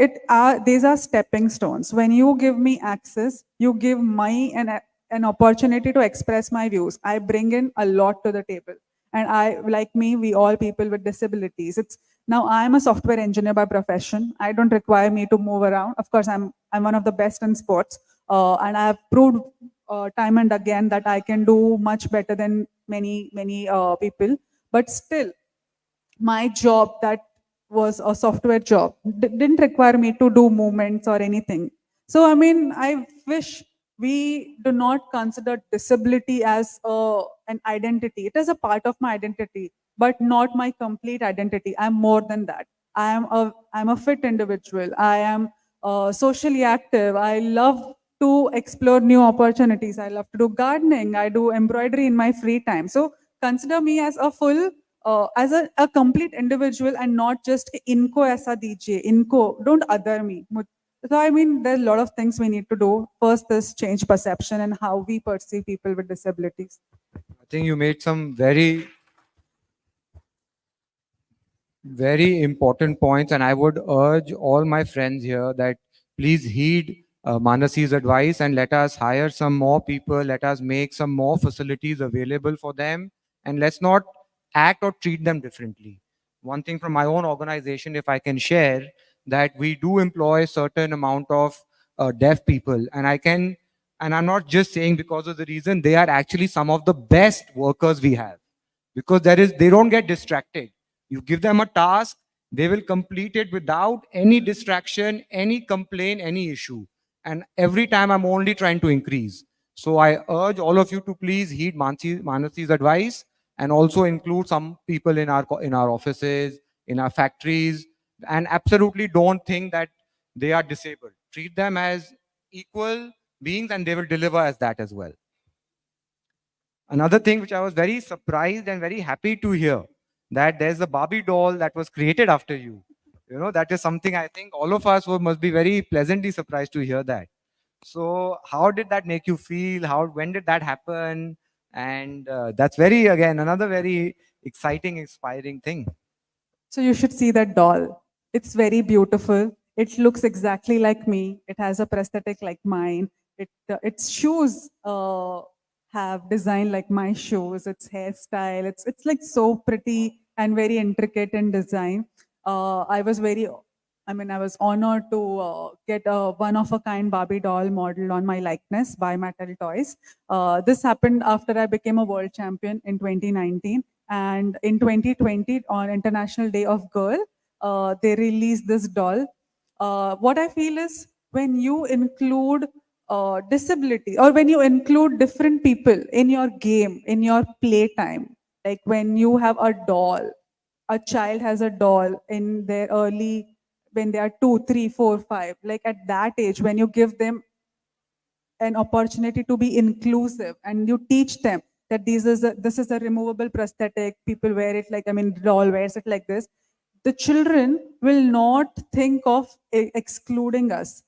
these are stepping stones. When you give me access, you give me an opportunity to express my views. I bring in a lot to the table. And like me, we all people with disabilities. Now I'm a software engineer by profession. I don't require me to move around. Of course, I'm one of the best in sports. And I have proved time and again that I can do much better than many people. But still, my job that was a software job didn't require me to do movements or anything. So I mean, I wish we do not consider disability as an identity. It is a part of my identity, but not my complete identity. I'm more than that. I'm a fit individual. I am socially active. I love to explore new opportunities. I love to do gardening. I do embroidery in my free time. So consider me as a full, as a complete individual and not just inko aisa dijiye, inko, don't other me. So I mean, there's a lot of things we need to do. First is change perception and how we perceive people with disabilities. I think you made some very important points, and I would urge all my friends here that please heed Manasi's advice and let us hire some more people, let us make some more facilities available for them, and let's not act or treat them differently. One thing from my own organization, if I can share, that we do employ certain amount of deaf people, and I'm not just saying because of the reason, they are actually some of the best workers we have, because they don't get distracted. You give them a task, they will complete it without any distraction, any complaint, any issue. And every time I'm only trying to increase. So I urge all of you to please heed Manasi's advice and also include some people in our offices, in our factories, and absolutely don't think that they are disabled. Treat them as equal beings and they will deliver as that as well. Another thing which I was very surprised and very happy to hear, that there's a Barbie doll that was created after you. You know, that is something I think all of us must be very pleasantly surprised to hear that. So how did that make you feel? When did that happen? And that's another very exciting, inspiring thing. So you should see that doll. It's very beautiful. It looks exactly like me. It has a prosthetic like mine. Its shoes have design like my shoes. Its hairstyle. It's like so pretty and very intricate in design. I was honored to get a one-of-a-kind Barbie doll model on my likeness by Mattel Toys. This happened after I became a world champion in 2019. And in 2020, on International Day of Girl, they released this doll. What I feel is when you include disability or when you include different people in your game, in your playtime, Like when you have a doll, a child has a doll in their early, when they are 2, 3, 4, 5, like at that age, when you give them an opportunity to be inclusive and you teach them that this is a removable prosthetic, people wear it like, I mean, doll wears it like this, the children will not think of excluding us.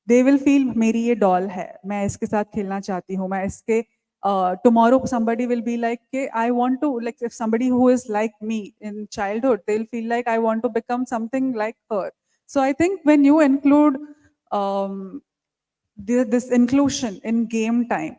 They will feel मेरी ये doll है, मैं इसके साथ खेलना चाहती हूँ, मैं इसके tomorrow somebody will be like, I want to, like if somebody who is like me in childhood, they'll feel like I want to become something like her. So I think when you include this inclusion in game time,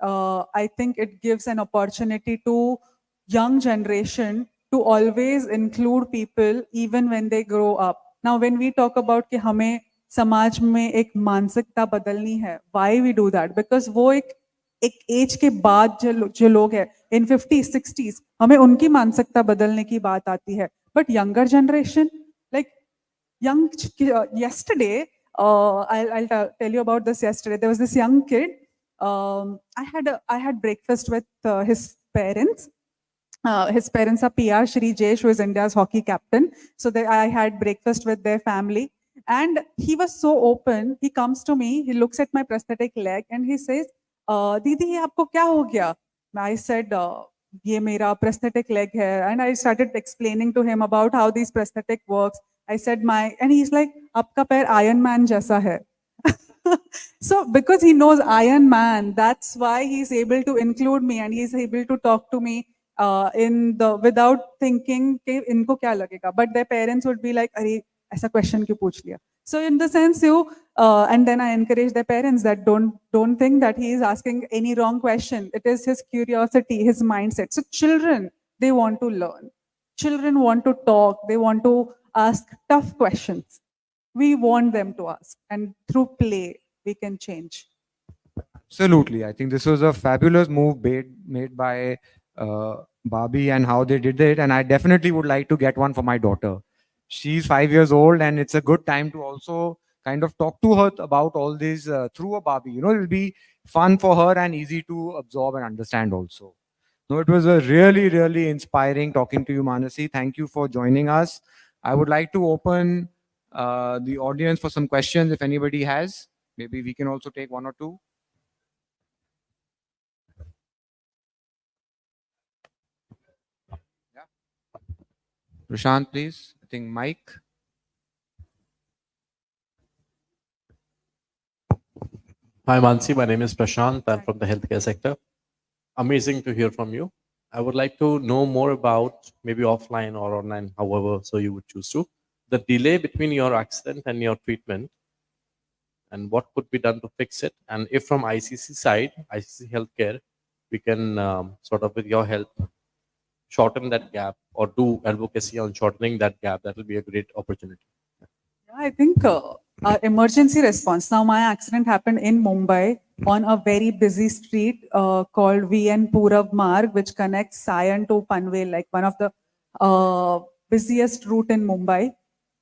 I think it gives an opportunity to young generation to always include people even when they grow up. Now, when we talk about कि हमें समाज में एक मानसिकता बदलनी है, why we do that? Because वो एक एज के बाद जो लोग हैं in 50s, 60s, हमें उनकी मानसिकता बदलने की बात आती है. But younger generation, like yesterday, I'll tell you about this yesterday. There was this young kid. I had breakfast with his parents. His parents are PR Shri Jesh, who is India's hockey captain. So I had breakfast with their family. And he was so open. He comes to me, he looks at my prosthetic leg and he says, Didi, ye aapko kya ho gaya? I said, ye mera prosthetic leg hai. And I started explaining to him about how these prosthetic works. I said, and he's like, aapka pair Iron Man jaisa hai. So because he knows Iron Man, that's why he's able to include me and he's able to talk to me without thinking कि इनको क्या लगेगा. But their parents would be like, अरे ऐसा question क्यों पूछ लिया? So in the sense and then I encourage their parents that don't think that he is asking any wrong question. It is his curiosity, his mindset. So children, they want to learn. Children want to talk. They want to ask tough questions. We want them to ask, and through play, we can change. Absolutely. I think this was a fabulous move made by Barbie and how they did it. And I definitely would like to get one for my daughter. She's 5 years old and it's a good time to also kind of talk to her about all this through a Barbie. You know, it'll be fun for her and easy to absorb and understand also. No, it was a really, really inspiring talking to you, Manasi. Thank you for joining us. I would like to open the audience for some questions if anybody has. Maybe we can also take one or two. Prashant, please. I think Mike. Hi, Mansi. My name is Prashant. I'm from the healthcare sector. Amazing to hear from you. I would like to know more about, maybe offline or online, however, so you would choose to, the delay between your accident and your treatment and what could be done to fix it. And if from ICC side, ICC Healthcare, we can sort of with your help shorten that gap or do advocacy on shortening that gap, that will be a great opportunity. Yeah, I think emergency response. Now, my accident happened in Mumbai on a very busy street called VN Purav Marg, which connects Sion to Panvel, like one of the busiest route in Mumbai.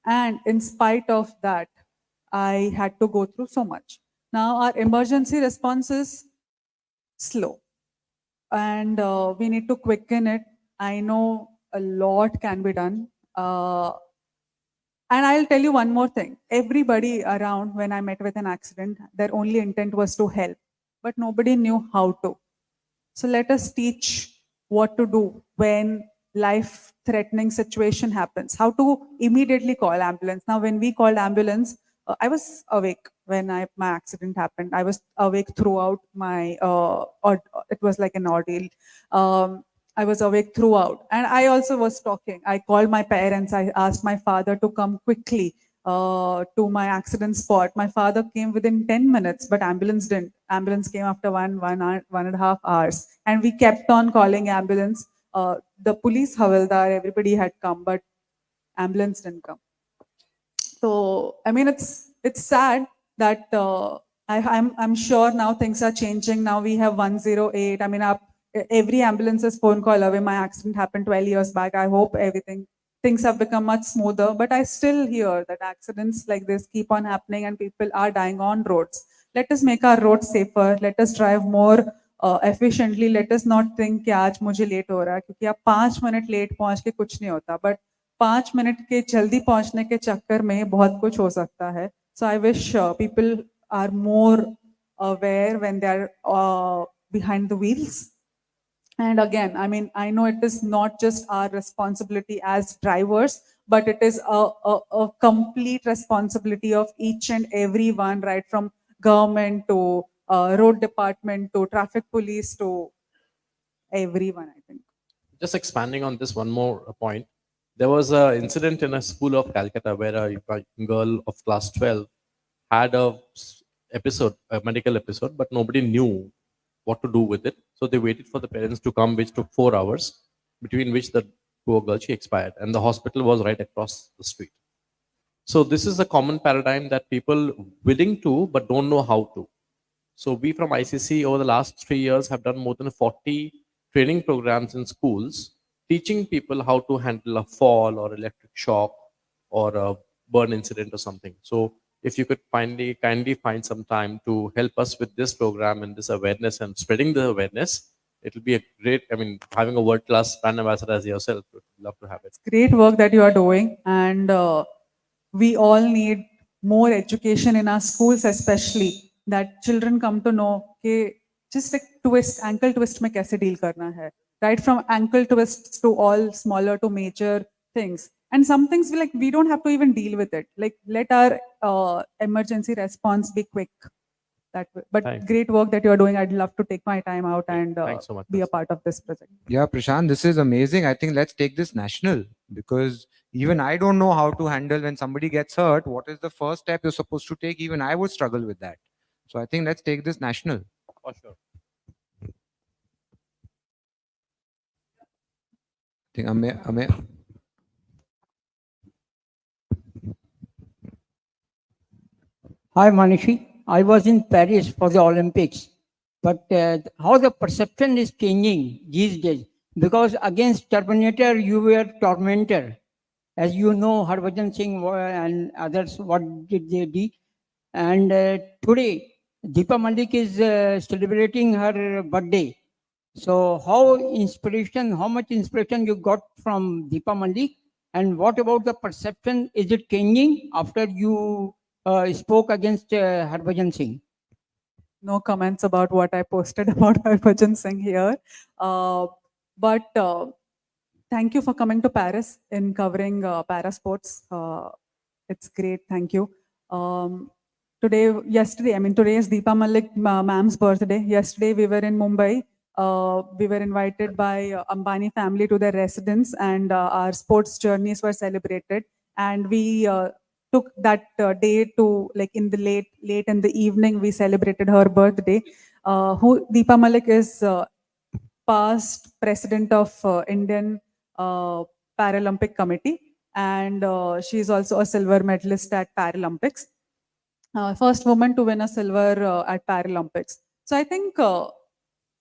And in spite of that, I had to go through so much. Now, our emergency response is slow. And we need to quicken it. I know a lot can be done. And I'll tell you one more thing. Everybody around, when I met with an accident, their only intent was to help, but nobody knew how to. So let us teach what to do when life-threatening situation happens, how to immediately call ambulance. Now, when we called ambulance, I was awake when my accident happened. I was awake throughout my, it was like an ordeal. I was awake throughout. And I also was talking. I called my parents. I asked my father to come quickly to my accident spot. My father came within 10 minutes, but ambulance didn't. Ambulance came after 1.5 hours. And we kept on calling ambulance. The police havildar, everybody had come, but ambulance didn't come. So, I mean, it's sad that I'm sure now things are changing. Now we have 108. I mean, every ambulance's phone call away. My accident happened 12 years back. I hope things have become much smoother, but I still hear that accidents like this keep on happening and people are dying on roads. Let us make our roads safer. Let us drive more efficiently. Let us not think कि आज मुझे late हो रहा है क्योंकि आप 5 minute late पहुंच के कुछ नहीं होता, but 5 मिनट के जल्दी पहुंचने के चक्कर में बहुत कुछ हो सकता है. So I wish people are more aware when they are behind the wheels. And again, I mean, I know it is not just our responsibility as drivers, but it is a complete responsibility of each and every one, right from government to road department to traffic police to everyone, I think. Just expanding on this one more point, there was an incident in a school of Calcutta where a girl of class 12 had a medical episode, but nobody knew what to do with it. So they waited for the parents to come, which took 4 hours, between which the poor girl, she expired. And the hospital was right across the street. So this is a common paradigm that people willing to, but don't know how to. So we from ICC over the last 3 years have done more than 40 training programs in schools, teaching people how to handle a fall or electric shock or a burn incident or something. So if you could kindly find some time to help us with this program and this awareness and spreading the awareness, it will be a great, I mean, having a world-class brand ambassador as yourself, would love to have it. Great work that you are doing, and we all need more education in our schools, especially that children come to know कि just like twist, ankle twist में कैसे deal करना है, right from ankle twists to all smaller to major things. And some things we don't have to even deal with it. Like let our emergency response be quick. That way. But Thanks. great work that you are doing. I'd love to take my time out and Thanks so much. be a part of this project. Yeah, Prashant, this is amazing. I think let's take this national, because even I don't know how to handle when somebody gets hurt. What is the first step you're supposed to take? Even I would struggle with that. So I think let's take this national. For sure. I think Amir. Hi, Manishi. I was in Paris for the Olympics, but how the perception is changing these days. Because against Terminator, you were tormentor. As you know, Harbhajan Singh and others, what did they do? And today, Deepa Malik is celebrating her birthday. So how much inspiration you got from Deepa Malik? And what about the perception? Is it changing after you spoke against Harbhajan Singh? No comments about what I posted about Harbhajan Singh here. But thank you for coming to Paris and covering para sports. It's great. Thank you. Today is Deepa Malik ma'am's birthday. Yesterday we were in Mumbai. We were invited by Ambani family to their residence, and our sports journeys were celebrated. And we took that day to, like, in the late in the evening, we celebrated her birthday. Deepa Malik is past president of Indian Paralympic Committee, and she is also a silver medalist at Paralympics. First woman to win a silver at Paralympics. So I think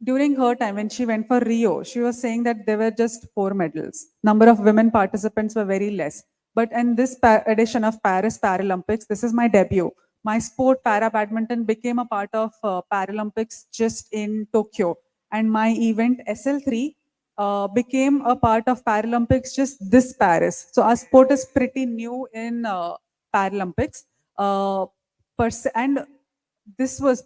during her time, when she went for Rio, she was saying that there were just 4 medals. Number of women participants were very less. But in this edition of Paris Paralympics, this is my debut. My sport, para badminton, became a part of Paralympics just in Tokyo. And my event, SL3, became a part of Paralympics just this Paris. So our sport is pretty new in Paralympics. And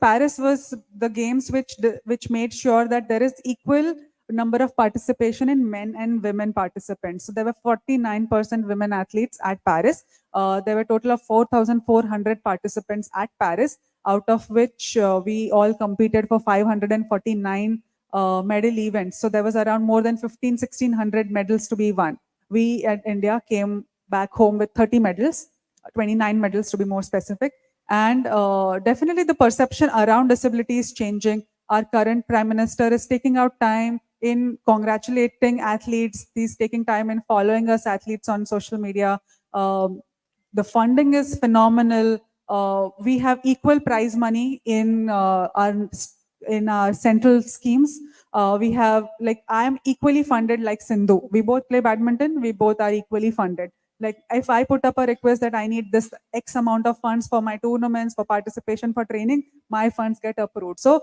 Paris was the games which made sure that there is equal number of participation in men and women participants. So there were 49% women athletes at Paris. There were a total of 4,400 participants at Paris, out of which we all competed for 549 medal events. So there was around more than 1,600 medals to be won. We at India came back home with 30 medals, 29 medals to be more specific. And definitely the perception around disability is changing. Our current Prime Minister is taking out time in congratulating athletes. He's taking time in following us athletes on social media. The funding is phenomenal. We have equal prize money in our central schemes. We have, like, I am equally funded like Sindhu. We both play badminton. We both are equally funded. Like if I put up a request that I need this X amount of funds for my tournaments, for participation, for training, my funds get approved. So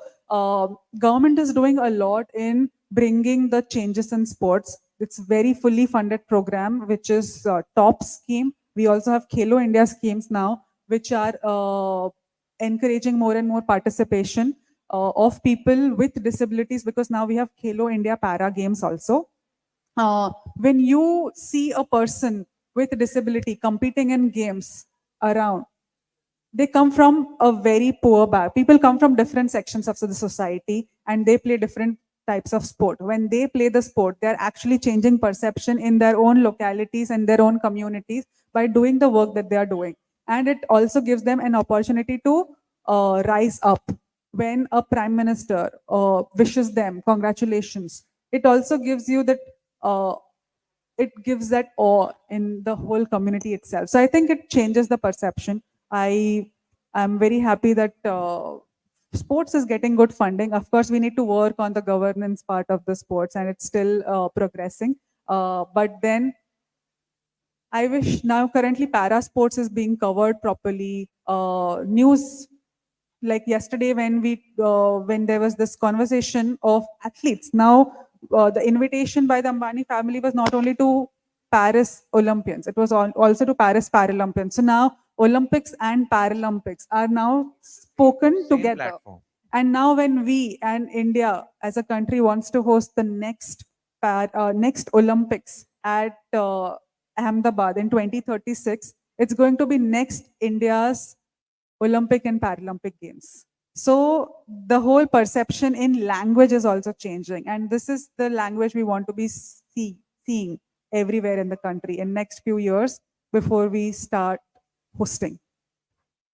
government is doing a lot in bringing the changes in sports. It's very fully funded program, which is top scheme. We also have Khelo India schemes now, which are encouraging more and more participation of people with disabilities, because now we have Khelo India Para Games also. When you see a person with disability competing in games around, they come from a very poor background. People come from different sections of the society and they play different types of sport. When they play the sport, they're actually changing perception in their own localities and their own communities by doing the work that they are doing. And it also gives them an opportunity to rise up. When a prime minister wishes them congratulations, it also gives you that it gives that awe in the whole community itself. So I think it changes the perception. I am very happy that sports is getting good funding. Of course, we need to work on the governance part of the sports, and it's still progressing. But then I wish now currently para sports is being covered properly. News like yesterday when there was this conversation of athletes. Now the invitation by the Ambani family was not only to Paris Olympians, it was also to Paris Paralympians. So now Olympics and Paralympics are now spoken together. Platform. And now when we and India as a country wants to host the next Olympics at Ahmedabad in 2036, it's going to be next India's Olympic and Paralympic Games. So the whole perception in language is also changing. And this is the language we want to be seeing everywhere in the country in next few years before we start hosting.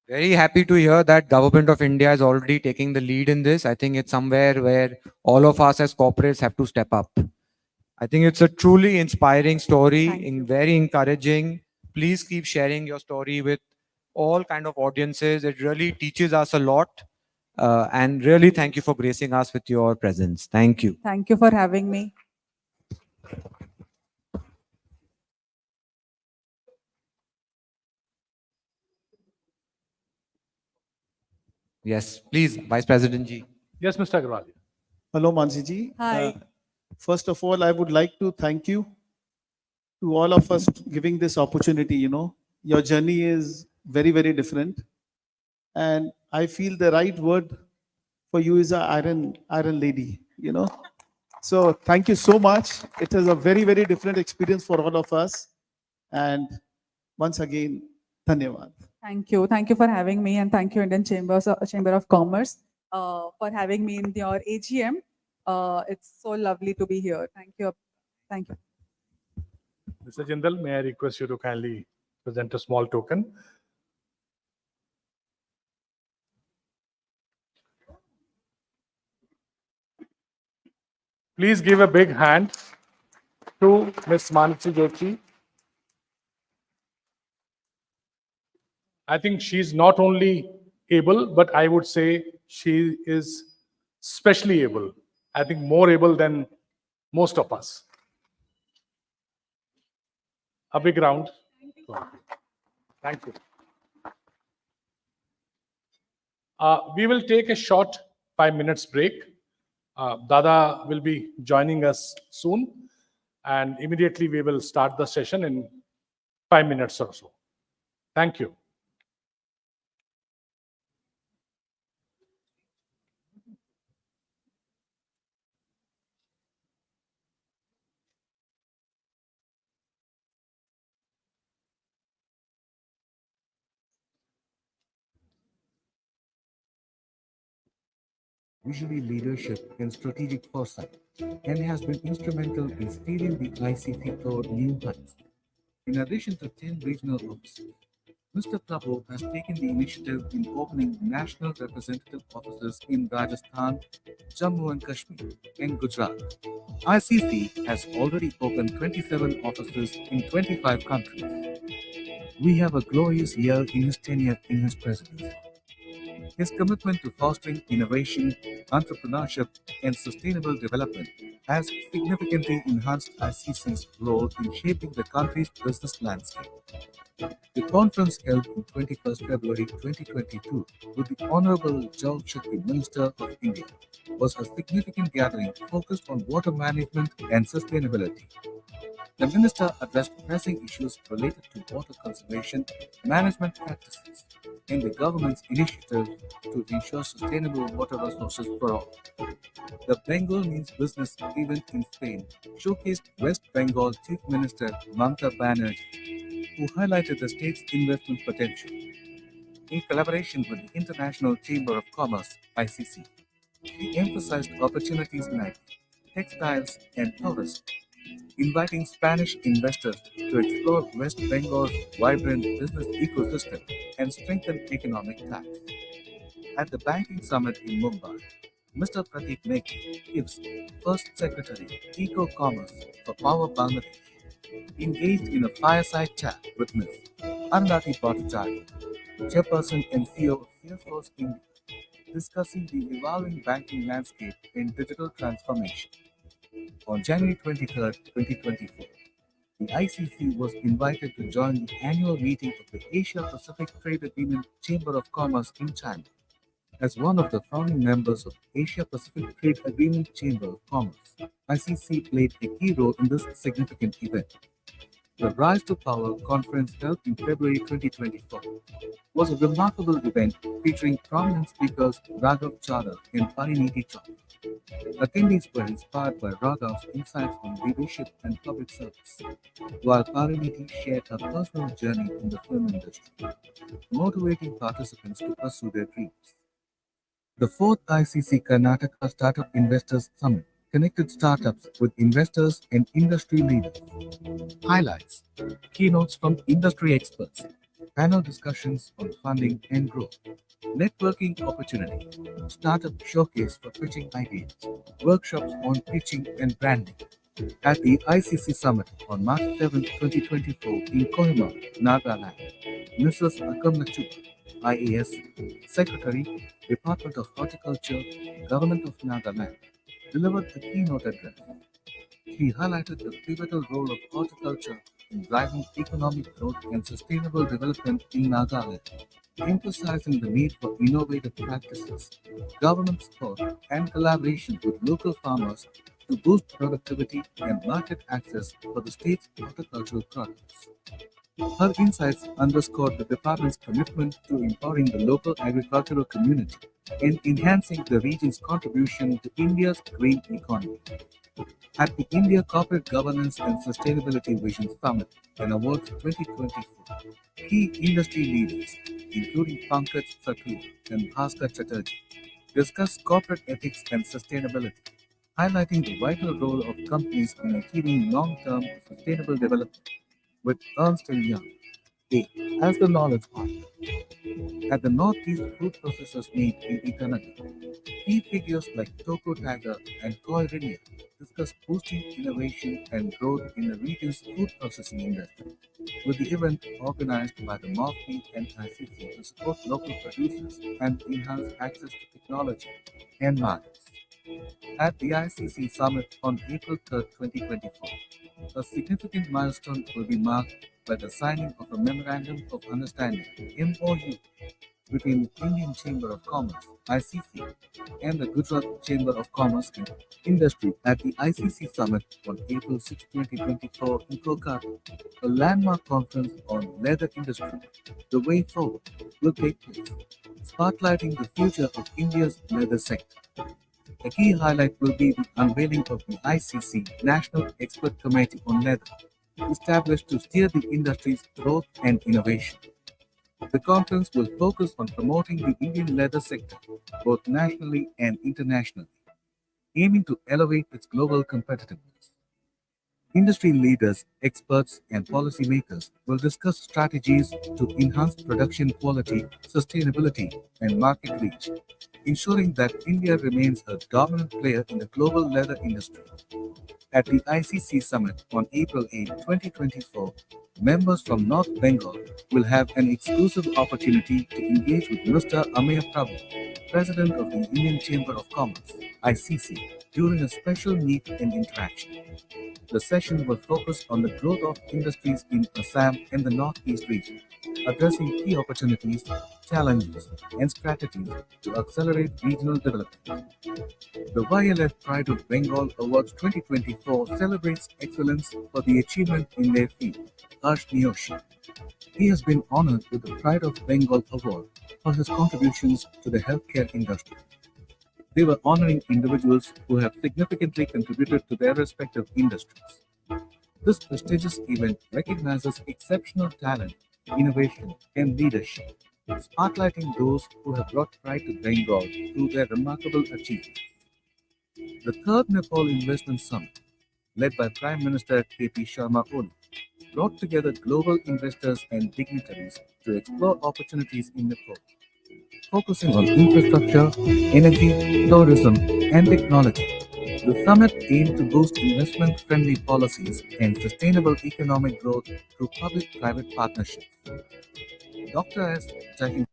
Very happy to hear that Government of India is already taking the lead in this. I think it's somewhere where all of us as corporates have to step up. I think it's a truly inspiring story and very encouraging. Please keep sharing your story with all kind of audiences. It really teaches us a lot. And really thank you for gracing us with your presence. Thank you. Thank you for having me. Yes, please, Vice President Ji. Yes, Mr. Agarwal. Hello, Mansi ji. Hi. First of all, I would like to thank you to all of us giving this opportunity. You know, your journey is very, very different. And I feel the right word for you is an iron lady, you know. So thank you so much. It is a very, very different experience for all of us. And once again, dhanyawad. Thank you. Thank you for having me, and thank you Indian Chamber of Commerce for having me in your AGM. It's so lovely to be here. Thank you. Thank you. Mr. Jindal, may I request you to kindly present a small token? Please give a big hand to Ms. Manasi Joshi. I think she's not only able, but I would say she is specially able. I think more able than most of us. A big round. Thank you. We will take a short 5 minutes break. Dada will be joining us soon, and immediately we will start the session in 5 minutes or so. Thank you. Visually leadership in strategic foresight, and has been instrumental in steering the ICC toward new heights. In addition to 10 regional offices, Mr. Prabhu has taken the initiative in opening national representative offices in Rajasthan, Jammu and Kashmir, and Gujarat. ICC has already opened 27 offices in 25 countries. We have a glorious year in his tenure in his presidency. His commitment to fostering innovation, entrepreneurship, and sustainable development has significantly enhanced ICC's role in shaping the country's business landscape. The conference held on 21st February 2022 with the Honorable Jal Shakti Minister of India was a significant gathering focused on water management and sustainability. The minister addressed pressing issues related to water conservation, management practices, and the government's initiatives to ensure sustainable water resources for all. The Bengal Means Business event in Spain showcased West Bengal Chief Minister Mamata Banerjee, who highlighted the state's investment potential. In collaboration with the International Chamber of Commerce (ICC), they emphasized opportunities in IT, textiles, and tourism, inviting Spanish investors to explore West Bengal's vibrant business ecosystem and strengthen economic ties. At the banking summit in Mumbai, Mr. Pratik Neki, IF's first secretary, Eco-Commerce for Power Bangladesh, engaged in a fireside chat with Ms. Anurati Bhattacharya, chairperson and CEO of Salesforce India, discussing the evolving banking landscape and digital transformation. On January 23, 2024, the ICC was invited to join the annual meeting of the Asia Pacific Trade Agreement Chamber of Commerce in China. As one of the founding members of Asia Pacific Trade Agreement Chamber of Commerce, ICC played a key role in this significant event. The Rise to Power conference held in February 2024 was a remarkable event featuring prominent speakers Raghav Chadha and Pariniti Chopra. Attendees were inspired by Raghav's insights on leadership and public service, while Pariniti shared a personal journey in the film industry, motivating participants to pursue their dreams. The fourth ICC Karnataka Startup Investors Summit connected startups with investors and industry leaders. Highlights: keynotes from industry experts, panel discussions on funding and growth, networking opportunity, startup showcase for pitching ideas, workshops on pitching and branding. At the ICC Summit on March 7, 2024 in Kohima, Nagaland, Mrs. Akamna Chupa, IAS, Secretary, Department of Horticulture, Government of Nagaland, delivered a keynote address. She highlighted the pivotal role of horticulture in driving economic growth and sustainable development in Nagaland, emphasizing the need for innovative practices, government support, and collaboration with local farmers to boost productivity and market access for the state's horticultural products. Her insights underscored the department's commitment to empowering the local agricultural community and enhancing the region's contribution to India's green economy. At the India Corporate Governance and Sustainability Vision Summit and Awards 2024, key industry leaders, including Pankaj Satria and Bhaskar Chatterjee, discussed corporate ethics and sustainability, highlighting the vital role of companies in achieving long-term sustainable development, with Ernst & Young, A, as the knowledge partner. At the Northeast Fruit Processors Meet in Itanagar, key figures like Toko Tiger and Koi Rinia discussed boosting innovation and growth in the region's food processing industry, with the event organized by the MOFI and ICC to support local producers and enhance access to technology and markets. At the ICC Summit on April 3, 2024, a significant milestone will be marked by the signing of a Memorandum of Understanding (MOU) between the Indian Chamber of Commerce (ICC) and the Gujarat Chamber of Commerce and Industry at the ICC Summit on April 6, 2024 in Kolkata. A landmark conference on leather industry, The Way Forward, will take place, spotlighting the future of India's leather sector. A key highlight will be the unveiling of the ICC National Expert Committee on Leather, established to steer the industry's growth and innovation. The conference will focus on promoting the Indian leather sector, both nationally and internationally, aiming to elevate its global competitiveness. Industry leaders, experts, and policymakers will discuss strategies to enhance production quality, sustainability, and market reach, ensuring that India remains a dominant player in the global leather industry. At the ICC Summit on April 8, 2024, members from North Bengal will have an exclusive opportunity to engage with Mr. Amaya Prabhu, President of the Indian Chamber of Commerce, ICC, during a special meet and interaction. The session was focused on the growth of industries in Assam and the Northeast region, addressing key opportunities, challenges, and strategies to accelerate regional development. The YLF Pride of Bengal Awards 2024 celebrates excellence for the achievement in their field. Harsh Niyoshi. He has been honored with the Pride of Bengal Award for his contributions to the healthcare industry. They were honoring individuals who have significantly contributed to their respective industries. This prestigious event recognizes exceptional talent, innovation, and leadership, spotlighting those who have brought pride to Bengal through their remarkable achievements. The third Nepal Investment Summit, led by Prime Minister K.P. Sharma Oli, brought together global investors and dignitaries to explore opportunities in Nepal, focusing on infrastructure, energy, tourism, and technology. The summit aimed to boost investment-friendly policies and sustainable economic growth through public-private partnerships. Dr. S. Jahin.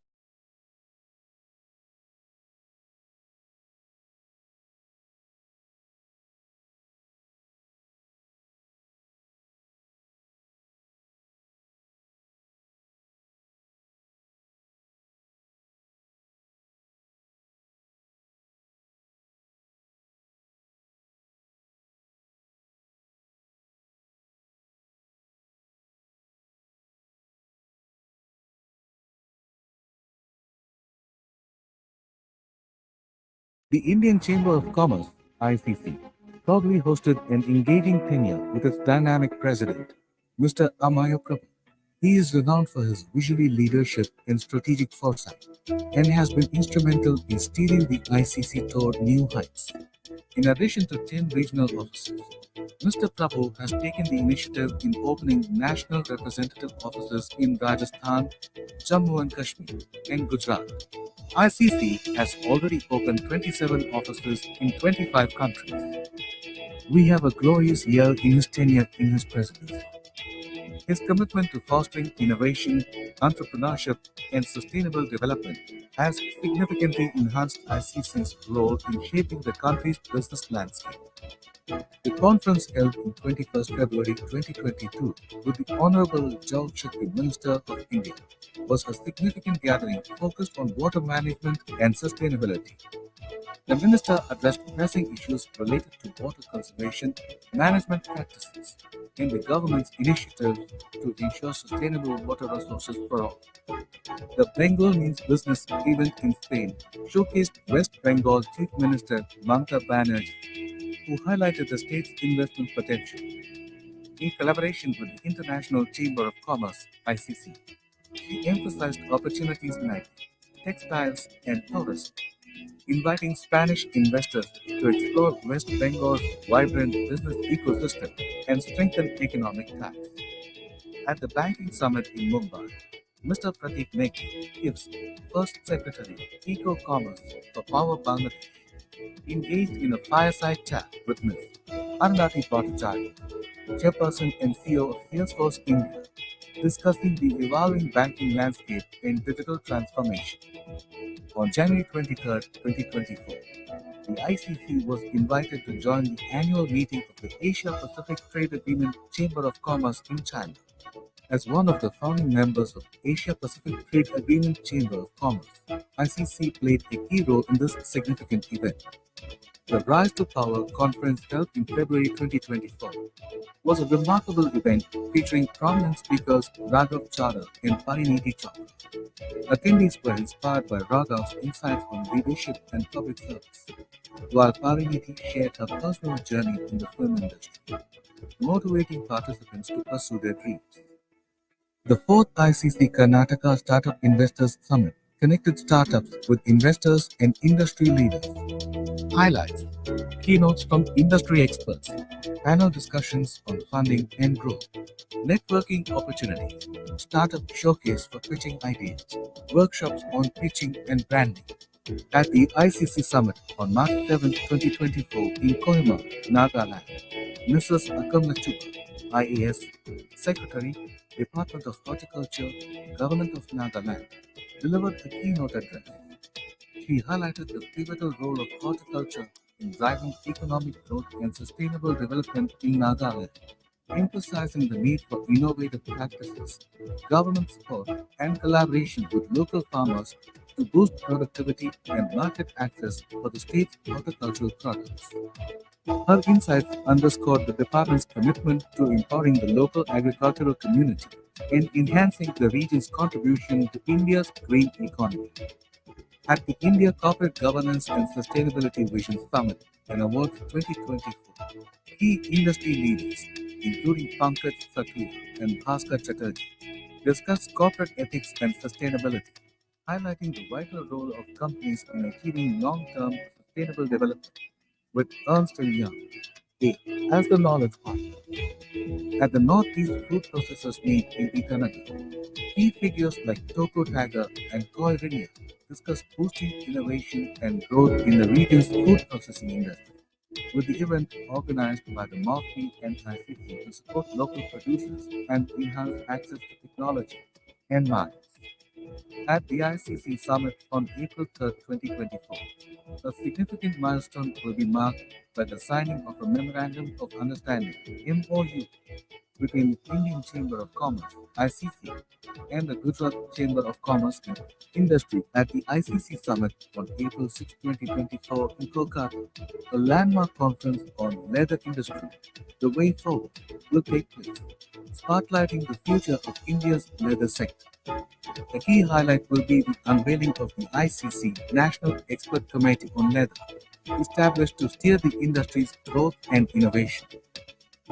The Indian Chamber of Commerce, ICC, proudly hosted an engaging tenure with its dynamic president, Mr. Amaya Prabhu. He is renowned for his visionary leadership and strategic foresight, and has been instrumental in steering the ICC toward new heights. In addition to 10 regional offices, Mr. Prabhu has taken the initiative in opening national representative offices in Rajasthan, Jammu and Kashmir, and Gujarat. ICC has already opened 27 offices in 25 countries. We have a glorious year in his tenure in his presidency. His commitment to fostering innovation, entrepreneurship, and sustainable development has significantly enhanced ICC's role in shaping the country's business landscape. The conference held on 21st February 2022 with the Honorable Jal Shakti Minister of India was a significant gathering focused on water management and sustainability. The minister addressed pressing issues related to water conservation, management practices, and the government's initiatives to ensure sustainable water resources for all. The Bengal Means Business event in Spain showcased West Bengal Chief Minister Mamata Banerjee, who highlighted the state's investment potential. In collaboration with the International Chamber of Commerce, ICC, she emphasized opportunities in IT, textiles, and tourism, inviting Spanish investors to explore West Bengal's vibrant business ecosystem and strengthen economic ties. At the Banking Summit in Mumbai, Mr. Pratik Negi, IF's first Secretary, Eco-Commerce for Power Bangladesh, engaged in a fireside chat with Ms. Arundhati Bhattacharya, Chairperson and CEO of Salesforce India, discussing the evolving banking landscape and digital transformation. On January 23, 2024, the ICC was invited to join the annual meeting of the Asia Pacific Trade Agreement Chamber of Commerce in China. As one of the founding members of Asia Pacific Trade Agreement Chamber of Commerce, ICC played a key role in this significant event. The Rise to Power conference held in February 2024 was a remarkable event featuring prominent speakers Raghav Chara and Parinidhi Chopra. Attendees were inspired by Raghav's insights on leadership and public service, while Parinidhi shared her personal journey in the film industry, motivating participants to pursue their dreams. The fourth ICC Karnataka Startup Investors Summit connected startups with investors and industry leaders. Highlights: keynotes from industry experts, panel discussions on funding and growth, networking opportunities, startup showcase for pitching ideas, workshops on pitching and branding. At the ICC Summit on March 7, 2024 in Kohima, Nagaland, Mrs. Akamla Chupa, IAS, Secretary, Department of Horticulture, Government of Nagaland, delivered a keynote address. She highlighted the pivotal role of horticulture in driving economic growth and sustainable development in Nagaland, emphasizing the need for innovative practices, government support, and collaboration with local farmers to boost productivity and market access for the state's horticultural products. Her insights underscored the department's commitment to empowering the local agricultural community and enhancing the region's contribution to India's green economy. At the India Corporate Governance and Sustainability Vision Summit and Awards 2024, key industry leaders, including Pankaj Satya and Bhaskar Chatterjee, discussed corporate ethics and sustainability, highlighting the vital role of companies in achieving long-term sustainable development, with Ernst & Young as the knowledge partner. At the Northeast Food Processors Meet in Itanagar, key figures like Toko Tiger and Koi Rinia discussed boosting innovation and growth in the region's food processing industry, with the event organized by the MOFI and ICC to support local producers and enhance access to technology and markets. At the ICC Summit on April 3, 2024, a significant milestone will be marked by the signing of a Memorandum of Understanding (MOU) between the Indian Chamber of Commerce (ICC) and the Gujarat Chamber of Commerce and Industry at the ICC Summit on April 6, 2024 in Kolkata. A landmark conference on leather industry, The Way Forward, will take place, spotlighting the future of India's leather sector. The key highlight will be the unveiling of the ICC National Expert Committee on Leather, established to steer the industry's growth and innovation.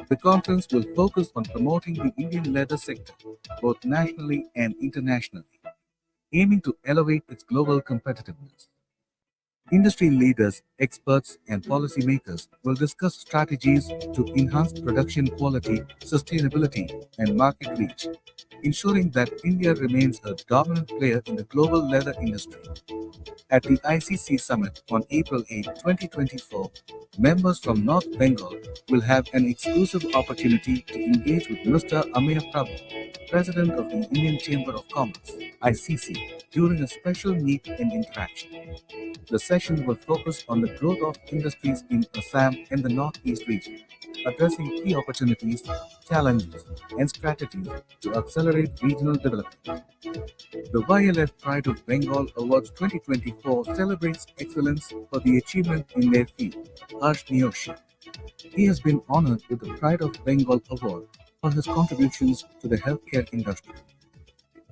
The conference will focus on promoting the Indian leather sector, both nationally and internationally, aiming to elevate its global competitiveness. Industry leaders, experts, and policymakers will discuss strategies to enhance production quality, sustainability, and market reach, ensuring that India remains a dominant player in the global leather industry. At the ICC Summit on April 8, 2024, members from North Bengal will have an exclusive opportunity to engage with Mr. Amir Prabhu, President of the Indian Chamber of Commerce (ICC), during a special meet and interaction. The session will focus on the growth of industries in Assam and the Northeast region, addressing key opportunities, challenges, and strategies to accelerate regional development. The YLF Pride of Bengal Awards 2024 celebrates excellence for the achievement in their field. Harsh Niyoshi. He has been honored with the Pride of Bengal Award for his contributions to the healthcare industry.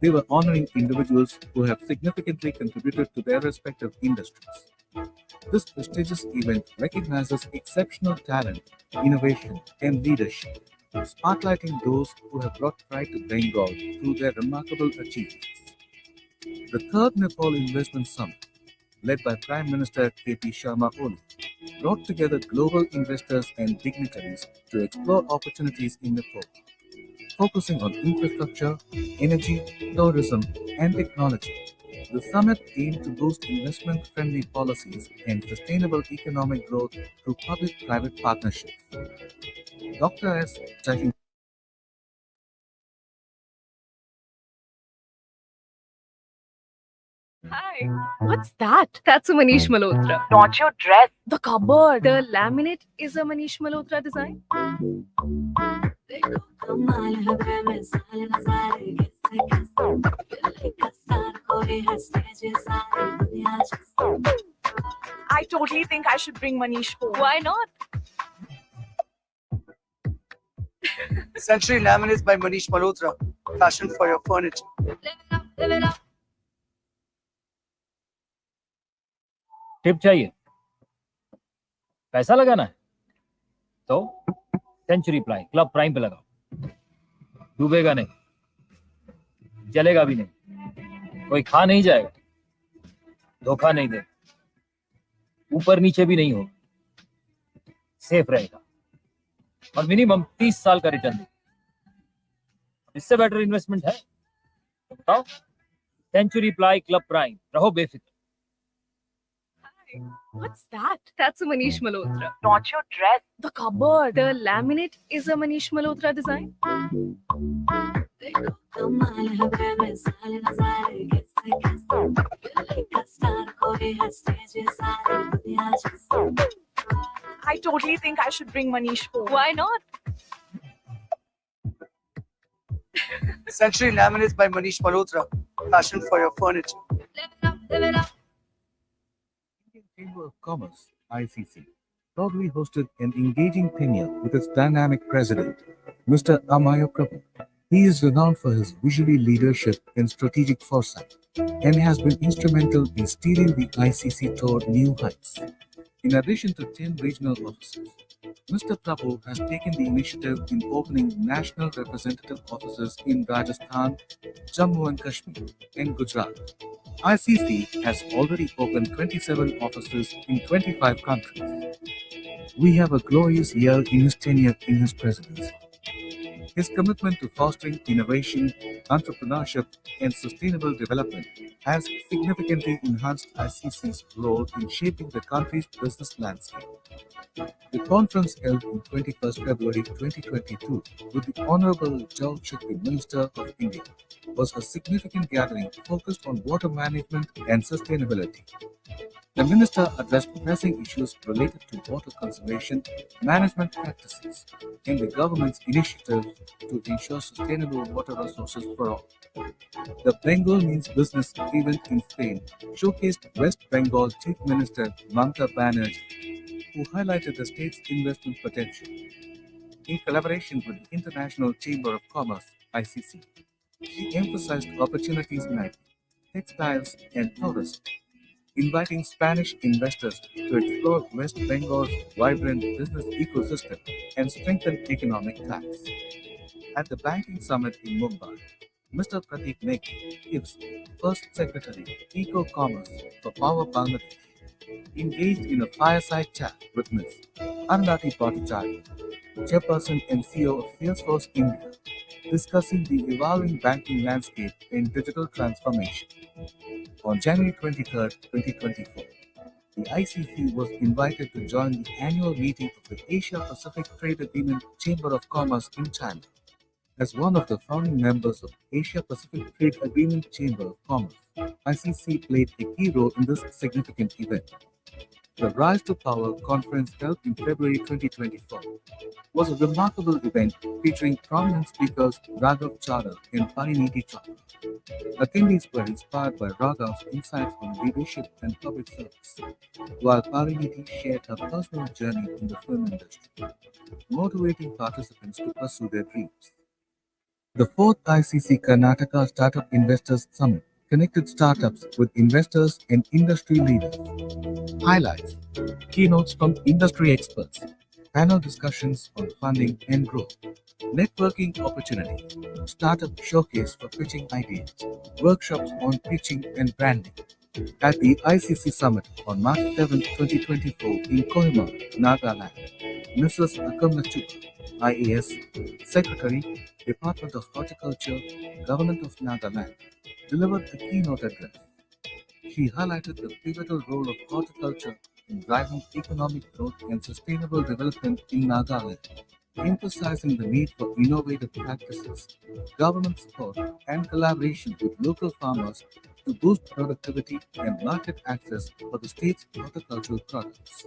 They were honoring individuals who have significantly contributed to their respective industries. This prestigious event recognizes exceptional talent, innovation, and leadership, spotlighting those who have brought pride to Bengal through their remarkable achievements. The third Nepal Investment Summit, led by Prime Minister K.P. Sharma Oli, brought together global investors and dignitaries to explore opportunities in Nepal, focusing on infrastructure, energy, tourism, and technology. The summit aimed to boost investment-friendly policies and sustainable economic growth through public-private partnerships. Dr. S. Jahin. Hi, what's that? That's a Manish Malhotra. Not your dress. The cupboard. The laminate is a Manish Malhotra design. I totally think I should bring Manish home. Why not? Century Laminates by Manish Malhotra. Fashion for your furniture. Live it up. Tip चाहिए पैसा लगाना है तो century club prime पे लगाओ डूबेगा नहीं जलेगा भी नहीं कोई खा नहीं जाएगा धोखा नहीं देगा ऊपर नीचे भी नहीं होगा सेफ रहेगा और मिनिमम 30 साल का रिटर्न देगा इससे बेटर इन्वेस्टमेंट है तो बताओ सेंचुरी क्लब प्राइम रहो बेफिक्र What's that? That's a Manish Malhotra. Not your dress. The cupboard. The laminate is a Manish Malhotra design. I totally think I should bring Manish home. Why not? Century Laminates by Manish Malhotra. Passion for your furniture. Indian Chamber of Commerce, ICC, proudly hosted an engaging tenure with its dynamic president, Mr. Amaya Prabhu. He is renowned for his visionary leadership and strategic foresight, and has been instrumental in steering the ICC toward new heights. In addition to 10 regional offices, Mr. Prabhu has taken the initiative in opening national representative offices in Rajasthan, Jammu and Kashmir, and Gujarat. ICC has already opened 27 offices in 25 countries. We have a glorious year in his tenure in his presidency. His commitment to fostering innovation, entrepreneurship, and sustainable development has significantly enhanced ICC's role in shaping the country's business landscape. The conference held on 21st February 2022 with the Honorable Jal Shakti Minister of India was a significant gathering focused on water management and sustainability. The minister addressed pressing issues related to water conservation, management practices, and the government's initiatives to ensure sustainable water resources for all. The Bengal Means Business event in Spain showcased West Bengal Chief Minister Mamata Banerjee, who highlighted the state's investment potential. In collaboration with the International Chamber of Commerce, ICC, she emphasized opportunities in IT, textiles, and tourism, inviting Spanish investors to explore West Bengal's vibrant business ecosystem and strengthen economic ties. At the Banking Summit in Mumbai, Mr. Pratik Neki, IF's first Secretary, Eco-Commerce for Power Bangladesh, engaged in a fireside chat with Ms. Arundhati Bhattacharya, Chairperson and CEO of Salesforce India, discussing the evolving banking landscape and digital transformation. On January 23, 2024, the ICC was invited to join the annual meeting of the Asia Pacific Trade Agreement Chamber of Commerce in China. As one of the founding members of Asia Pacific Trade Agreement Chamber of Commerce, ICC played a key role in this significant event. The Rise to Power conference held in February 2024 was a remarkable event featuring prominent speakers Raghav Chadha and Pariniti Chopra. Attendees were inspired by Raghav's insights on leadership and public service, while Pariniti shared her personal journey in the film industry, motivating participants to pursue their dreams. The fourth ICC Karnataka Startup Investors Summit connected startups with investors and industry leaders. Highlights: keynotes from industry experts, panel discussions on funding and growth, networking opportunity, startup showcase for pitching ideas, workshops on pitching and branding. At the ICC Summit on March 7, 2024 in Kohima, Nagaland, Mrs. Akamna Chuk, IAS, Secretary, Department of Horticulture, Government of Nagaland, delivered a keynote address. She highlighted the pivotal role of horticulture in driving economic growth and sustainable development in Nagaland, emphasizing the need for innovative practices, government support, and collaboration with local farmers to boost productivity and market access for the state's horticultural products.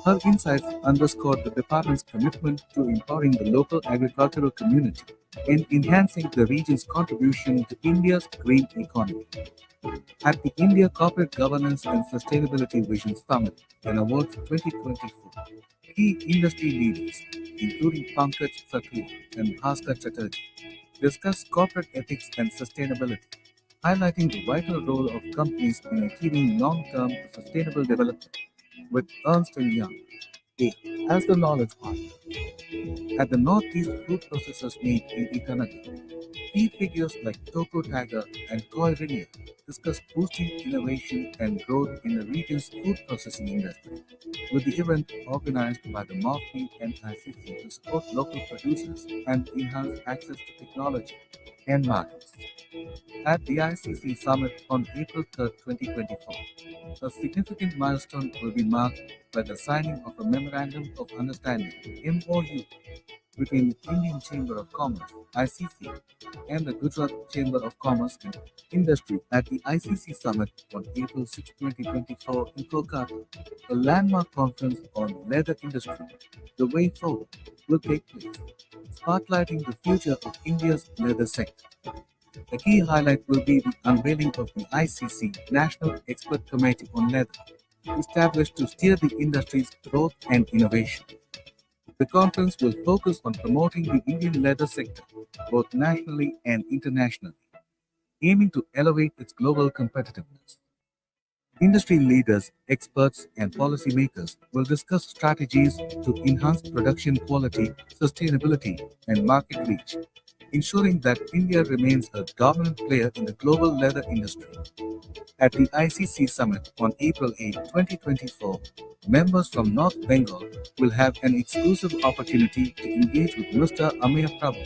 Her insights underscored the department's commitment to empowering the local agricultural community and enhancing the region's contribution to India's green economy. At the India Corporate Governance and Sustainability Vision Summit and Awards 2024, key industry leaders, including Pankaj Satya and Bhaskar Chatterjee, discussed corporate ethics and sustainability, highlighting the vital role of companies in achieving long-term sustainable development, with Ernst & Young, A, as the knowledge partner. At the Northeast Fruit Processors Meet in Itanagar, key figures like Toko Tiger and Koi Rinia discussed boosting innovation and growth in the region's food processing industry, with the event organized by the MOFI and ICC to support local producers and enhance access to technology and markets. At the ICC Summit on April 3, 2024, a significant milestone will be marked by the signing of a Memorandum of Understanding (MOU) between the Indian Chamber of Commerce (ICC) and the Gujarat Chamber of Commerce and Industry at the ICC Summit on April 6, 2024 in Kolkata. A landmark conference on leather industry, the way forward, will take place, spotlighting the future of India's leather sector. The key highlight will be the unveiling of the ICC National Expert Committee on Leather, established to steer the industry's growth and innovation. The conference will focus on promoting the Indian leather sector, both nationally and internationally, aiming to elevate its global competitiveness. Industry leaders, experts, and policymakers will discuss strategies to enhance production quality, sustainability, and market reach, ensuring that India remains a dominant player in the global leather industry. At the ICC Summit on April 8, 2024, members from North Bengal will have an exclusive opportunity to engage with Mr. Ameya Prabhu,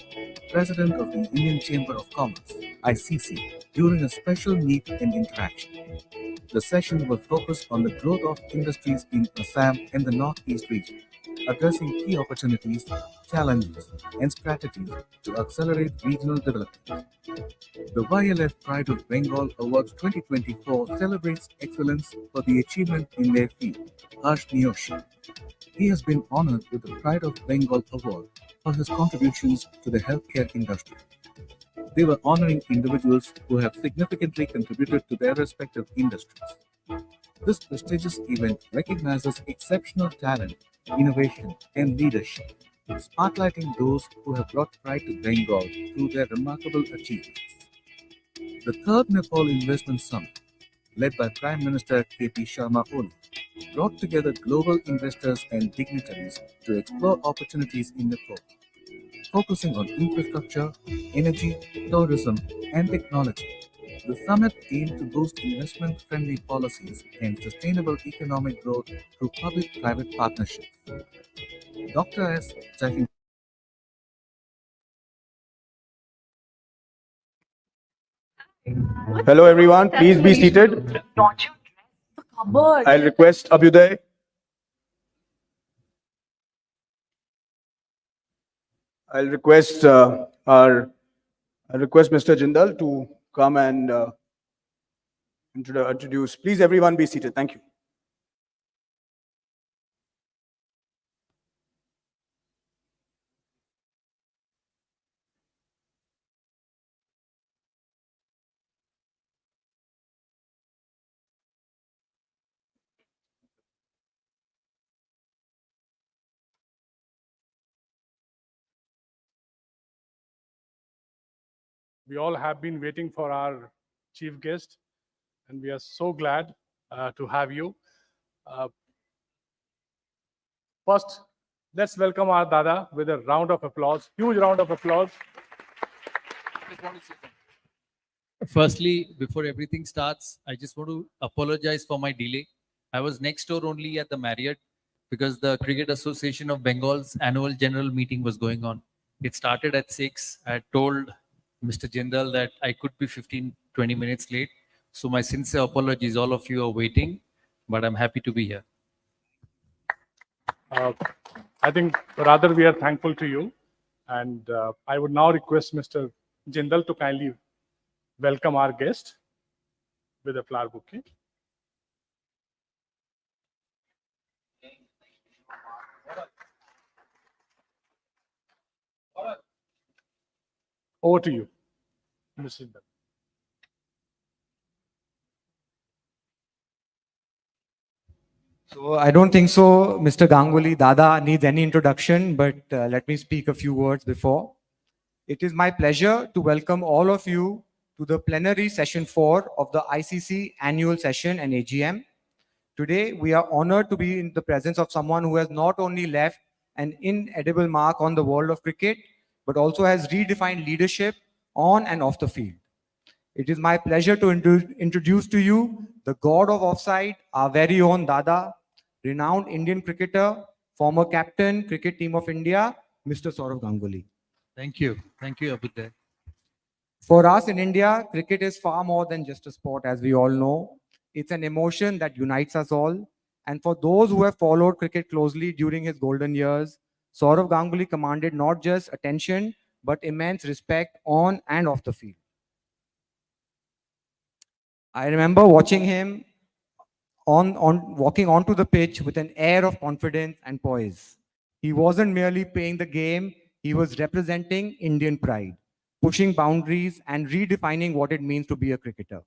President of the Indian Chamber of Commerce (ICC), during a special meet and interaction. The session will focus on the growth of industries in Assam and the Northeast region, addressing key opportunities, challenges, and strategies to accelerate regional development. The YLF Pride of Bengal Awards 2024 celebrates excellence for the achievement in their field. Harsh Niyoshi. He has been honored with the Pride of Bengal Award for his contributions to the healthcare industry. They were honoring individuals who have significantly contributed to their respective industries. This prestigious event recognizes exceptional talent, innovation, and leadership, spotlighting those who have brought pride to Bengal through their remarkable achievements. The third Nepal Investment Summit, led by Prime Minister KP Sharma Oli, brought together global investors and dignitaries to explore opportunities in Nepal, focusing on infrastructure, energy, tourism, and technology. The summit aimed to boost investment-friendly policies and sustainable economic growth through public-private partnerships. Dr. S. Jahin. Hello, everyone. Please be seated. I'll request Abhyuday. I'll request Mr. Jindal to come and introduce. Please, everyone, be seated. Thank you. We all have been waiting for our chief guest, and we are so glad to have you. First, let's welcome our Dada with a round of applause, huge round of applause. Firstly, before everything starts, I just want to apologize for my delay. I was next door only at the Marriott because the Cricket Association of Bengal's annual general meeting was going on. It started at 6. I had told Mr. Jindal that I could be 15-20 minutes late. So my sincere apologies. All of you are waiting, but I'm happy to be here. I think rather we are thankful to you. And I would now request Mr. Jindal to kindly welcome our guest with a flower bouquet. Over to you, Mr. Jindal. So I don't think so, Mr. Ganguly Dada needs any introduction, but let me speak a few words before. It is my pleasure to welcome all of you to the plenary session 4 of the ICC annual session and AGM. Today, we are honored to be in the presence of someone who has not only left an inedible mark on the world of cricket, but also has redefined leadership on and off the field. It is my pleasure to introduce to you the god of offside, our very own Dada, renowned Indian cricketer, former captain, cricket team of India, Mr. Saurav Ganguly. Thank you. Thank you, Abhyuday. For us in India, cricket is far more than just a sport, as we all know. It's an emotion that unites us all. And for those who have followed cricket closely during his golden years, Saurav Ganguly commanded not just attention, but immense respect on and off the field. I remember watching him on walking onto the pitch with an air of confidence and poise. He wasn't merely playing the game, he was representing Indian pride, pushing boundaries and redefining what it means to be a cricketer.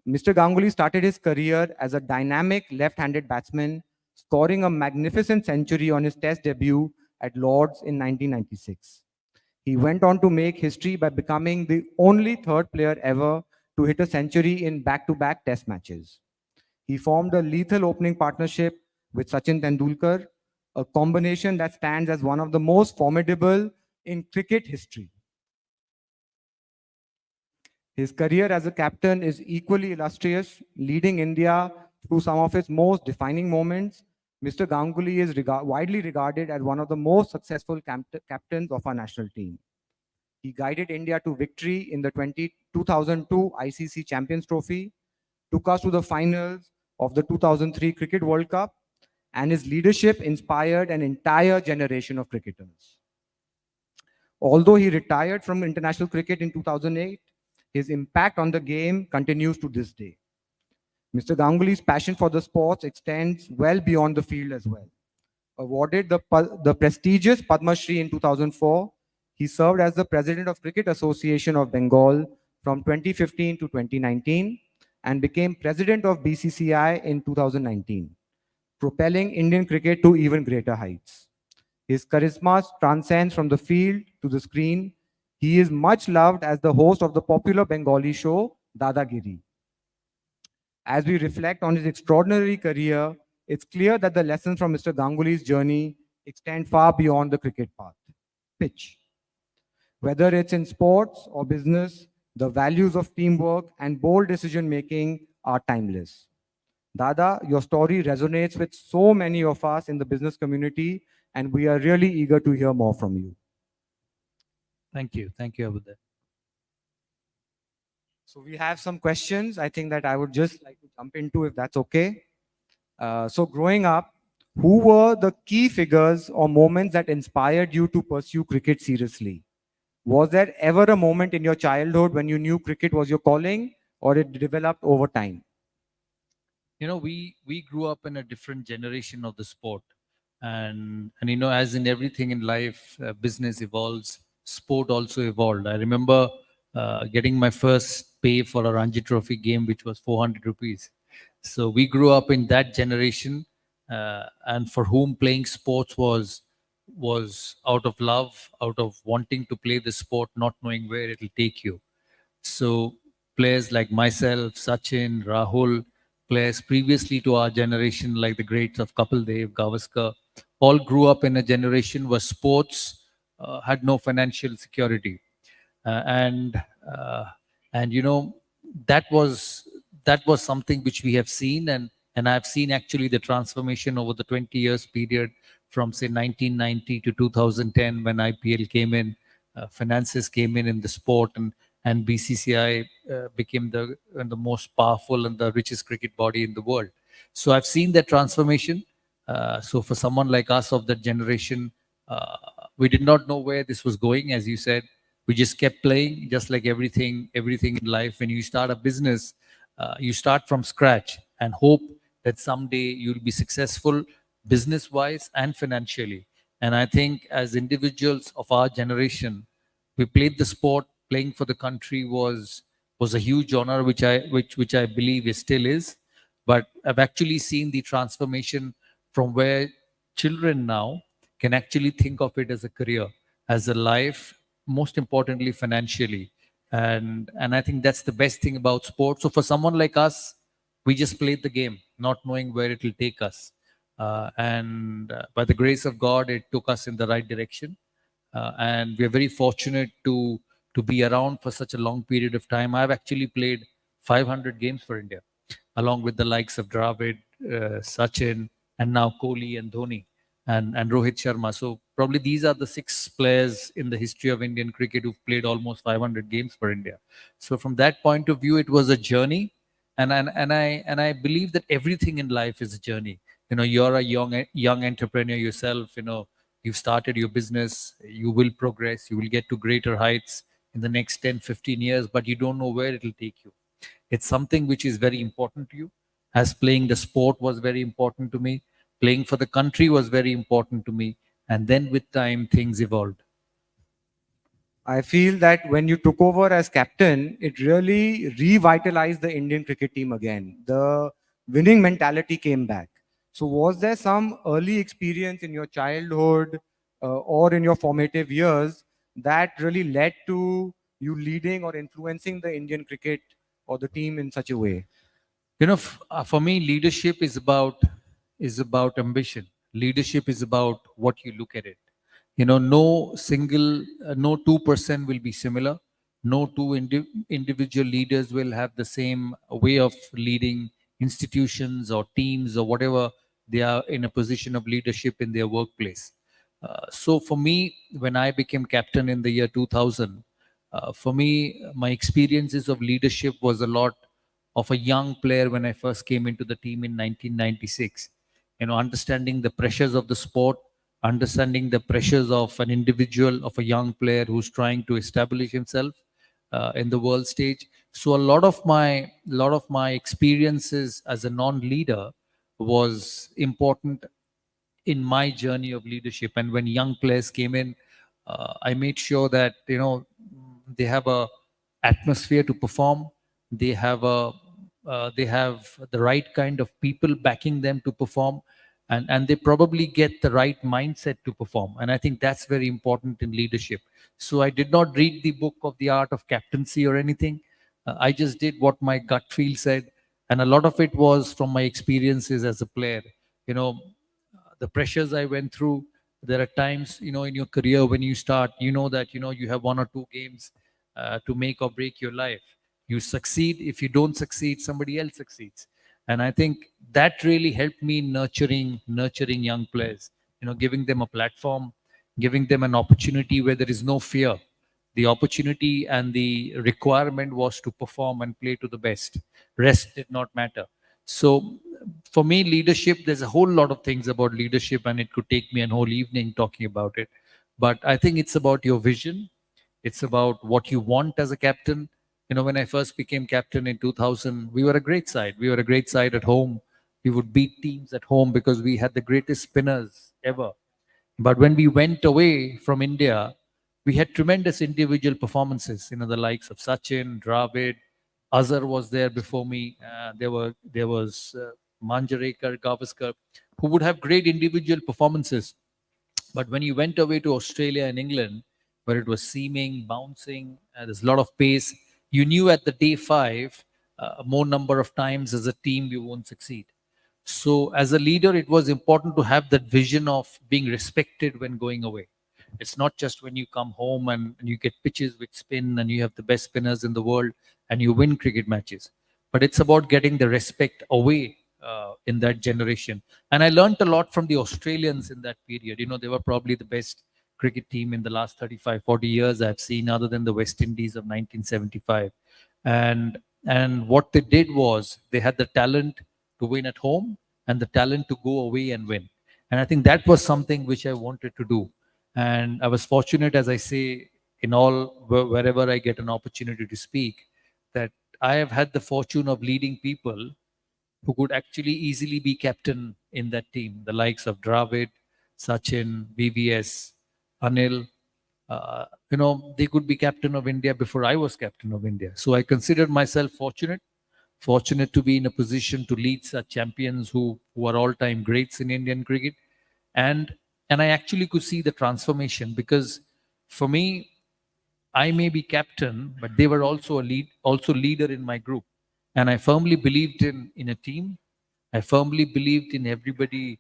Mr. Ganguly started his career as a dynamic left-handed batsman, scoring a magnificent century on his test debut at Lord's in 1996. He went on to make history by becoming the only third player ever to hit a century in back-to-back test matches. He formed a lethal opening partnership with Sachin Tendulkar, a combination that stands as one of the most formidable in cricket history. His career as a captain is equally illustrious, leading India through some of its most defining moments. Mr. Ganguly is widely regarded as one of the most successful captains of our national team. He guided India to victory in the 2002 ICC Champions Trophy, took us to the finals of the 2003 Cricket World Cup, and his leadership inspired an entire generation of cricketers. Although he retired from international cricket in 2008, his impact on the game continues to this day. Mr. Ganguly's passion for the sports extends well beyond the field as well. Awarded the prestigious Padma Shri in 2004, he served as the President of Cricket Association of Bengal from 2015 to 2019 and became President of BCCI in 2019, propelling Indian cricket to even greater heights. His charisma transcends from the field to the screen. He is much loved as the host of the popular Bengali show, Dadagiri. As we reflect on his extraordinary career, it's clear that the lessons from Mr. Ganguly's journey extend far beyond the cricket pitch. Whether it's in sports or business, the values of teamwork and bold decision-making are timeless. Dada, your story resonates with so many of us in the business community, and we are really eager to hear more from you. Thank you, Abudai. So we have some questions I think that I would just like to jump into, if that's okay. So growing up, who were the key figures or moments that inspired you to pursue cricket seriously? Was there ever a moment in your childhood when you knew cricket was your calling, or it developed over time? You know, we grew up in a different generation of the sport, and you know, as in everything in life, business evolves, sport also evolved. I remember getting my first pay for a Ranji Trophy game, which was 400 rupees. So we grew up in that generation, and for whom playing sports was out of love, out of wanting to play the sport, not knowing where it will take you. So players like myself, Sachin, Rahul, players previously to our generation, like the greats of Kapil Dev, Gavaskar, all grew up in a generation where sports had no financial security. And you know, that was something which we have seen, and I've seen actually the transformation over the 20 years period from say 1990 to 2010 when IPL came in, finances came in the sport, and BCCI became the most powerful and the richest cricket body in the world. So I've seen that transformation. So for someone like us of that generation, we did not know where this was going, as you said. We just kept playing, just like everything in life. When you start a business, you start from scratch and hope that someday you'll be successful business-wise and financially. And I think as individuals of our generation, we played the sport. Playing for the country was a huge honor, which I believe it still is. But I've actually seen the transformation from where children now can actually think of it as a career, as a life, most importantly financially. And I think that's the best thing about sports. So for someone like us, we just played the game, not knowing where it will take us. And by the grace of God, it took us in the right direction. And we're very fortunate to be around for such a long period of time. I've actually played 500 games for India, along with the likes of Dravid, Sachin, and now Kohli and Dhoni and Rohit Sharma. So probably these are the 6 players in the history of Indian cricket who've played almost 500 games for India. So from that point of view, it was a journey. And I believe that everything in life is a journey. You know, you're a young entrepreneur yourself. You know, You've started your business, you will progress, you will get to greater heights in the next 10, 15 years, but you don't know where it'll take you. It's something which is very important to you. As playing the sport was very important to me, playing for the country was very important to me. And then with time, things evolved. I feel that when you took over as captain, it really revitalized the Indian cricket team again. The winning mentality came back. So was there some early experience in your childhood or in your formative years that really led to you leading or influencing the Indian cricket or the team in such a way? You know, for me, leadership is about ambition. Leadership is about what you look at it. You know, no 2% will be similar. No two individual leaders will have the same way of leading institutions or teams or whatever they are in a position of leadership in their workplace. So for me, when I became captain in the year 2000, for me, my experiences of leadership was a lot of a young player when I first came into the team in 1996. You know, understanding the pressures of the sport, understanding the pressures of an individual, of a young player who's trying to establish himself in the world stage. So a lot of my experiences as a non-leader was important in my journey of leadership. And when young players came in, I made sure that they have a atmosphere to perform. They have the right kind of people backing them to perform, and they probably get the right mindset to perform. And I think that's very important in leadership. So I did not read the book of the art of captaincy or anything. I just did what my gut feel said, and a lot of it was from my experiences as a player. You know, the pressures I went through. There are times, in your career when you start, that, you have 1 or 2 games to make or break your life. You succeed. If you don't succeed, somebody else succeeds. And I think that really helped me nurturing young players, giving them a platform, giving them an opportunity where there is no fear. The opportunity and the requirement was to perform and play to the best. Rest did not matter. So for me, leadership, there's a whole lot of things about leadership, and it could take me a whole evening talking about it. But I think it's about your vision. It's about what you want as a captain. When I first became captain in 2000, we were a great side. We were a great side at home. We would beat teams at home because we had the greatest spinners ever. But when we went away from India, we had tremendous individual performances, the likes of Sachin, Dravid, Azhar was there before me. There was Manjarekar, Gavaskar, who would have great individual performances. But when you went away to Australia and England, where it was seaming, bouncing, there's a lot of pace, you knew at the day 5, more number of times as a team you won't succeed. So as a leader, it was important to have that vision of being respected when going away. It's not just when you come home and you get pitches with spin and you have the best spinners in the world and you win cricket matches. But it's about getting the respect away in that generation. And I learned a lot from the Australians in that period. They were probably the best cricket team in the last 35, 40 years I've seen, other than the West Indies of 1975. And what they did was they had the talent to win at home and the talent to go away and win. And I think that was something which I wanted to do. And I was fortunate, as I say, wherever I get an opportunity to speak, that I have had the fortune of leading people who could actually easily be captain in that team. The likes of Dravid, Sachin, BVS, Anil, they could be captain of India before I was captain of India. So I considered myself fortunate to be in a position to lead such champions who are all-time greats in Indian cricket. And I actually could see the transformation, because for me, I may be captain, but they were also leader in my group. And I firmly believed in a team. I firmly believed in everybody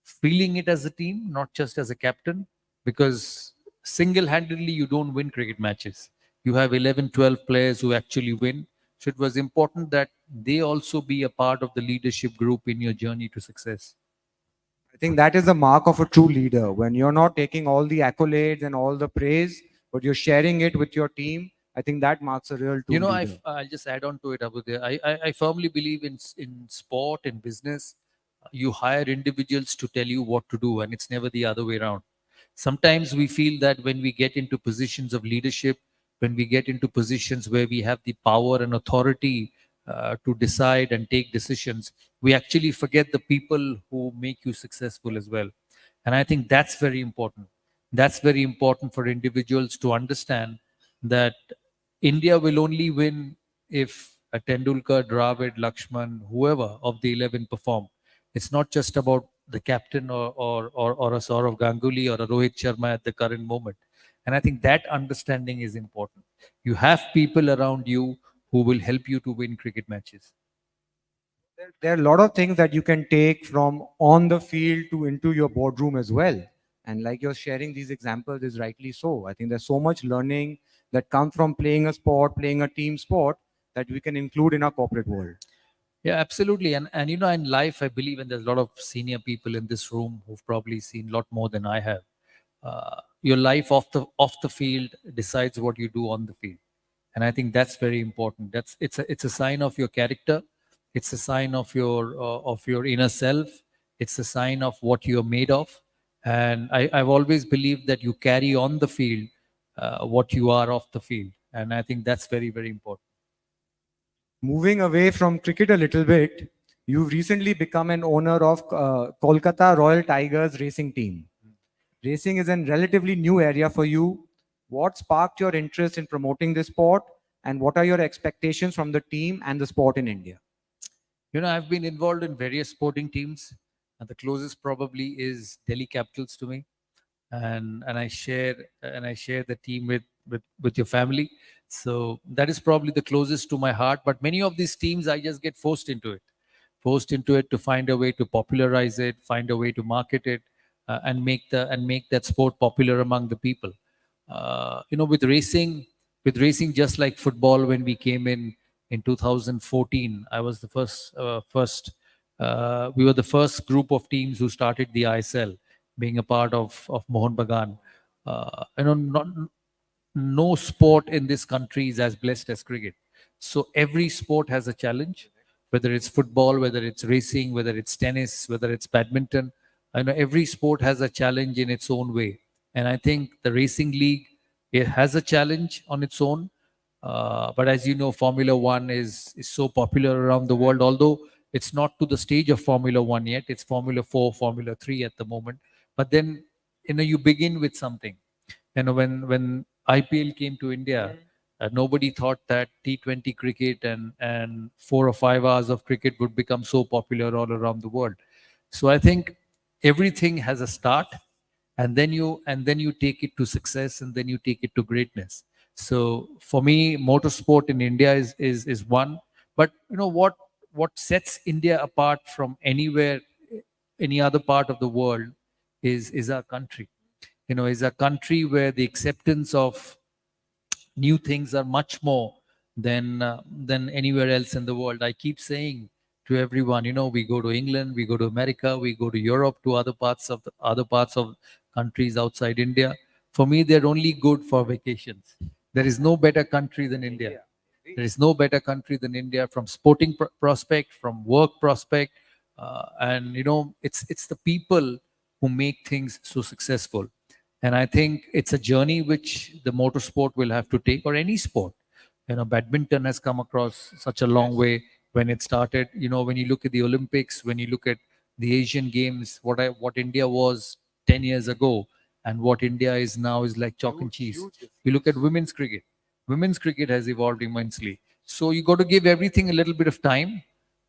feeling it as a team, not just as a captain, because single-handedly you don't win cricket matches. You have 11, 12 players who actually win. So it was important that they also be a part of the leadership group in your journey to success. I think that is the mark of a true leader, when you're not taking all the accolades and all the praise, but you're sharing it with your team. I think that marks a real true leader. I'll just add on to it, Abu. I firmly believe in sport and business. You hire individuals to tell you what to do, and it's never the other way around. Sometimes we feel that when we get into positions of leadership, when we get into positions where we have the power and authority to decide and take decisions, we actually forget the people who make you successful as well. And I think that's very important. That's very important for individuals to understand that India will only win if a Tendulkar, Dravid, Lakshman, whoever of the 11 perform. It's not just about the captain or a Saurav Ganguly or a Rohit Sharma at the current moment. And I think that understanding is important. You have people around you who will help you to win cricket matches. There are a lot of things that you can take from on the field to into your boardroom as well. And like you're sharing these examples is rightly so. I think there's so much learning that comes from playing a sport, playing a team sport, that we can include in our corporate world. Yeah, absolutely. And you know, in life, I believe, and there's a lot of senior people in this room who've probably seen a lot more than I have. Your life off the field decides what you do on the field. And I think that's very important. It's a sign of your character. It's a sign of your inner self. It's a sign of what you're made of. And I've always believed that you carry on the field what you are off the field. And I think that's very, very important. Moving away from cricket a little bit, you've recently become an owner of Kolkata Royal Tigers racing team. Racing is a relatively new area for you. What sparked your interest in promoting this sport, and what are your expectations from the team and the sport in India? You know, I've been involved in various sporting teams, and the closest probably is Delhi Capitals to me. And I share the team with your family. So that is probably the closest to my heart. But many of these teams, I just get forced into it to find a way to popularize it, find a way to market it, and make that sport popular among the people. You know, with racing, just like football, when we came in 2014, I was the first. We were the first group of teams who started the ISL, being a part of Mohan Bagan. You know, no sport in this country is as blessed as cricket. So every sport has a challenge, whether it's football, whether it's racing, whether it's tennis, whether it's badminton. I know every sport has a challenge in its own way. And I think the racing league, it has a challenge on its own. But as you know, Formula One is so popular around the world, although it's not to the stage of Formula One yet. It's Formula 4, Formula 3 at the moment. But then, you know, you begin with something. You know, when IPL came to India, nobody thought that T20 cricket and 4 or 5 hours of cricket would become so popular all around the world. So I think everything has a start, and then you take it to success, and then you take it to greatness. So for me, motorsport in India is one. But you know what sets India apart from anywhere, any other part of the world is our country. You know, is a country where the acceptance of new things are much more than anywhere else in the world. I keep saying to everyone, you know, we go to England, we go to America, we go to Europe, to other parts of countries outside India. For me, they're only good for vacations. There is no better country than India. There is no better country than India from sporting prospect, from work prospect, and you know, it's the people who make things so successful. And I think it's a journey which the motorsport will have to take, or any sport. You know, badminton has come across such a long way when it started. You know, when you look at the Olympics, when you look at the Asian Games, what India was 10 years ago and what India is now is like chalk and cheese. You look at women's cricket. Women's cricket has evolved immensely. So you got to give everything a little bit of time.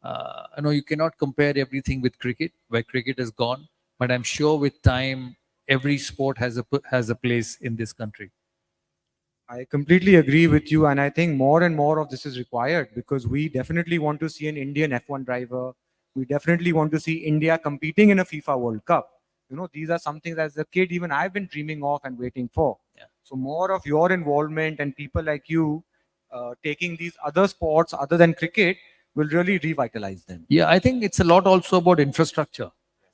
I know you cannot compare everything with cricket, where cricket has gone, but I'm sure with time, every sport has a place in this country. I completely agree with you, and I think more and more of this is required, because we definitely want to see an Indian F1 driver. We definitely want to see India competing in a FIFA World Cup. You know, these are something that as a kid, even I've been dreaming of and waiting for. Yeah. So more of your involvement and people like you taking these other sports other than cricket will really revitalize them. Yeah, I think it's a lot also about infrastructure.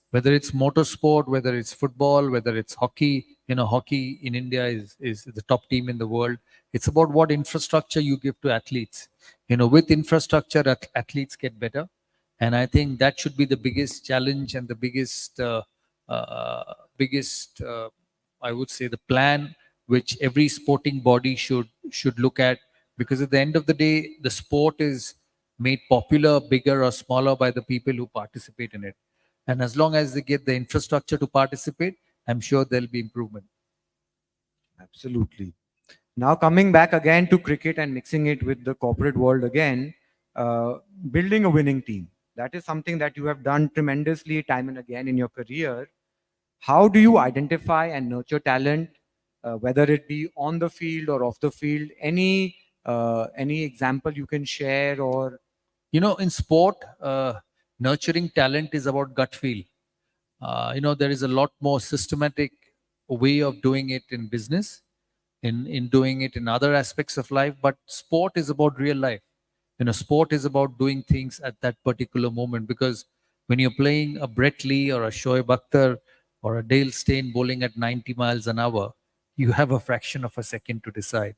Whether it's motorsport, whether it's football, whether it's hockey. You know, hockey in India is the top team in the world. It's about what infrastructure you give to athletes. You know, with infrastructure, athletes get better. And I think that should be the biggest challenge and the biggest I would say, the plan which every sporting body should look at, because at the end of the day, the sport is made popular, bigger or smaller by the people who participate in it. And as long as they get the infrastructure to participate, I'm sure there'll be improvement. Absolutely. Now coming back again to cricket and mixing it with the corporate world again, building a winning team. That is something that you have done tremendously time and again in your career. How do you identify and nurture talent, whether it be on the field or off the field? Any example you can share? Or In sport, nurturing talent is about gut feel. There is a lot more systematic way of doing it in business, in doing it in other aspects of life, but sport is about real life. Sport is about doing things at that particular moment, because when you're playing a Brett Lee or a Shoaib Akhtar or a Dale Steyn bowling at 90 miles an hour, you have a fraction of a second to decide.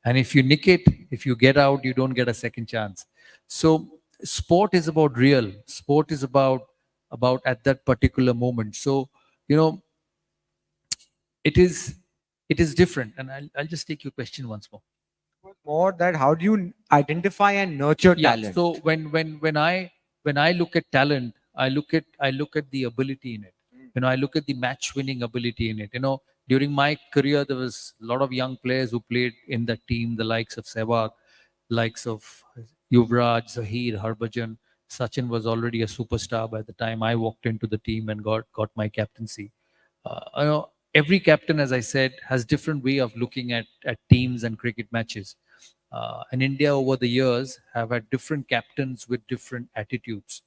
And if you nick it, if you get out, you don't get a second chance. So sport is about real. Sport is about at that particular moment. So, it is different. And I'll just take your question once more. more that how do you identify and nurture talent? So when I look at talent, I look at the ability in it. I look at the match winning ability in it. During my career, there was a lot of young players who played in that team, the likes of Sehwag, likes of Yuvraj, Zahir, Harbhajan. Sachin was already a superstar by the time I walked into the team and got my captaincy. Every captain, as I said, has different way of looking at teams and cricket matches. And India over the years have had different captains with different attitudes.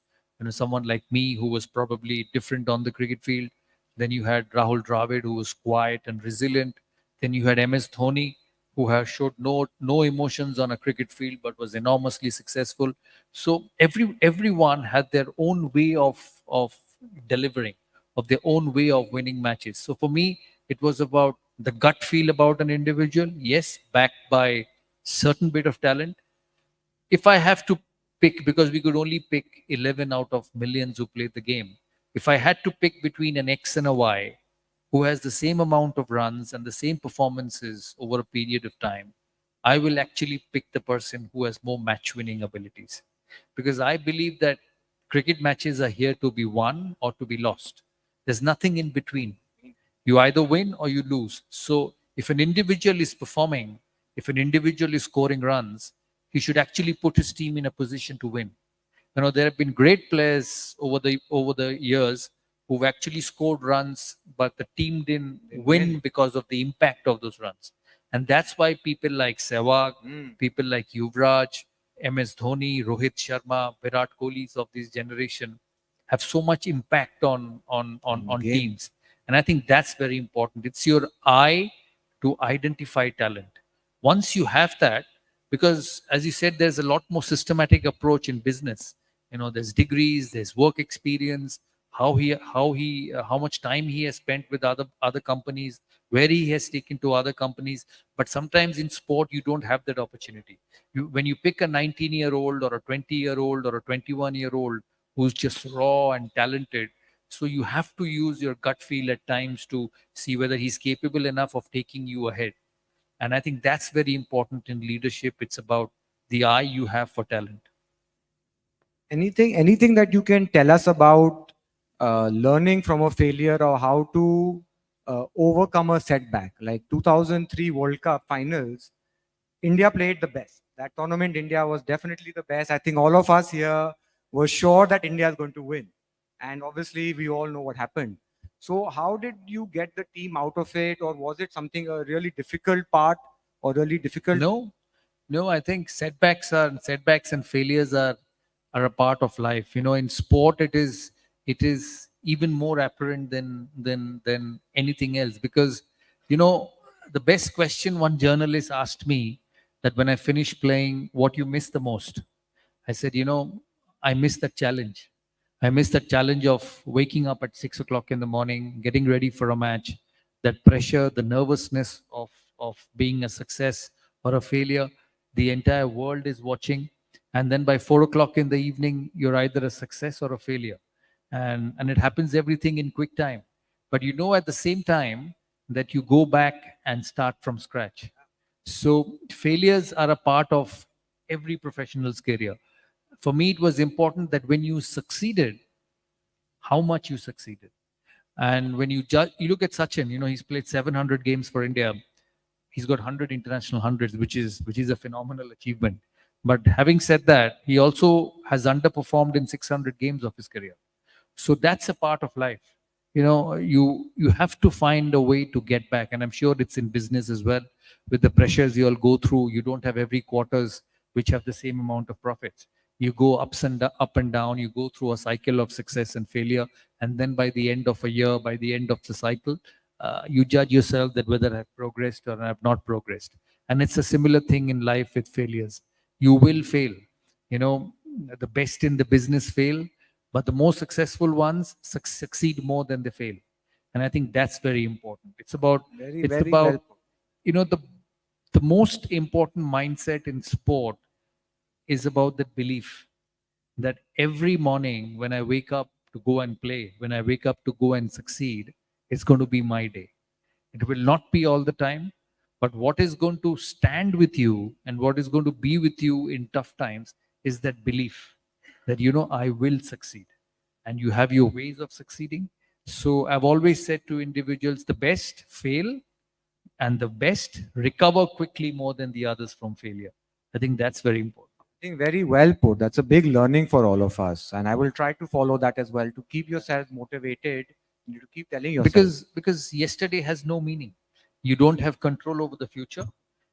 Someone like me who was probably different on the cricket field. Then you had Rahul Dravid, who was quiet and resilient. Then you had MS Dhoni, who has showed no emotions on a cricket field but was enormously successful. So everyone had their own way of delivering, of their own way of winning matches. So for me, it was about the gut feel about an individual, yes, backed by certain bit of talent. If I have to pick, because we could only pick 11 out of millions who played the game, if I had to pick between an X and a Y who has the same amount of runs and the same performances over a period of time, I will actually pick the person who has more match winning abilities. Because I believe that cricket matches are here to be won or to be lost. There's nothing in between. You either win or you lose. So if an individual is performing, if an individual is scoring runs, he should actually put his team in a position to win. There have been great players over the years who've actually scored runs, but the team didn't win because of the impact of those runs. And that's why people like Sehwag, people like Yuvraj, MS Dhoni, Rohit Sharma, Virat Kohli's of this generation have so much impact on teams. And I think that's very important. It's your eye to identify talent. Once you have that, because as you said, there's a lot more systematic approach in business. There's degrees, there's work experience, how much time he has spent with other companies, where he has taken to other companies. But sometimes in sport, you don't have that opportunity. When you pick a 19-year-old or a 20-year-old or a 21-year-old who's just raw and talented, so you have to use your gut feel at times to see whether he's capable enough of taking you ahead. And I think that's very important in leadership. It's about the eye you have for talent. Anything that you can tell us about learning from a failure, or how to overcome a setback? Like 2003 World Cup finals, India played the best. That tournament, India was definitely the best. I think all of us here were sure that India is going to win. And obviously, we all know what happened. So how did you get the team out of it? Or was it something a really difficult part, or really difficult? No, I think setbacks and failures are a part of life. In sport, it is even more apparent than anything else, because the best question one journalist asked me, that when I finished playing, what you miss the most? I said, I miss that challenge. I miss that challenge of waking up at 6 o'clock in the morning, getting ready for a match, that pressure, the nervousness of being a success or a failure. The entire world is watching. And then by 4 o'clock in the evening, you're either a success or a failure. And it happens everything in quick time. But at the same time, that you go back and start from scratch. So failures are a part of every professional's career. For me, it was important that when you succeeded, how much you succeeded. And when you look at Sachin, he's played 700 games for India. He's got 100 international hundreds, which is a phenomenal achievement. But having said that, he also has underperformed in 600 games of his career. So that's a part of life. You have to find a way to get back. And I'm sure it's in business as well. With the pressures you all go through, you don't have every quarters which have the same amount of profits. You go up and down, you go through a cycle of success and failure. And then by the end of a year, by the end of the cycle, you judge yourself that whether I've progressed or I've not progressed. And it's a similar thing in life with failures. You will fail. The best in the business fail, but the most successful ones succeed more than they fail. And I think that's very important. It's about the most important mindset in sport is about the belief that every morning when I wake up to go and play, when I wake up to go and succeed, it's going to be my day. It will not be all the time, but what is going to stand with you and what is going to be with you in tough times is that belief that, I will succeed. And you have your ways of succeeding. So I've always said to individuals, the best fail and the best recover quickly more than the others from failure. I think that's very important. I think very well put. That's a big learning for all of us. And I will try to follow that as well, to keep yourself motivated, to keep telling yourself. Because yesterday has no meaning. You don't have control over the future.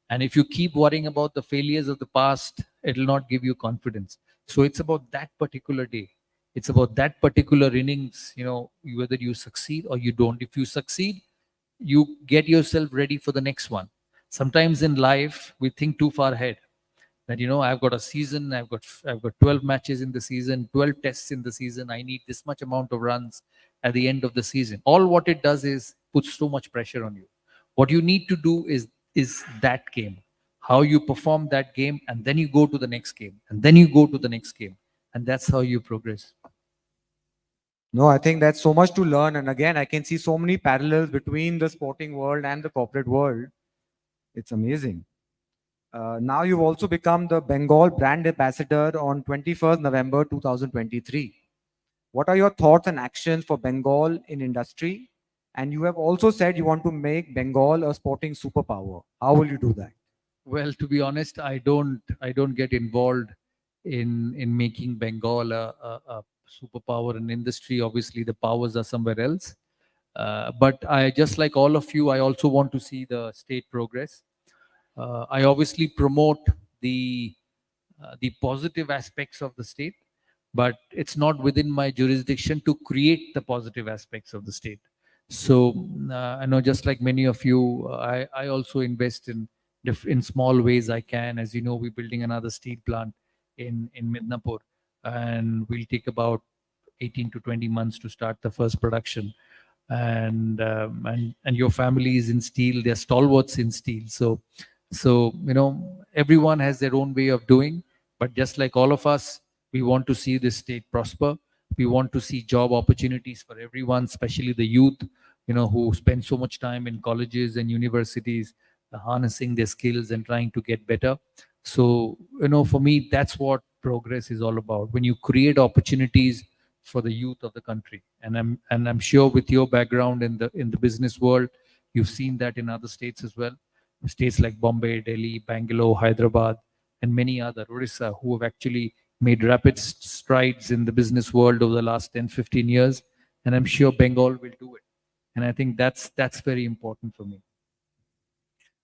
And if you keep worrying about the failures of the past, it will not give you confidence. So it's about that particular day. It's about that particular innings, whether you succeed or you don't. If you succeed, you get yourself ready for the next one. Sometimes in life, we think too far ahead. That, I've got a season, I've got 12 matches in the season, 12 tests in the season. I need this much amount of runs at the end of the season. All what it does is puts so much pressure on you. What you need to do is that game, how you perform that game, and then you go to the next game, and then you go to the next game. And that's how you progress. No, I think that's so much to learn. And again, I can see so many parallels between the sporting world and the corporate world. It's amazing. Now you've also become the Bengal brand ambassador on 21st November 2023. What are your thoughts and actions for Bengal in industry? And you have also said you want to make Bengal a sporting superpower. How will you do that? Well, to be honest, I don't get involved in making Bengal a superpower in industry. Obviously, the powers are somewhere else. But I, just like all of you, I also want to see the state progress. I obviously promote the positive aspects of the state, but it's not within my jurisdiction to create the positive aspects of the state. So I know, just like many of you, I also invest in small ways I can. As you know, we're building another steel plant in Midnapur, and we'll take about 18 to 20 months to start the first production. And your family is in steel; they're stalwarts in steel. So everyone has their own way of doing, but just like all of us, we want to see this state prosper. We want to see job opportunities for everyone, especially the youth, who spend so much time in colleges and universities, harnessing their skills and trying to get better. So, for me, that's what progress is all about. When you create opportunities for the youth of the country, and I'm sure with your background in the business world, you've seen that in other states as well. States like Bombay, Delhi, Bangalore, Hyderabad, and many other, Orissa, who have actually made rapid strides in the business world over the last 10, 15 years. And I'm sure Bengal will do it. And I think that's very important for me.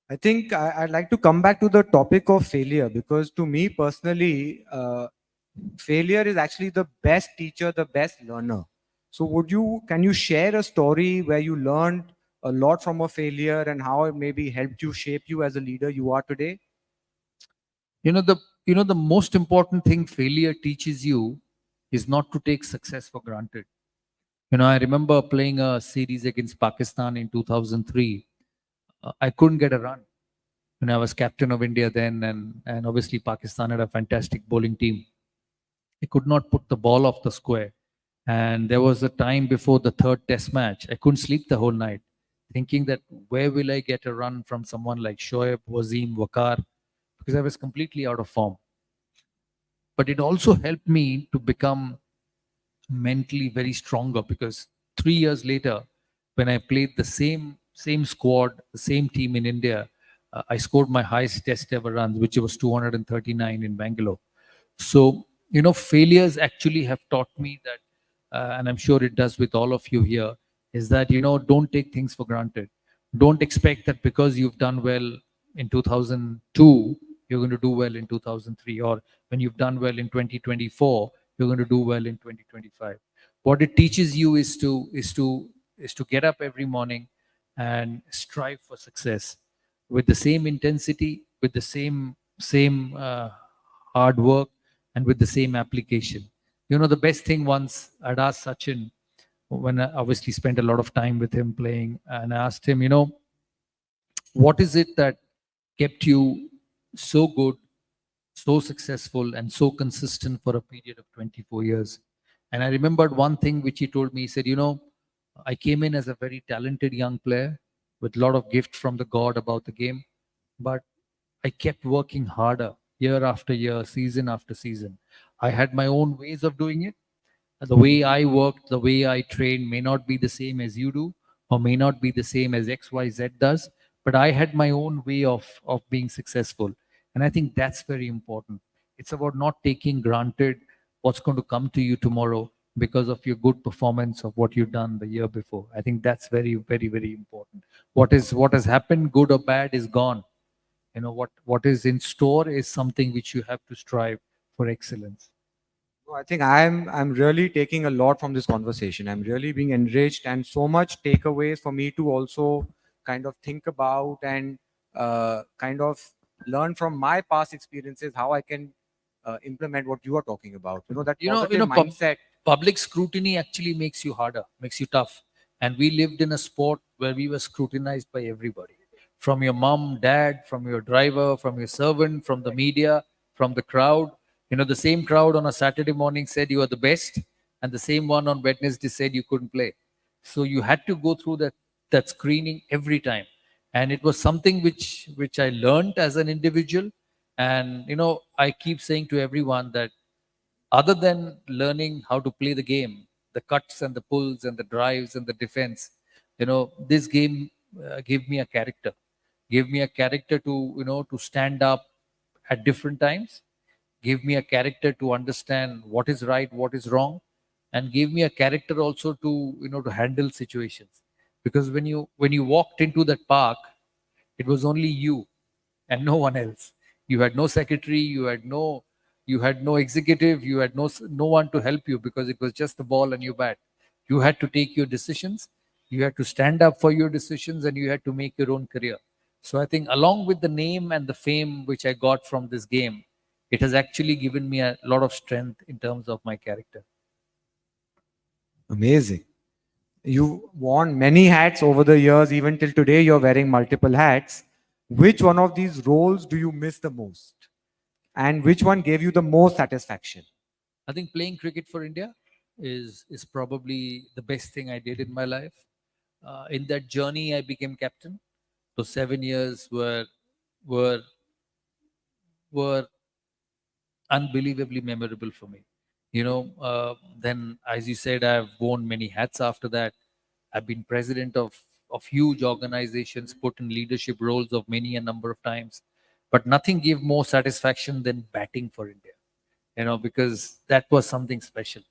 I think I'd like to come back to the topic of failure, because to me personally, failure is actually the best teacher, the best learner. So can you share a story where you learned a lot from a failure and how it maybe helped you shape you as a leader you are today? The most important thing failure teaches you is not to take success for granted. I remember playing a series against Pakistan in 2003. I couldn't get a run. I was captain of India then, and obviously Pakistan had a fantastic bowling team. I could not put the ball off the square. And there was a time before the third test match. I couldn't sleep the whole night. thinking that where will I get a run from someone like Shoaib, Wasim, Wakar, because I was completely out of form. But it also helped me to become mentally very stronger, because 3 years later, when I played the same squad, the same team in India, I scored my highest test ever runs, which was 239 in Bangalore. So, failures actually have taught me that, and I'm sure it does with all of you here, is that, don't take things for granted. Don't expect that because you've done well in 2002, you're going to do well in 2003, or when you've done well in 2024, you're going to do well in 2025. What it teaches you is to get up every morning and strive for success with the same intensity, with the same hard work, and with the same application. The best thing, once I'd asked Sachin, when I obviously spent a lot of time with him playing, and I asked him, what is it that kept you so good, so successful, and so consistent for a period of 24 years? And I remembered one thing which he told me. He said, I came in as a very talented young player with a lot of gift from the God about the game, but I kept working harder year after year, season after season. I had my own ways of doing it. The way I worked, the way I train may not be the same as you do, or may not be the same as XYZ does, but I had my own way of being successful. And I think that's very important. It's about not taking granted what's going to come to you tomorrow because of your good performance of what you've done the year before. I think that's very, very, very important. What has happened, good or bad, is gone. What is in store is something which you have to strive for excellence. No, I think I'm really taking a lot from this conversation. I'm really being enriched, and so much takeaways for me to also kind of think about and kind of learn from my past experiences how I can implement what you are talking about. That positive mindset. Public scrutiny actually makes you harder, makes you tough. And we lived in a sport where we were scrutinized by everybody, from your mom, dad, from your driver, from your servant, from the media, from the crowd. The same crowd on a Saturday morning said you are the best, and the same one on Wednesday said you couldn't play. So you had to go through that screening every time. And it was something which I learned as an individual. And I keep saying to everyone that other than learning how to play the game, the cuts and the pulls and the drives and the defense, this game gave me a character. Gave me a character to stand up at different times, gave me a character to understand what is right, what is wrong, and gave me a character also to handle situations. Because when you walked into that park, it was only you and no one else. You had no secretary, you had no executive, you had no one to help you, because it was just the ball and your bat. You had to take your decisions, you had to stand up for your decisions, and you had to make your own career. So I think along with the name and the fame which I got from this game, it has actually given me a lot of strength in terms of my character. Amazing. You've worn many hats over the years. Even till today, you're wearing multiple hats. Which one of these roles do you miss the most? And which one gave you the most satisfaction? I think playing cricket for India is probably the best thing I did in my life. In that journey, I became captain. Those 7 years were unbelievably memorable for me. Then, as you said, I've worn many hats after that. I've been president of huge organizations, put in leadership roles of many a number of times. But nothing gave more satisfaction than batting for India, because that was something special,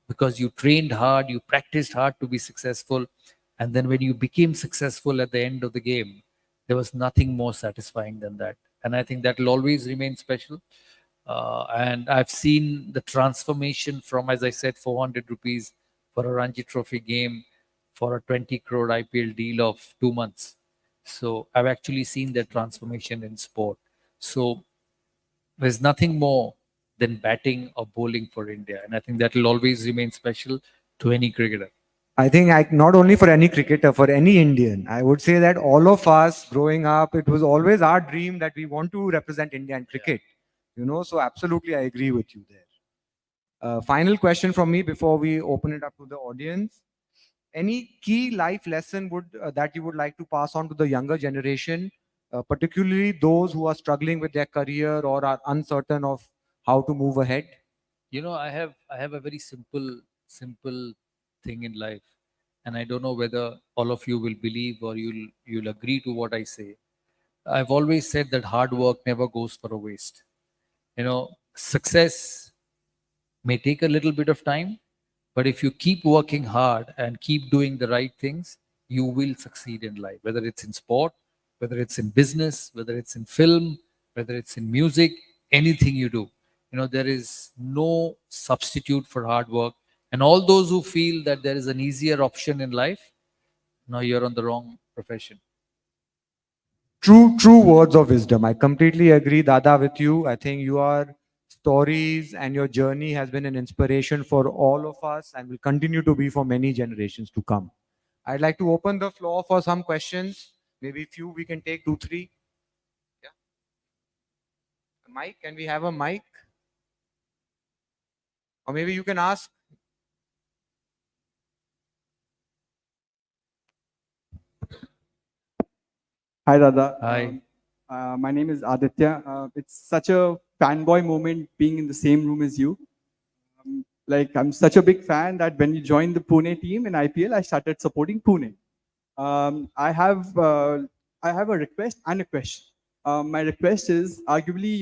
because you trained hard, you practiced hard to be successful. And then when you became successful at the end of the game, there was nothing more satisfying than that. And I think that will always remain special. And I've seen the transformation from, as I said, 400 rupees for a Ranji Trophy game for a 20 crore IPL deal of 2 months. So I've actually seen that transformation in sport. So there's nothing more than batting or bowling for India. And I think that will always remain special to any cricketer. I think not only for any cricketer, for any Indian, I would say that all of us growing up, it was always our dream that we want to represent India in cricket. So absolutely, I agree with you there. Final question from me before we open it up to the audience. Any key life lesson that you would like to pass on to the younger generation, particularly those who are struggling with their career or are uncertain of how to move ahead? You know, I have a very simple thing in life, and I don't know whether all of you will believe or you'll agree to what I say. I've always said that hard work never goes for a waste. You know, success may take a little bit of time, but if you keep working hard and keep doing the right things, you will succeed in life, whether it's in sport, whether it's in business, whether it's in film, whether it's in music, anything you do. You know, there is no substitute for hard work. And all those who feel that there is an easier option in life, no, you're on the wrong profession. True words of wisdom. I completely agree, Dada, with you. I think your stories and your journey has been an inspiration for all of us and will continue to be for many generations to come. I'd like to open the floor for some questions. Maybe few we can take, 2, 3. Yeah. Mic, can we have a mic? Or maybe you can ask. Hi, Dada. Hi. My name is Aditya. It's such a fanboy moment being in the same room as you. I'm such a big fan that when you joined the Pune team in IPL, I started supporting Pune. I have a request and a question. My request is arguably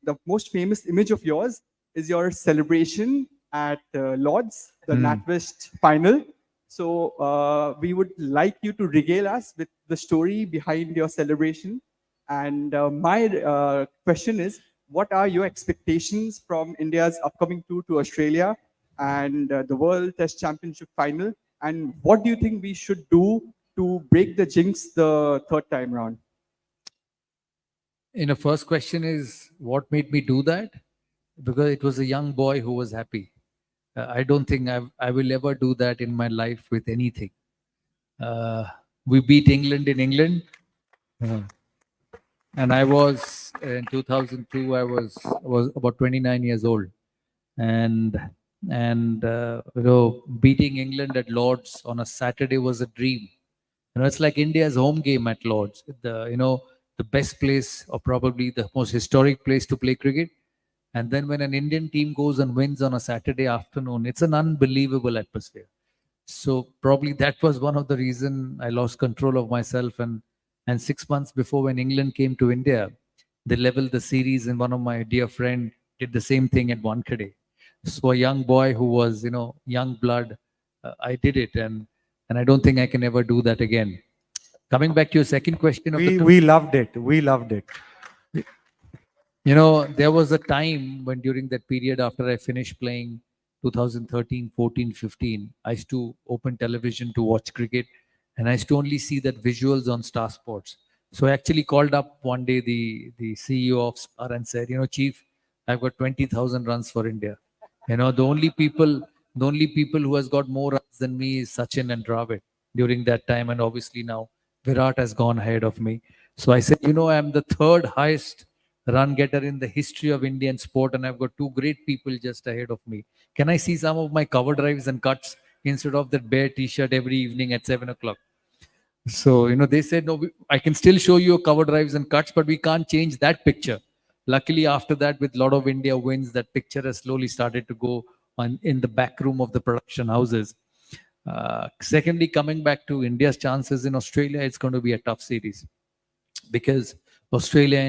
the most famous image of yours is your celebration at Lord's, the NatWest final. So we would like you to regale us with the story behind your celebration. And my question is, what are your expectations from India's upcoming tour to Australia and the World Test Championship final? And what do you think we should do to break the jinx the third time round? The first question is, what made me do that? Because it was a young boy who was happy. I don't think I will ever do that in my life with anything. We beat England in England. And I was, in 2002, I was about 29 years old. And beating England at Lord's on a Saturday was a dream. It's like India's home game at Lord's. The best place, or probably the most historic place to play cricket. And then when an Indian team goes and wins on a Saturday afternoon, it's an unbelievable atmosphere. So probably that was one of the reasons I lost control of myself. And 6 months before, when England came to India, they leveled the series, and one of my dear friend did the same thing at Wankhede. So a young boy who was, young blood, I did it, and I don't think I can ever do that again. Coming back to your second question, we loved it. We loved it. There was a time when during that period after I finished playing 2013, 14, 15, I used to open television to watch cricket, and I used to only see that visuals on Star Sports. So I actually called up one day the CEO of Star and said, Chief, I've got 20,000 runs for India. The only people who has got more runs than me is Sachin and Dravid during that time, and obviously now Virat has gone ahead of me. So I said, I'm the third highest run getter in the history of Indian sport, and I've got two great people just ahead of me. Can I see some of my cover drives and cuts instead of that bare t-shirt every evening at 7 o'clock? So, they said, no, I can still show you cover drives and cuts, but we can't change that picture. Luckily, after that, with a lot of India wins, that picture has slowly started to go on in the back room of the production houses. Secondly, coming back to India's chances in Australia, it's going to be a tough series because Australia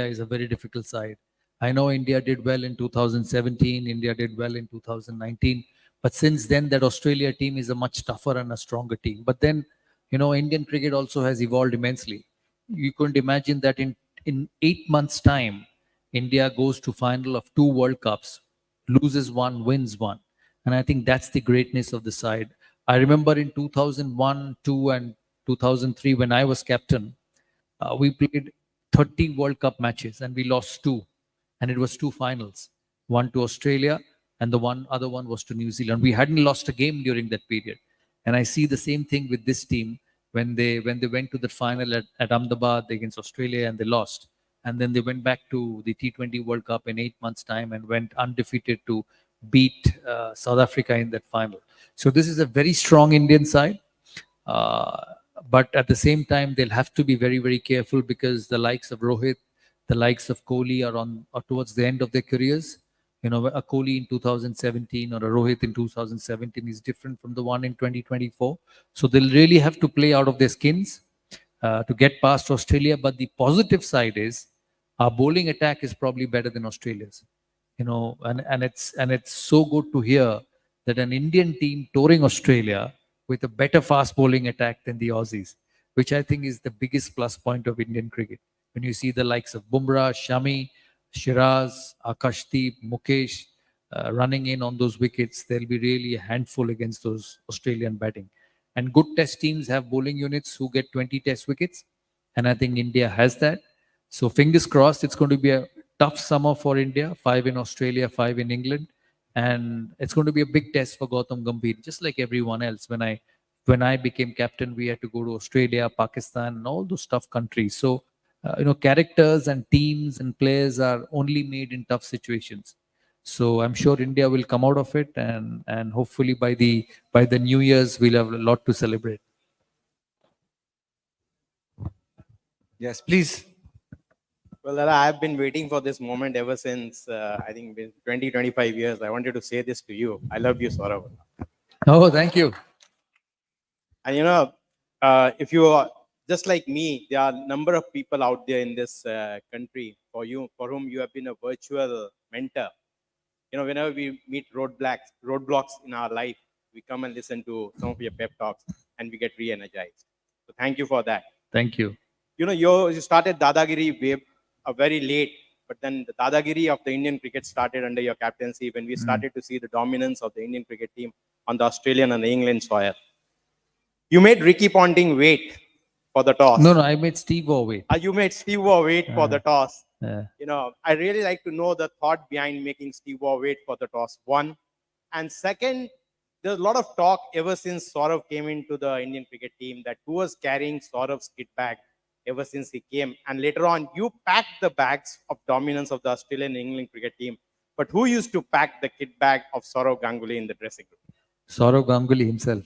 is a very difficult side. I know India did well in 2017, India did well in 2019, but since then that Australia team is a much tougher and a stronger team. But then, Indian cricket also has evolved immensely. You couldn't imagine that in 8 months' time, India goes to final of 2 World Cups, loses one, wins one. And I think that's the greatness of the side. I remember in 2001, 2 and 2003, when I was captain, we played 30 World Cup matches and we lost 2. And it was 2 finals, one to Australia and the other one was to New Zealand. We hadn't lost a game during that period. And I see the same thing with this team when they went to the final at Ahmedabad against Australia and they lost. And then they went back to the T20 World Cup in 8 months' time and went undefeated to beat South Africa in that final. So this is a very strong Indian side. But at the same time, they'll have to be very, very careful because the likes of Rohit, the likes of Kohli are towards the end of their careers. You know, a Kohli in 2017 or a Rohit in 2017 is different from the one in 2024. So they'll really have to play out of their skins to get past Australia. But the positive side is our bowling attack is probably better than Australia's. You know, and it's so good to hear that an Indian team touring Australia with a better fast bowling attack than the Aussies, which I think is the biggest plus point of Indian cricket. When you see the likes of Bumrah, Shami, Shiraz, Akashdeep, Mukesh running in on those wickets, there'll be really a handful against those Australian batting. And good test teams have bowling units who get 20 test wickets. And I think India has that. So fingers crossed, it's going to be a tough summer for India, 5 in Australia, 5 in England. And it's going to be a big test for Gautam Gambhir, just like everyone else. When I became captain, we had to go to Australia, Pakistan, and all those tough countries. So, characters and teams and players are only made in tough situations. So I'm sure India will come out of it, and hopefully by the New Year's we'll have a lot to celebrate. Yes, please. Well, Dada, I've been waiting for this moment ever since, I think, 20, 25 years. I wanted to say this to you. I love you, Saurabh. Oh, thank you. And you know, if you are just like me, there are a number of people out there in this country for whom you have been a virtual mentor. You know, whenever we meet roadblocks in our life, we come and listen to some of your pep talks and we get re-energized. So thank you for that. Thank you. You know, you started Dadagiri very late, but then the Dadagiri of the Indian cricket started under your captaincy when we started to see the dominance of the Indian cricket team on the Australian and the England soil. You made Ricky Ponting wait for the toss. No, I made Steve Waugh wait. You made Steve Waugh wait for the toss. Yeah. You know, I really like to know the thought behind making Steve Waugh wait for the toss, one. And second, there's a lot of talk ever since Saurabh came into the Indian cricket team that who was carrying Saurabh's kit bag ever since he came. And later on, you packed the bags of dominance of the Australian and England cricket team. But who used to pack the kit bag of Saurabh Ganguly in the dressing room? Saurabh Ganguly himself.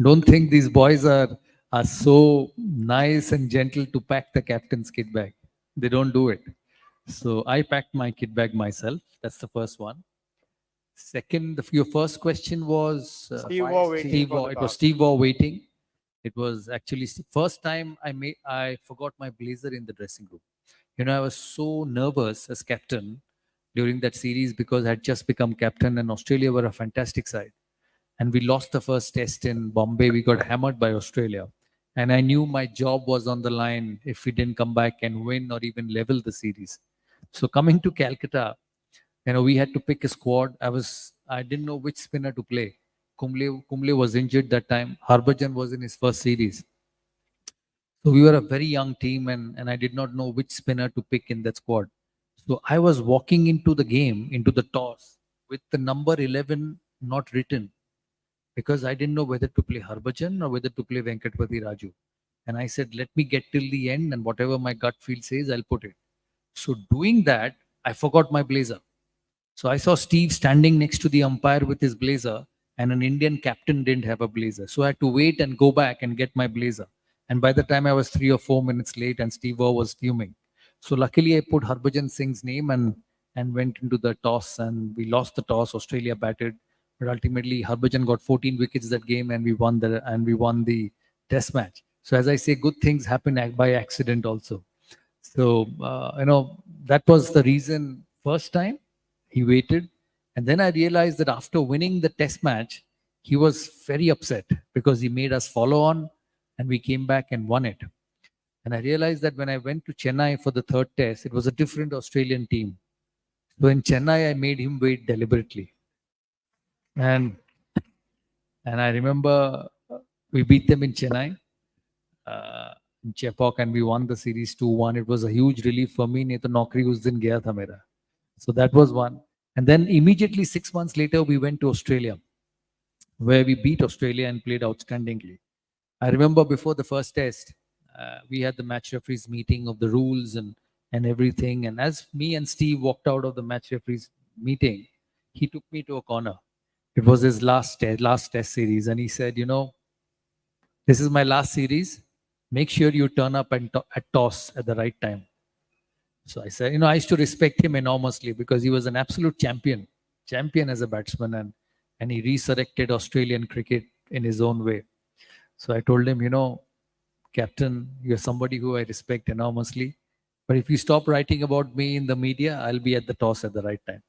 Don't think these boys are so nice and gentle to pack the captain's kit bag. They don't do it. So I packed my kit bag myself. That's the first one. Second, your first question was Steve Waugh waiting for the It was toss. Steve Waugh waiting. It was actually the first time I forgot my blazer in the dressing room. You know, I was so nervous as captain during that series because I had just become captain and Australia were a fantastic side. And we lost the first test in Bombay. We got hammered by Australia. And I knew my job was on the line if we didn't come back and win or even level the series. So coming to Calcutta, you know, we had to pick a squad. I didn't know which spinner to play. Kumble was injured that time. Harbhajan was in his first series. So we were a very young team and I did not know which spinner to pick in that squad. So I was walking into the game, into the toss, with the number 11 not written because I didn't know whether to play Harbhajan or whether to play Venkatpati Raju. And I said, let me get till the end and whatever my gut feel says, I'll put it. So doing that, I forgot my blazer. So I saw Steve standing next to the umpire with his blazer and an Indian captain didn't have a blazer. So I had to wait and go back and get my blazer. And by the time I was 3 or 4 minutes late and Steve Waugh was fuming. So luckily I put Harbhajan Singh's name and went into the toss and we lost the toss. Australia batted. But ultimately Harbhajan got 14 wickets that game and we won the test match. So as I say, good things happen by accident also. So, you know, that was the reason first time he waited. And then I realized that after winning the test match, he was very upset because he made us follow on and we came back and won it. And I realized that when I went to Chennai for the third test, it was a different Australian team. So in Chennai, I made him wait deliberately. And I remember we beat them in Chennai, in Chepauk, and we won the series 2-1. It was a huge relief for me. Nahi to naukri us din gaya tha mera. So that was one. And then immediately 6 months later, we went to Australia, where we beat Australia and played outstandingly. I remember before the first test, we had the match referees meeting of the rules and everything. And as me and Steve walked out of the match referees meeting, he took me to a corner. It was his last test series, and he said, this is my last series. Make sure you turn up at toss at the right time. So I said, I used to respect him enormously because he was an absolute champion as a batsman, and he resurrected Australian cricket in his own way. So I told him, Captain, you're somebody who I respect enormously. But if you stop writing about me in the media, I'll be at the toss at the right time.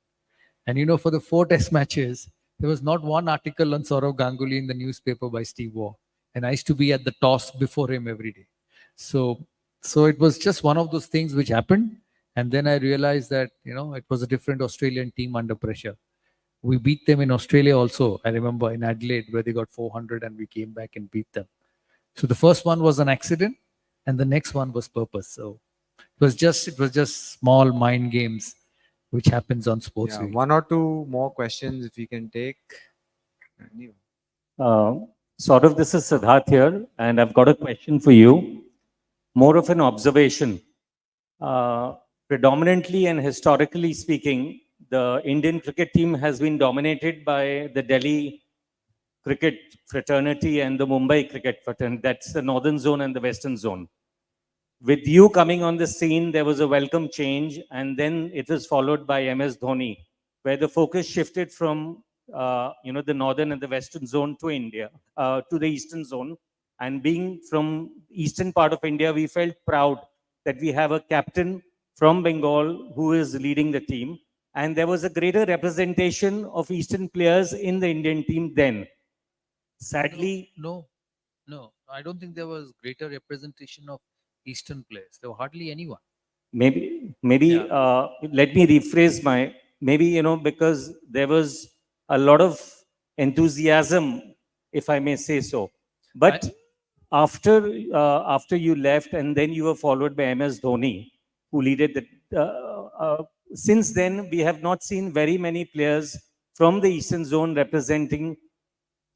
And for the 4 test matches, there was not one article on Saurav Ganguly in the newspaper by Steve Waugh. And I used to be at the toss before him every day. So it was just one of those things which happened. And then I realized that, it was a different Australian team under pressure. We beat them in Australia also. I remember in Adelaide where they got 400 and we came back and beat them. So the first one was an accident and the next one was purpose. So it was just small mind games which happens on sports. Yeah, 1 or 2 more questions if we can take. Sort of, this is Siddharth here, and I've got a question for you. More of an observation. Predominantly and historically speaking, the Indian cricket team has been dominated by the Delhi cricket fraternity and the Mumbai cricket fraternity. That's the northern zone and the western zone. With you coming on the scene, there was a welcome change, and then it was followed by MS Dhoni, where the focus shifted from the northern and the western zone to India, to the eastern zone. And being from eastern part of India, we felt proud that we have a captain from Bengal who is leading the team. And there was a greater representation of eastern players in the Indian team then. Sadly, No, I don't think there was greater representation of eastern players. There were hardly anyone. Maybe let me rephrase because there was a lot of enthusiasm, if I may say so. But after you left, and then you were followed by MS Dhoni, who led since then we have not seen very many players from the eastern zone representing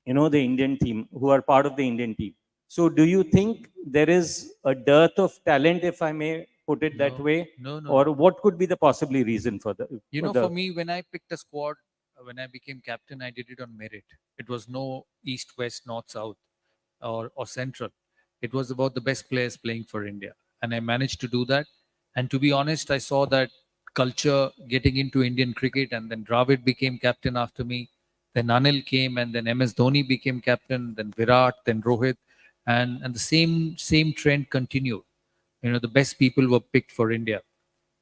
the Indian team, who are part of the Indian team. So do you think there is a dearth of talent, if I may put it that way? No. Or what could be the possibly reason for the... For me, when I picked a squad, when I became captain, I did it on merit. It was no east, west, north, south or central. It was about the best players playing for India. And I managed to do that. And to be honest, I saw that culture getting into Indian cricket, and then Dravid became captain after me. Then Anil came, and then MS Dhoni became captain, then Virat, then Rohit. And the same trend continued. The best people were picked for India.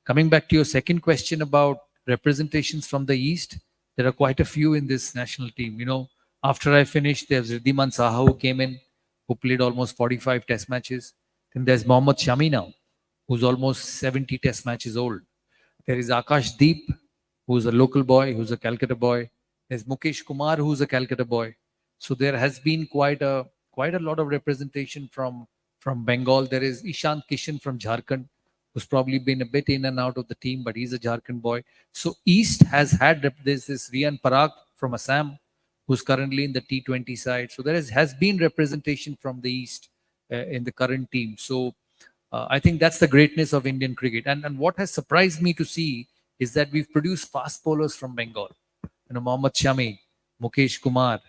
Coming back to your second question about representations from the East, there are quite a few in this national team. After I finished, there's Riddhiman Saha who came in, who played almost 45 test matches. Then there's Mohammad Shami now, who's almost 70 test matches old. There is Akash Deep, who's a local boy, who's a Calcutta boy. There's Mukesh Kumar, who's a Calcutta boy. So there has been quite a lot of representation from Bengal. There is Ishant Kishan from Jharkhand, who's probably been a bit in and out of the team, but he's a Jharkhand boy. So East has had, there's this Rian Parag from Assam, who's currently in the T20 side. So there has been representation from the East in the current team. So I think that's the greatness of Indian cricket. And what has surprised me to see is that we've produced fast bowlers from Bengal. Mohammad Shami, Mukesh Kumar,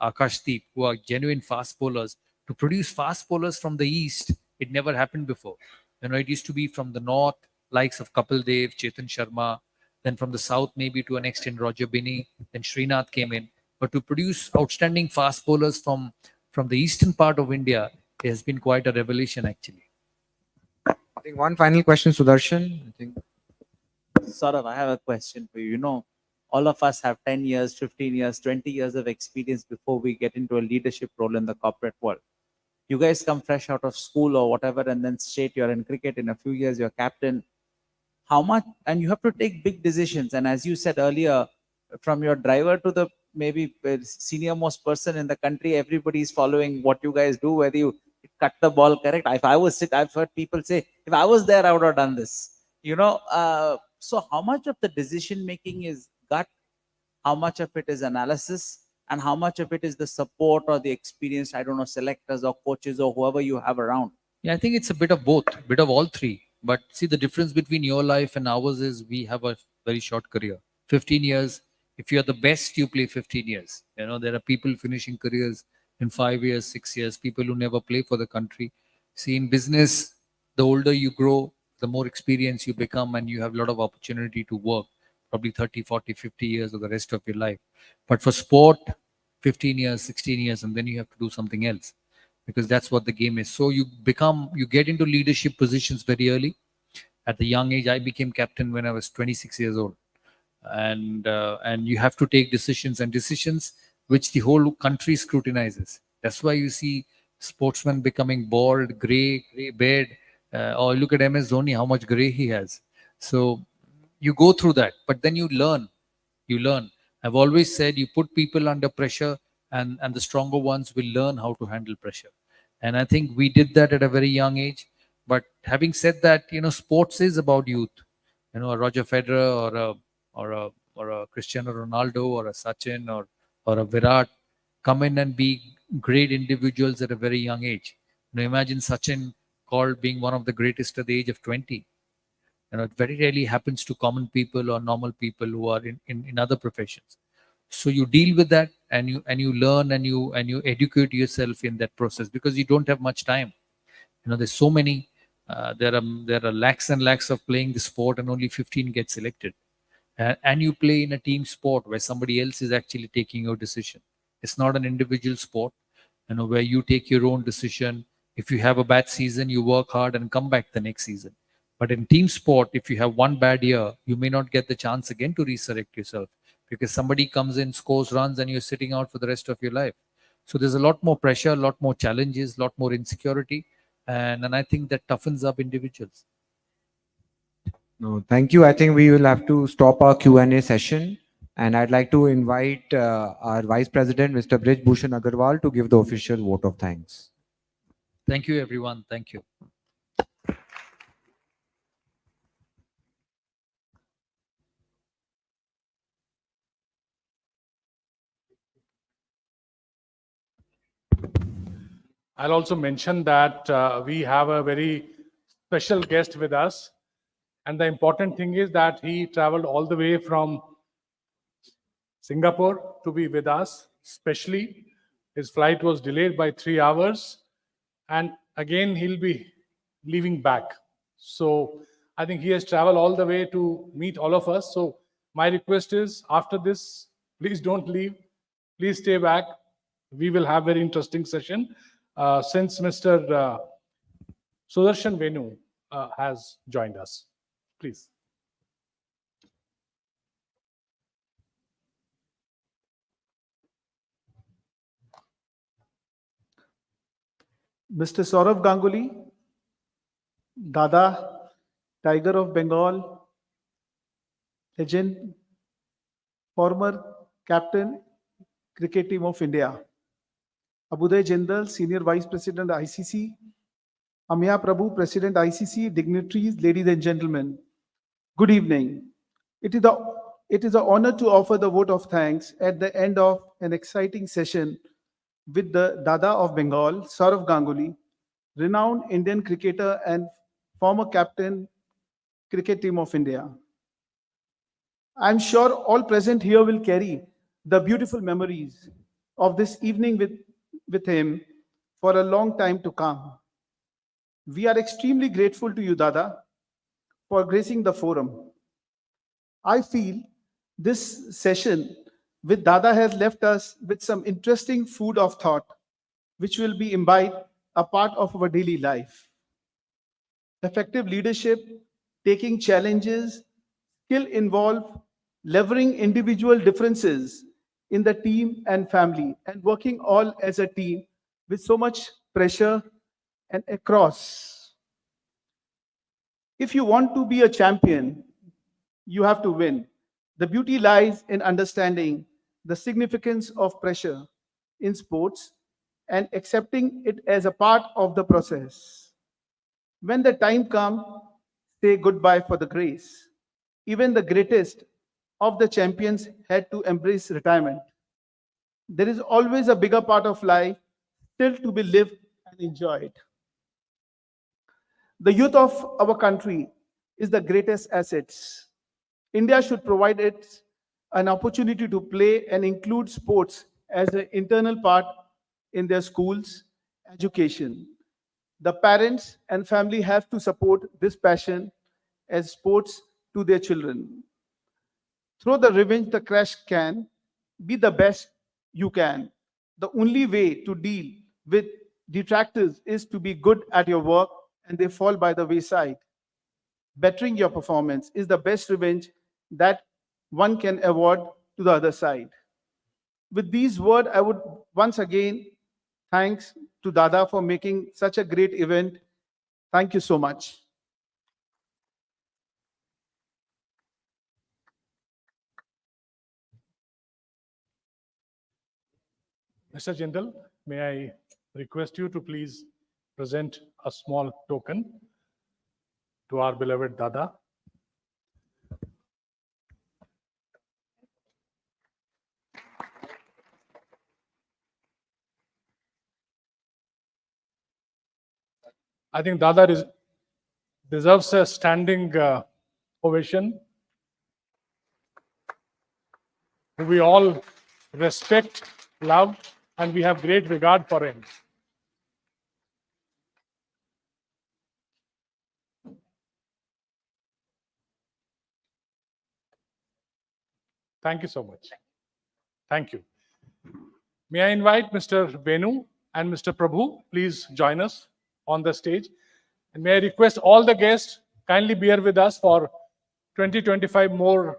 Akash Deep, who are genuine fast bowlers. To produce fast bowlers from the East, it never happened before. It used to be from the North, likes of Kapil Dev, Chetan Sharma. Then from the South, maybe to an extent, Roger Binney. Then Srinath came in. But to produce outstanding fast bowlers from the eastern part of India, it has been quite a revelation, actually. I think one final question, Sudarshan. Saurav, I have a question for you. All of us have 10 years, 15 years, 20 years of experience before we get into a leadership role in the corporate world. You guys come fresh out of school or whatever, and then straight you're in cricket. In a few years, you're captain. How much? And you have to take big decisions. And as you said earlier, from your driver to the maybe senior most person in the country, everybody is following what you guys do, whether you cut the ball correct. If I was I've heard people say, if I was there, I would have done this. So how much of the decision making is gut? How much of it is analysis? And how much of it is the support or the experience, selectors or coaches or whoever you have around? Yeah, I think it's a bit of both, a bit of all three. But see, the difference between your life and ours is we have a very short career. 15 years. If you're the best, you play 15 years. There are people finishing careers in 5 years, 6 years, people who never play for the country. See, in business, the older you grow, the more experience you become, and you have a lot of opportunity to work, probably 30, 40, 50 years or the rest of your life. But for sport, 15 years, 16 years, and then you have to do something else, because that's what the game is. So you get into leadership positions very early. At the young age, I became captain when I was 26 years old. And you have to take decisions which the whole country scrutinizes. That's why you see sportsmen becoming bald, gray beard. Or look at MS Dhoni, how much gray he has. So you go through that, but then you learn. I've always said, you put people under pressure, and the stronger ones will learn how to handle pressure. And I think we did that at a very young age. But having said that, sports is about youth. A Roger Federer or a Cristiano Ronaldo or a Sachin or a Virat come in and be great individuals at a very young age. Imagine Sachin called being one of the greatest at the age of 20. It very rarely happens to common people or normal people who are in other professions. So you deal with that, and you learn, and you educate yourself in that process, because you don't have much time. There's so many. There are lakhs and lakhs of playing the sport, and only 15 get selected. And you play in a team sport where somebody else is actually taking your decision. It's not an individual sport, where you take your own decision. If you have a bad season, you work hard and come back the next season. But in team sport, if you have one bad year, you may not get the chance again to resurrect yourself, because somebody comes in, scores runs, and you're sitting out for the rest of your life. So there's a lot more pressure, a lot more challenges, a lot more insecurity. And I think that toughens up individuals. No, thank you. I think we will have to stop our Q&A session. And I'd like to invite our Vice President, Mr. Brij Bhushan Agarwal, to give the official vote of thanks. Thank you, everyone. Thank you. I'll also mention that we have a very special guest with us. And the important thing is that he traveled all the way from Singapore to be with us, especially. His flight was delayed by 3 hours. And again, he'll be leaving back. So I think he has traveled all the way to meet all of us. So my request is, after this, please don't leave. Please stay back. We will have a very interesting session. Since Mr. Sudarshan Venu has joined us. Please. Mr. Saurav Ganguly, Dada, Tiger of Bengal, legend, former captain, cricket team of India. Abhyuday Jindal, Senior Vice President, ICC. Amya Prabhu, President, ICC, dignitaries, ladies and gentlemen. Good evening. It is an honor to offer the vote of thanks at the end of an exciting session with the Dada of Bengal, Saurav Ganguly, renowned Indian cricketer and former captain, cricket team of India. I'm sure all present here will carry the beautiful memories of this evening with him for a long time to come. We are extremely grateful to you, Dada, for gracing the forum. I feel this session with Dada has left us with some interesting food of thought, which will be imbibed a part of our daily life. Effective leadership, taking challenges, skill involved, leveraging individual differences in the team and family, and working all as a team with so much pressure and across. If you want to be a champion, you have to win. The beauty lies in understanding the significance of pressure in sports and accepting it as a part of the process. When the time comes, say goodbye for the grace. Even the greatest of the champions had to embrace retirement. There is always a bigger part of life still to be lived and enjoyed. The youth of our country is the greatest assets. India should provide it an opportunity to play and include sports as an internal part in their schools' education. The parents and family have to support this passion as sports to their children. Throw the revenge the crash can, be the best you can. The only way to deal with detractors is to be good at your work and they fall by the wayside. Bettering your performance is the best revenge that one can award to the other side. With these words, I would once again thanks to Dada for making such a great event. Thank you so much. Mr. Jindal, may I request you to please present a small token to our beloved Dada. I think Dada deserves a standing ovation. We all respect, love, and we have great regard for him. Thank you so much. Thank you. May I invite Mr. Venu and Mr. Prabhu, please join us on the stage. And may I request all the guests kindly bear with us for 20-25 more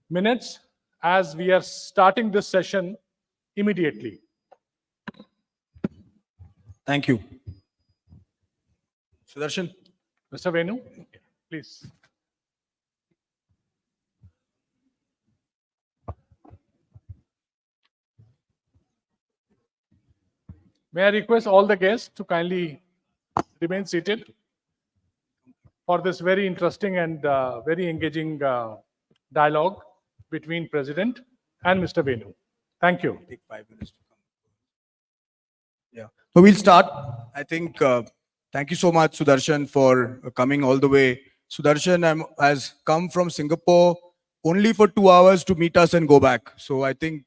minutes as we are starting this session immediately. Thank you. Sudarshan. Mr. Venu, please. May I request all the guests to kindly remain seated for this very interesting and very engaging dialogue between President and Mr. Venu. Thank you. Take 5 minutes to come. Yeah. So we'll start. I think, thank you so much, Sudarshan, for coming all the way. Sudarshan has come from Singapore only for 2 hours to meet us and go back. So I think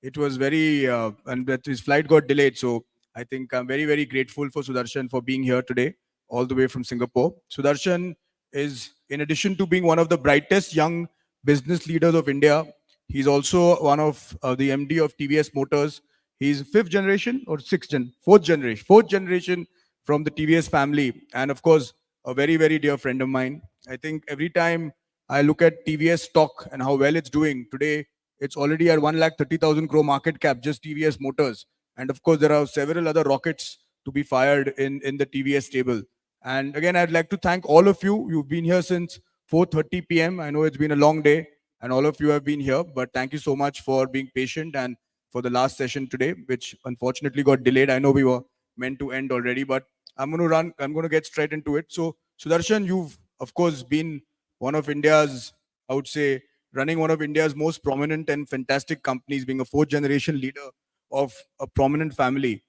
it was very, and that his flight got delayed. So I think I'm very, very grateful for Sudarshan for being here today, all the way from Singapore. Sudarshan is, in addition to being one of the brightest young business leaders of India, he's also one of the MD of TVS Motors. He's 5th generation or 4th generation from the TVS family. And of course, a very, very dear friend of mine. I think every time I look at TVS stock and how well it's doing today, it's already at 1,30,000 crore market cap, just TVS Motors. And of course, there are several other rockets to be fired in the TVS stable. And again, I'd like to thank all of you. You've been here since 4:30 p.m. I know it's been a long day and all of you have been here, but thank you so much for being patient and for the last session today, which unfortunately got delayed. I know we were meant to end already, but I'm going to get straight into it. So Sudarshan, you've of course been one of India's, I would say, running one of India's most prominent and fantastic companies, being a 4th generation leader of a prominent family.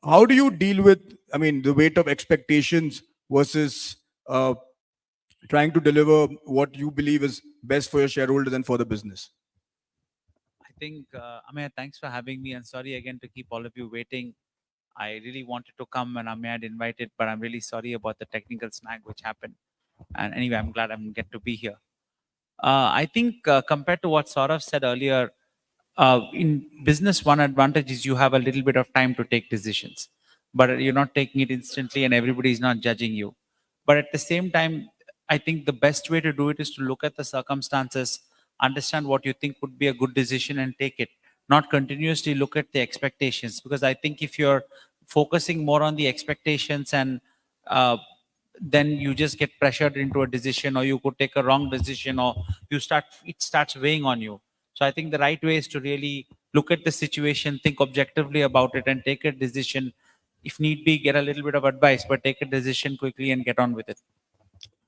How do you deal with, I mean, the weight of expectations versus trying to deliver what you believe is best for your shareholders and for the business? I think, Amir, thanks for having me, and sorry again to keep all of you waiting. I really wanted to come and Amir had invited, but I'm really sorry about the technical snag which happened. And anyway, I'm glad I'm get to be here. I think compared to what Saurav said earlier, in business, one advantage is you have a little bit of time to take decisions, but you're not taking it instantly and everybody is not judging you. But at the same time, I think the best way to do it is to look at the circumstances, understand what you think would be a good decision and take it, not continuously look at the expectations. Because I think if you're focusing more on the expectations and then you just get pressured into a decision, or you could take a wrong decision, or it starts weighing on you. So I think the right way is to really look at the situation, think objectively about it, and take a decision. If need be, get a little bit of advice, but take a decision quickly and get on with it.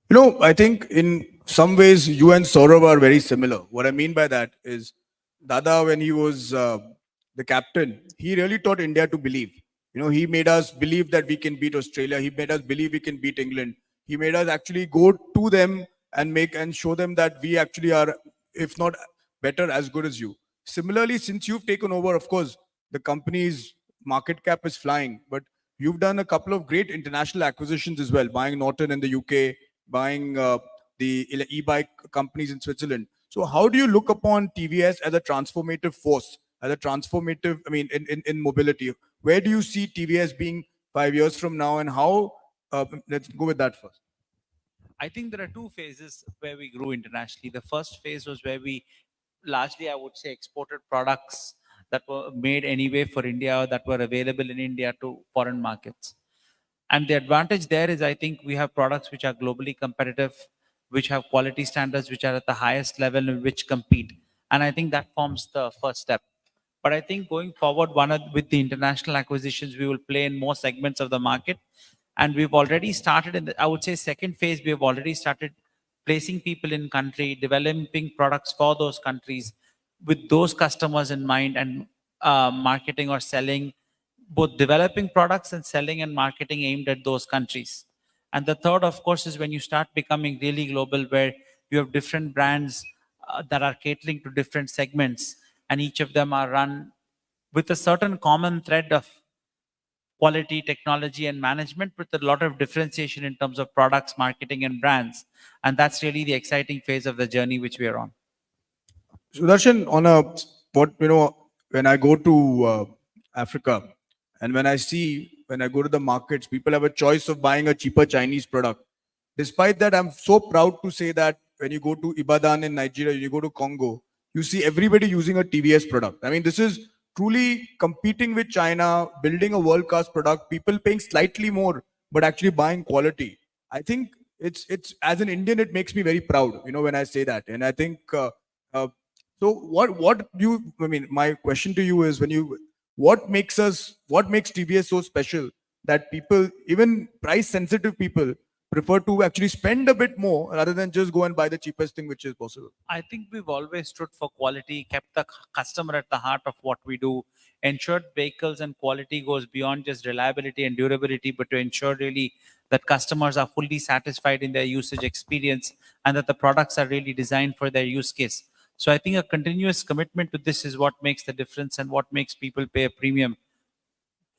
You know, I think in some ways you and Saurav are very similar. What I mean by that is, Dada, when he was the captain, he really taught India to believe. You know, he made us believe that we can beat Australia. He made us believe we can beat England. He made us actually go to them and show them that we actually are, if not better, as good as you. Similarly, since you've taken over, of course, the company's market cap is flying, but you've done a couple of great international acquisitions as well, buying Norton in the UK, buying the e-bike companies in Switzerland. So how do you look upon TVS as a transformative force, as a transformative, I mean, in mobility? Where do you see TVS being 5 years from now, and how, let's go with that first. I think there are two phases where we grew internationally. The first phase was where we largely, I would say, exported products that were made anyway for India or that were available in India to foreign markets. And the advantage there is, I think we have products which are globally competitive, which have quality standards which are at the highest level and which compete. And I think that forms the first step. But I think going forward, with the international acquisitions, we will play in more segments of the market. And we've already started in the, I would say, second phase, we have already started placing people in country, developing products for those countries with those customers in mind, and marketing or selling, both developing products and selling and marketing aimed at those countries. And the third, of course, is when you start becoming really global, where you have different brands that are catering to different segments, and each of them are run with a certain common thread of quality, technology, and management, with a lot of differentiation in terms of products, marketing, and brands. And that's really the exciting phase of the journey which we are on. Sudarshan, when I go to Africa, and when I go to the markets, people have a choice of buying a cheaper Chinese product. Despite that, I'm so proud to say that when you go to Ibadan in Nigeria, you go to Congo, you see everybody using a TVS product. I mean, this is truly competing with China, building a world-class product, people paying slightly more, but actually buying quality. I think it's as an Indian, it makes me very proud, when I say that. And I think, so my question to you is, what makes TVS so special that people, even price sensitive people, prefer to actually spend a bit more rather than just go and buy the cheapest thing which is possible? I think we've always stood for quality, kept the customer at the heart of what we do, ensured vehicles and quality goes beyond just reliability and durability, but to ensure really that customers are fully satisfied in their usage experience and that the products are really designed for their use case. So I think a continuous commitment to this is what makes the difference and what makes people pay a premium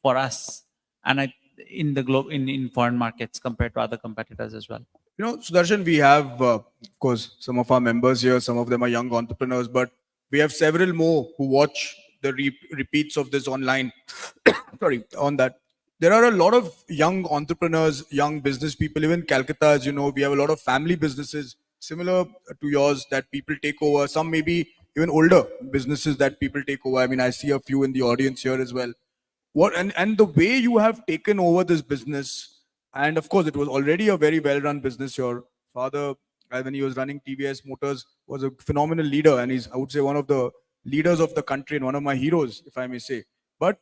for us and in foreign markets compared to other competitors as well. Sudarshan, we have, of course, some of our members here, some of them are young entrepreneurs, but we have several more who watch the repeats of this online. Sorry, on that. There are a lot of young entrepreneurs, young business people, even Calcutta, as you know, we have a lot of family businesses similar to yours that people take over. Some maybe even older businesses that people take over. I mean, I see a few in the audience here as well. And the way you have taken over this business, and of course, it was already a very well-run business. Your father, when he was running TVS Motors, was a phenomenal leader, and he's, I would say, one of the leaders of the country and one of my heroes, if I may say. But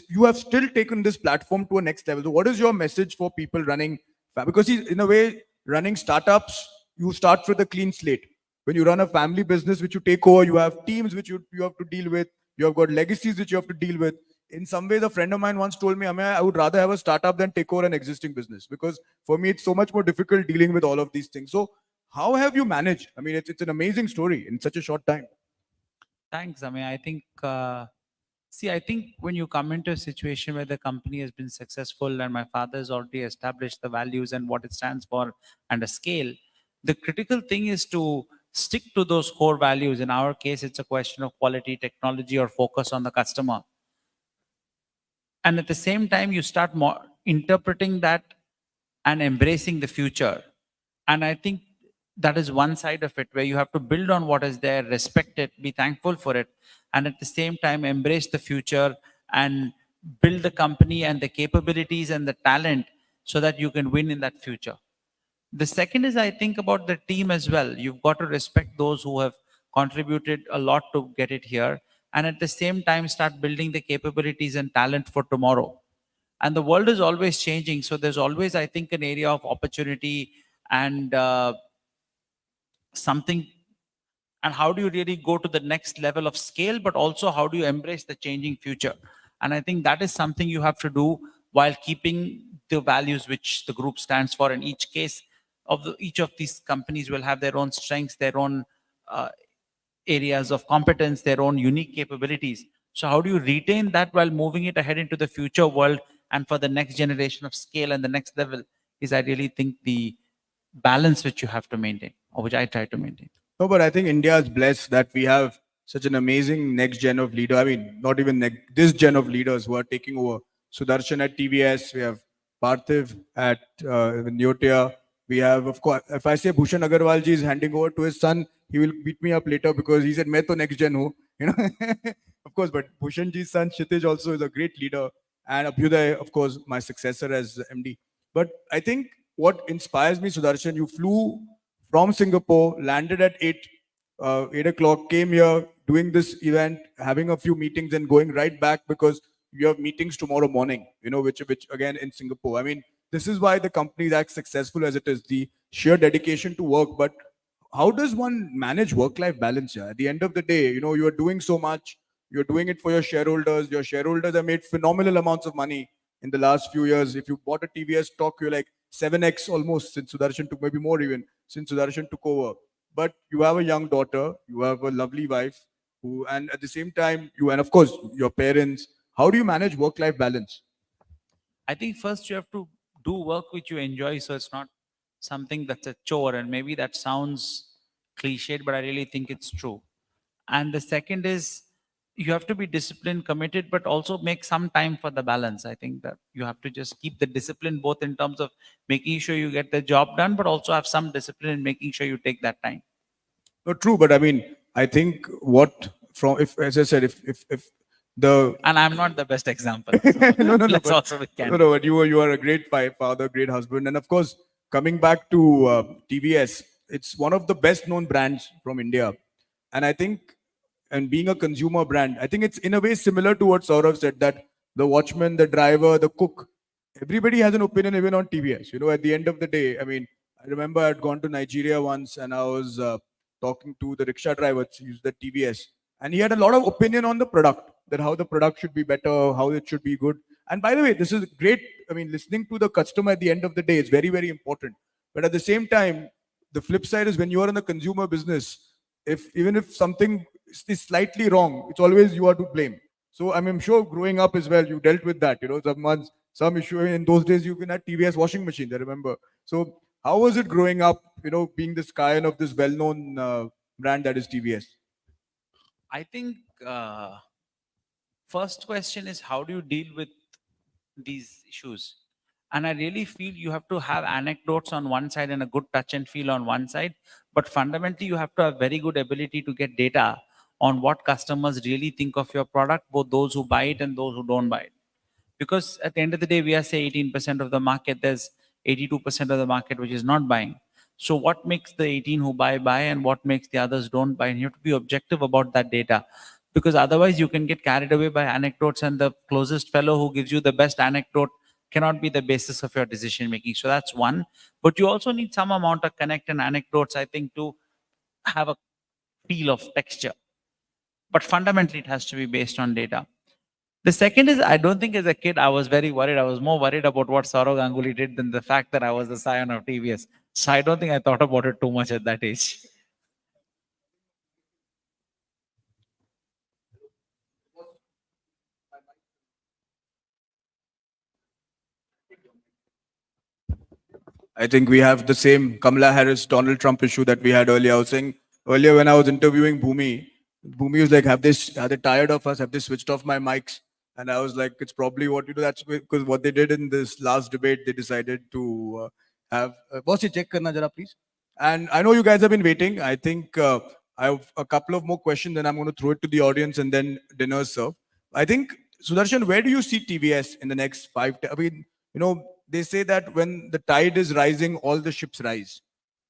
you have still taken this platform to a next level. So what is your message for people running? Because in a way, running startups, you start with a clean slate. When you run a family business which you take over, you have teams which you have to deal with. You have got legacies which you have to deal with. In some ways, a friend of mine once told me, I would rather have a startup than take over an existing business, because for me, it's so much more difficult dealing with all of these things. So how have you managed? I mean, it's an amazing story in such a short time. Thanks. I mean, I think, I think when you come into a situation where the company has been successful and my father has already established the values and what it stands for and a scale, the critical thing is to stick to those core values. In our case, it's a question of quality, technology, or focus on the customer. And at the same time, you start interpreting that and embracing the future. And I think that is one side of it, where you have to build on what is there, respect it, be thankful for it, and at the same time, embrace the future and build the company and the capabilities and the talent so that you can win in that future. The second is, I think about the team as well. You've got to respect those who have contributed a lot to get it here, and at the same time start building the capabilities and talent for tomorrow. And the world is always changing, so there's always, I think, an area of opportunity and something. And how do you really go to the next level of scale, but also how do you embrace the changing future? And I think that is something you have to do while keeping the values which the group stands for. In each case of each of these companies will have their own strengths, their own areas of competence, their own unique capabilities. So how do you retain that while moving it ahead into the future world and for the next generation of scale and the next level is, I really think, the balance which you have to maintain, or which I try to maintain. No, but I think India is blessed that we have such an amazing next gen of leader. I mean, not even this gen of leaders who are taking over. Sudarshan at TVS, we have Parthiv at Neotia. We have, of course, if I say Bhushan Agarwal ji is handing over to his son, he will beat me up later because he said, "Main to next gen hu," you know. Of course, but Bhushan ji's son Kshitij also is a great leader, and Abhyuday, of course, my successor as MD. But I think what inspires me, Sudarshan, you flew from Singapore, landed at 8 o'clock, came here, doing this event, having a few meetings, and going right back because you have meetings tomorrow morning, you know, which again in Singapore. I mean, this is why the company is as successful as it is, the sheer dedication to work. But how does one manage work-life balance here? At the end of the day, you know, you are doing so much, you're doing it for your shareholders. Your shareholders have made phenomenal amounts of money in the last few years. If you bought a TVS stock, you're like 7x almost since Sudarshan took, maybe more even, since Sudarshan took over. But you have a young daughter, you have a lovely wife, who, and at the same time, and of course, your parents. How do you manage work-life balance? I think first you have to do work which you enjoy, so it's not something that's a chore. And maybe that sounds cliched, but I really think it's true. And the second is you have to be disciplined, committed, but also make some time for the balance. I think that you have to just keep the discipline both in terms of making sure you get the job done, but also have some discipline in making sure you take that time. No, true, but I mean, I think what from, if, as I said, if the And I'm not the best example. no, Let's but, also be candid. no, but you are a great father, great husband, and of course, coming back to TVS, it's one of the best known brands from India, and I think, and being a consumer brand, I think it's in a way similar to what Saurav said, that the watchman, the driver, the cook, everybody has an opinion even on TVS. You know, at the end of the day, I mean, I remember I'd gone to Nigeria once and I was talking to the rickshaw driver, who used the TVS, and he had a lot of opinion on the product, that how the product should be better, how it should be good. And by the way, this is great. I mean, listening to the customer at the end of the day is very, very important. But at the same time, the flip side is when you are in the consumer business, even if something is slightly wrong, it's always you are to blame. So I'm sure growing up as well, you dealt with that. You know, some issue in those days. You can have TVS washing machine. I remember. So how was it growing up? You know, being this scion of this well-known brand that is TVS. I think first question is how do you deal with these issues? And I really feel you have to have anecdotes on one side and a good touch and feel on one side. But fundamentally, you have to have very good ability to get data on what customers really think of your product, both those who buy it and those who don't buy it. Because at the end of the day, we are say 18% of the market, there's 82% of the market which is not buying. So what makes the 18 who buy and what makes the others don't buy? And you have to be objective about that data. Because otherwise you can get carried away by anecdotes, and the closest fellow who gives you the best anecdote cannot be the basis of your decision making. So that's one. But you also need some amount of connect and anecdotes, I think, to have a feel of texture. But fundamentally, it has to be based on data. The second is, I don't think as a kid I was very worried. I was more worried about what Saurav Ganguly did than the fact that I was the scion of TVS. So I don't think I thought about it too much at that age. I think we have the same Kamala Harris, Donald Trump issue that we had earlier. I was saying earlier when I was interviewing Bhumi was like, are they tired of us? Have they switched off my mics? And I was like, it's probably what you do. That's because what they did in this last debate, they decided to have, boss, ye check karna jara, please. And I know you guys have been waiting. I think I have a couple of more questions, and I'm going to throw it to the audience and then dinner serve. I think, Sudarshan, where do you see TVS in the next 5 I mean, you know, they say that when the tide is rising, all the ships rise.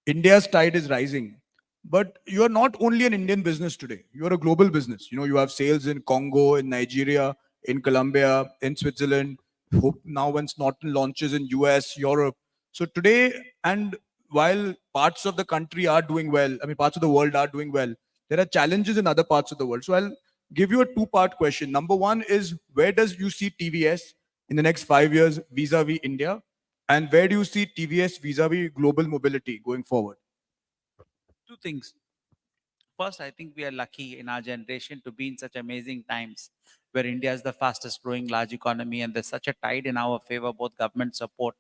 India's tide is rising. But you are not only an Indian business today. You are a global business. You know, you have sales in Congo, in Nigeria, in Colombia, in Switzerland. Hope now when Norton launches in US, Europe. So today, and while parts of the country are doing well, I mean, parts of the world are doing well, there are challenges in other parts of the world. So I'll give you a two-part question. Number one is, where does you see TVS in the next 5 years vis-a-vis India? And where do you see TVS vis-a-vis global mobility going forward? Two things. first, I think we are lucky in our generation to be in such amazing times where India is the fastest growing large economy and there's such a tide in our favor, both government support,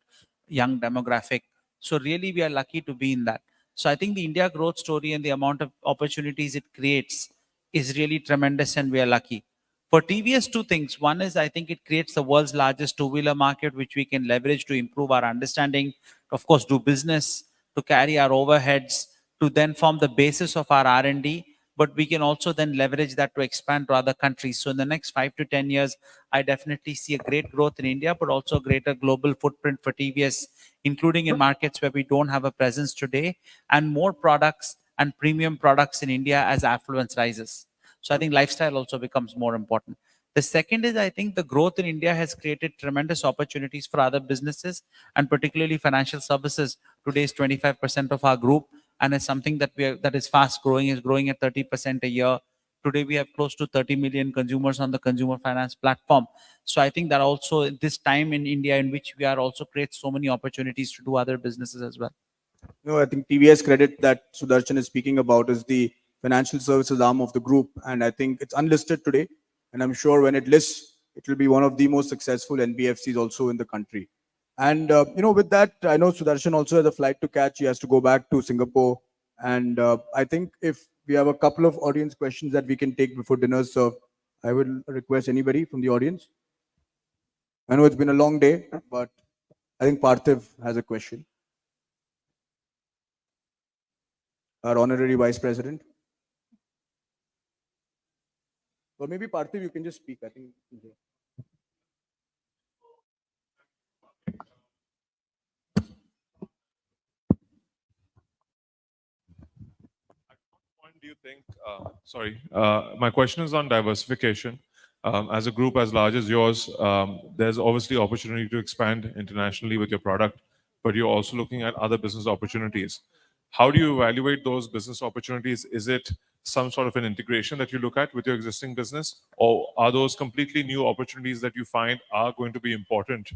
young demographic. So really we are lucky to be in that. So I think the India growth story and the amount of opportunities it creates is really tremendous and we are lucky. For TVS, two things. One is I think it creates the world's largest two-wheeler market, which we can leverage to improve our understanding, of course, do business, to carry our overheads, to then form the basis of our R&D, but we can also then leverage that to expand to other countries. So in the next 5 to 10 years, I definitely see a great growth in India, but also a greater global footprint for TVS, including in markets where we don't have a presence today, and more products and premium products in India as affluence rises. So I think lifestyle also becomes more important. The second is I think the growth in India has created tremendous opportunities for other businesses and particularly financial services. Today is 25% of our group and is something that that is fast growing, is growing at 30% a year. Today we have close to 30 million consumers on the consumer finance platform. So I think that also this time in India in which we are also creates so many opportunities to do other businesses as well. No, I think TVS credit that Sudarshan is speaking about is the financial services arm of the group. And I think it's unlisted today. And I'm sure when it lists, it will be one of the most successful NBFCs also in the country. And, with that, I know Sudarshan also has a flight to catch. He has to go back to Singapore. And I think if we have a couple of audience questions that we can take before dinner, so I would request anybody from the audience. I know it's been a long day, but I think Parthiv has a question. Our honorary vice president. Or maybe Parthiv, you can just speak. I think. Do you think, my question is on diversification. As a group as large as yours, there's obviously opportunity to expand internationally with your product, but you're also looking at other business opportunities. How do you evaluate those business opportunities? Is it some sort of an integration that you look at with your existing business, or are those completely new opportunities that you find are going to be important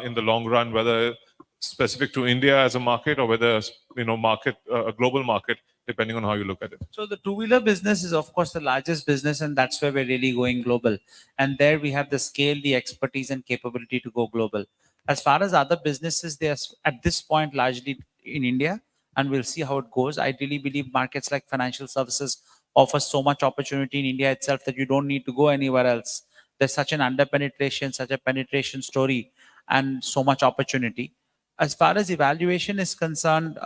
in the long run, whether specific to India as a market or whether a global market, depending on how you look at it? So the two-wheeler business is of course the largest business, and that's where we're really going global. And there we have the scale, the expertise and capability to go global. As far as other businesses, they are at this point largely in India, and we'll see how it goes. I really believe markets like financial services offer so much opportunity in India itself that you don't need to go anywhere else. There's such an under-penetration, such a penetration story, and so much opportunity. As far as evaluation is concerned,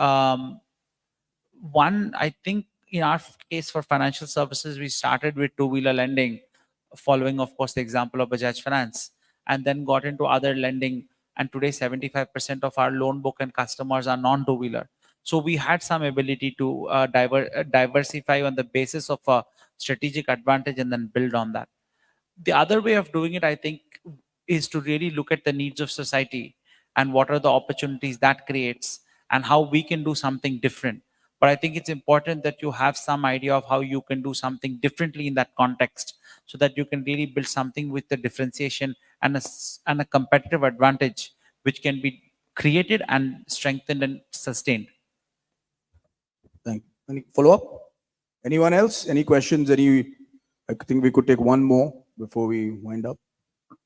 one, I think in our case for financial services, we started with two-wheeler lending, following, of course, the example of Bajaj Finance, and then got into other lending. And today, 75% of our loan book and customers are non-two-wheeler. So we had some ability to diversify on the basis of a strategic advantage and then build on that. The other way of doing it, I think, is to really look at the needs of society and what are the opportunities that creates and how we can do something different. But I think it's important that you have some idea of how you can do something differently in that context so that you can really build something with the differentiation and a competitive advantage which can be created and strengthened and sustained. Thank you. Any follow-up? Anyone else? Any questions? I think we could take one more before we wind up.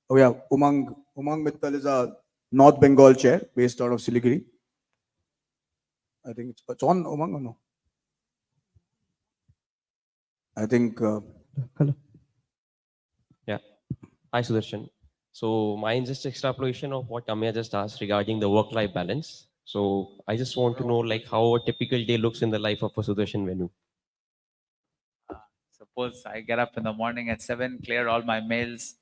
Oh yeah, Umang Mittal is a North Bengal chair based out of Siliguri. I think it's on Umang or no? I think. Hello. Yeah. Hi, Sudarshan. So mine is just extrapolation of what Amya just asked regarding the work-life balance. So I just want to know like how a typical day looks in the life of a Sudarshan Venu. Suppose I get up in the morning at 7, clear all my mails,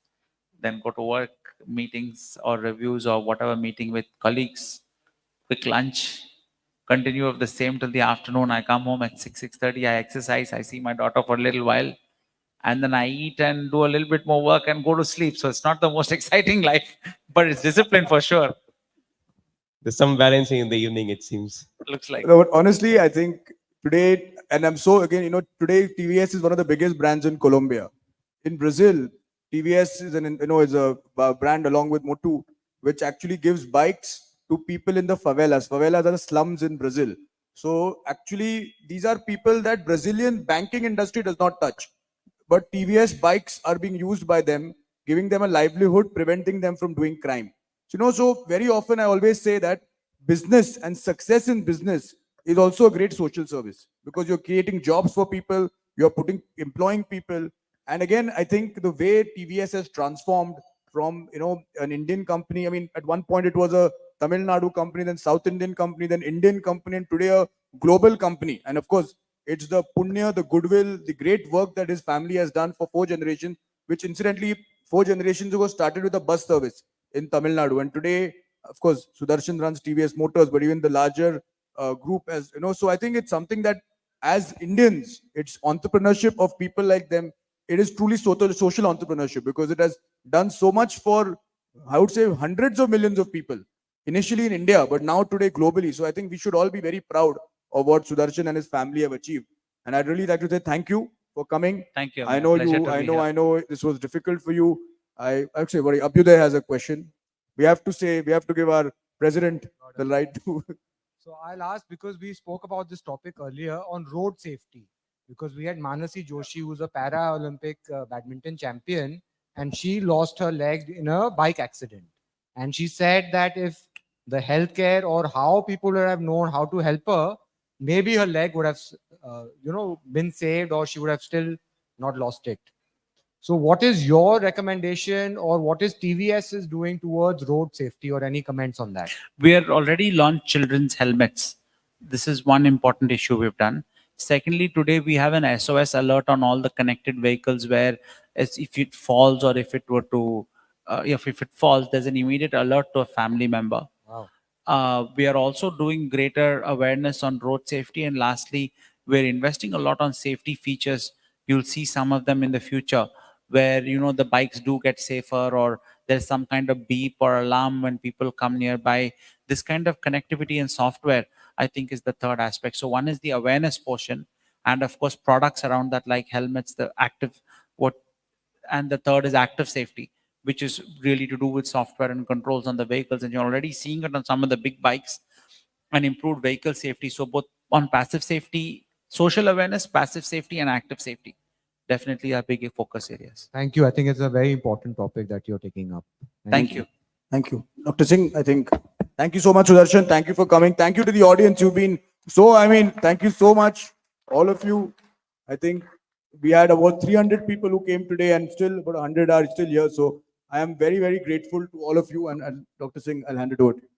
then go to work, meetings or reviews or whatever meeting with colleagues, quick lunch, continue of the same till the afternoon. I come home at 6:30, I exercise, I see my daughter for a little while, and then I eat and do a little bit more work and go to sleep. So it's not the most exciting life, but it's discipline for sure. There's some balancing in the evening, it seems. Looks like. No, but honestly, I think today, and I'm so again, today TVS is one of the biggest brands in Colombia. In Brazil, TVS is is a brand along with Motu, which actually gives bikes to people in the favelas. Favelas are the slums in Brazil. So actually, these are people that Brazilian banking industry does not touch. But TVS bikes are being used by them, giving them a livelihood, preventing them from doing crime. So, so very often I always say that business and success in business is also a great social service because you're creating jobs for people, you're employing people. And again, I think the way TVS has transformed from, an Indian company. I mean, at one point it was a Tamil Nadu company, then South Indian company, then Indian company, and today a global company. And of course, it's the punya, the goodwill, the great work that his family has done for 4 generations, which incidentally 4 generations ago started with a bus service in Tamil Nadu. And today, of course, Sudarshan runs TVS Motors, but even the larger group as, so I think it's something that as Indians, it's entrepreneurship of people like them. It is truly social entrepreneurship because it has done so much for, I would say, hundreds of millions of people. Initially in India, but now today globally. So I think we should all be very proud of what Sudarshan and his family have achieved. And I'd really like to say thank you for coming. Thank you. I know Pleasure you, to be here. I know this was difficult for you. I actually worry. Abhyuday has a question. We have to give our president the right to. So I'll ask because we spoke about this topic earlier on road safety. Because we had Manasi Joshi, who's a Para-Olympic badminton champion, and she lost her leg in a bike accident. And she said that if the healthcare or how people would have known how to help her, maybe her leg would have, been saved, or she would have still not lost it. So, what is your recommendation, or what is TVS is doing towards road safety, or any comments on that? We are already launched children's helmets. This is one important issue we've done. Secondly, today we have an SOS alert on all the connected vehicles where if it falls or if it were to, if it falls, there's an immediate alert to a family member. Wow. We are also doing greater awareness on road safety. And lastly, we're investing a lot on safety features. You'll see some of them in the future where, the bikes do get safer, or there's some kind of beep or alarm when people come nearby. This kind of connectivity and software, I think, is the third aspect. So one is the awareness portion, and of course, products around that like helmets, the active, and the third is active safety, which is really to do with software and controls on the vehicles. And you're already seeing it on some of the big bikes and improved vehicle safety. So both on passive safety, social awareness, passive safety, and active safety definitely are big focus areas. Thank you. I think it's a very important topic that you're taking up. Thank you. Thank you. Dr. Singh, I think, thank you so much, Sudarshan. Thank you for coming. Thank you to the audience. You've been thank you so much, all of you. I think we had about 300 people who came today, and still about 100 are still here. So I am very, very grateful to all of you. And Dr. Singh, I'll hand it over to you.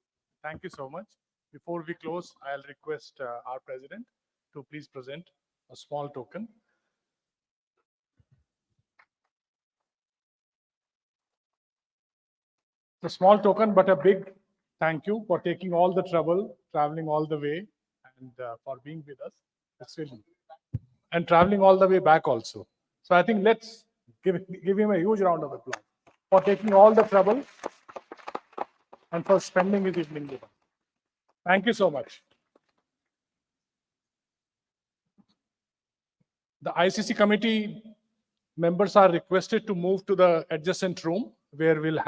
Thank you so much. Before we close, I'll request our president to please present a small token. A small token, but a big thank you for taking all the trouble, traveling all the way, and for being with us. It's really, and traveling all the way back also. So I think let's give him a huge round of applause for taking all the trouble and for spending his evening with us. Thank you so much. The ICC committee members are requested to move to the adjacent room where we'll have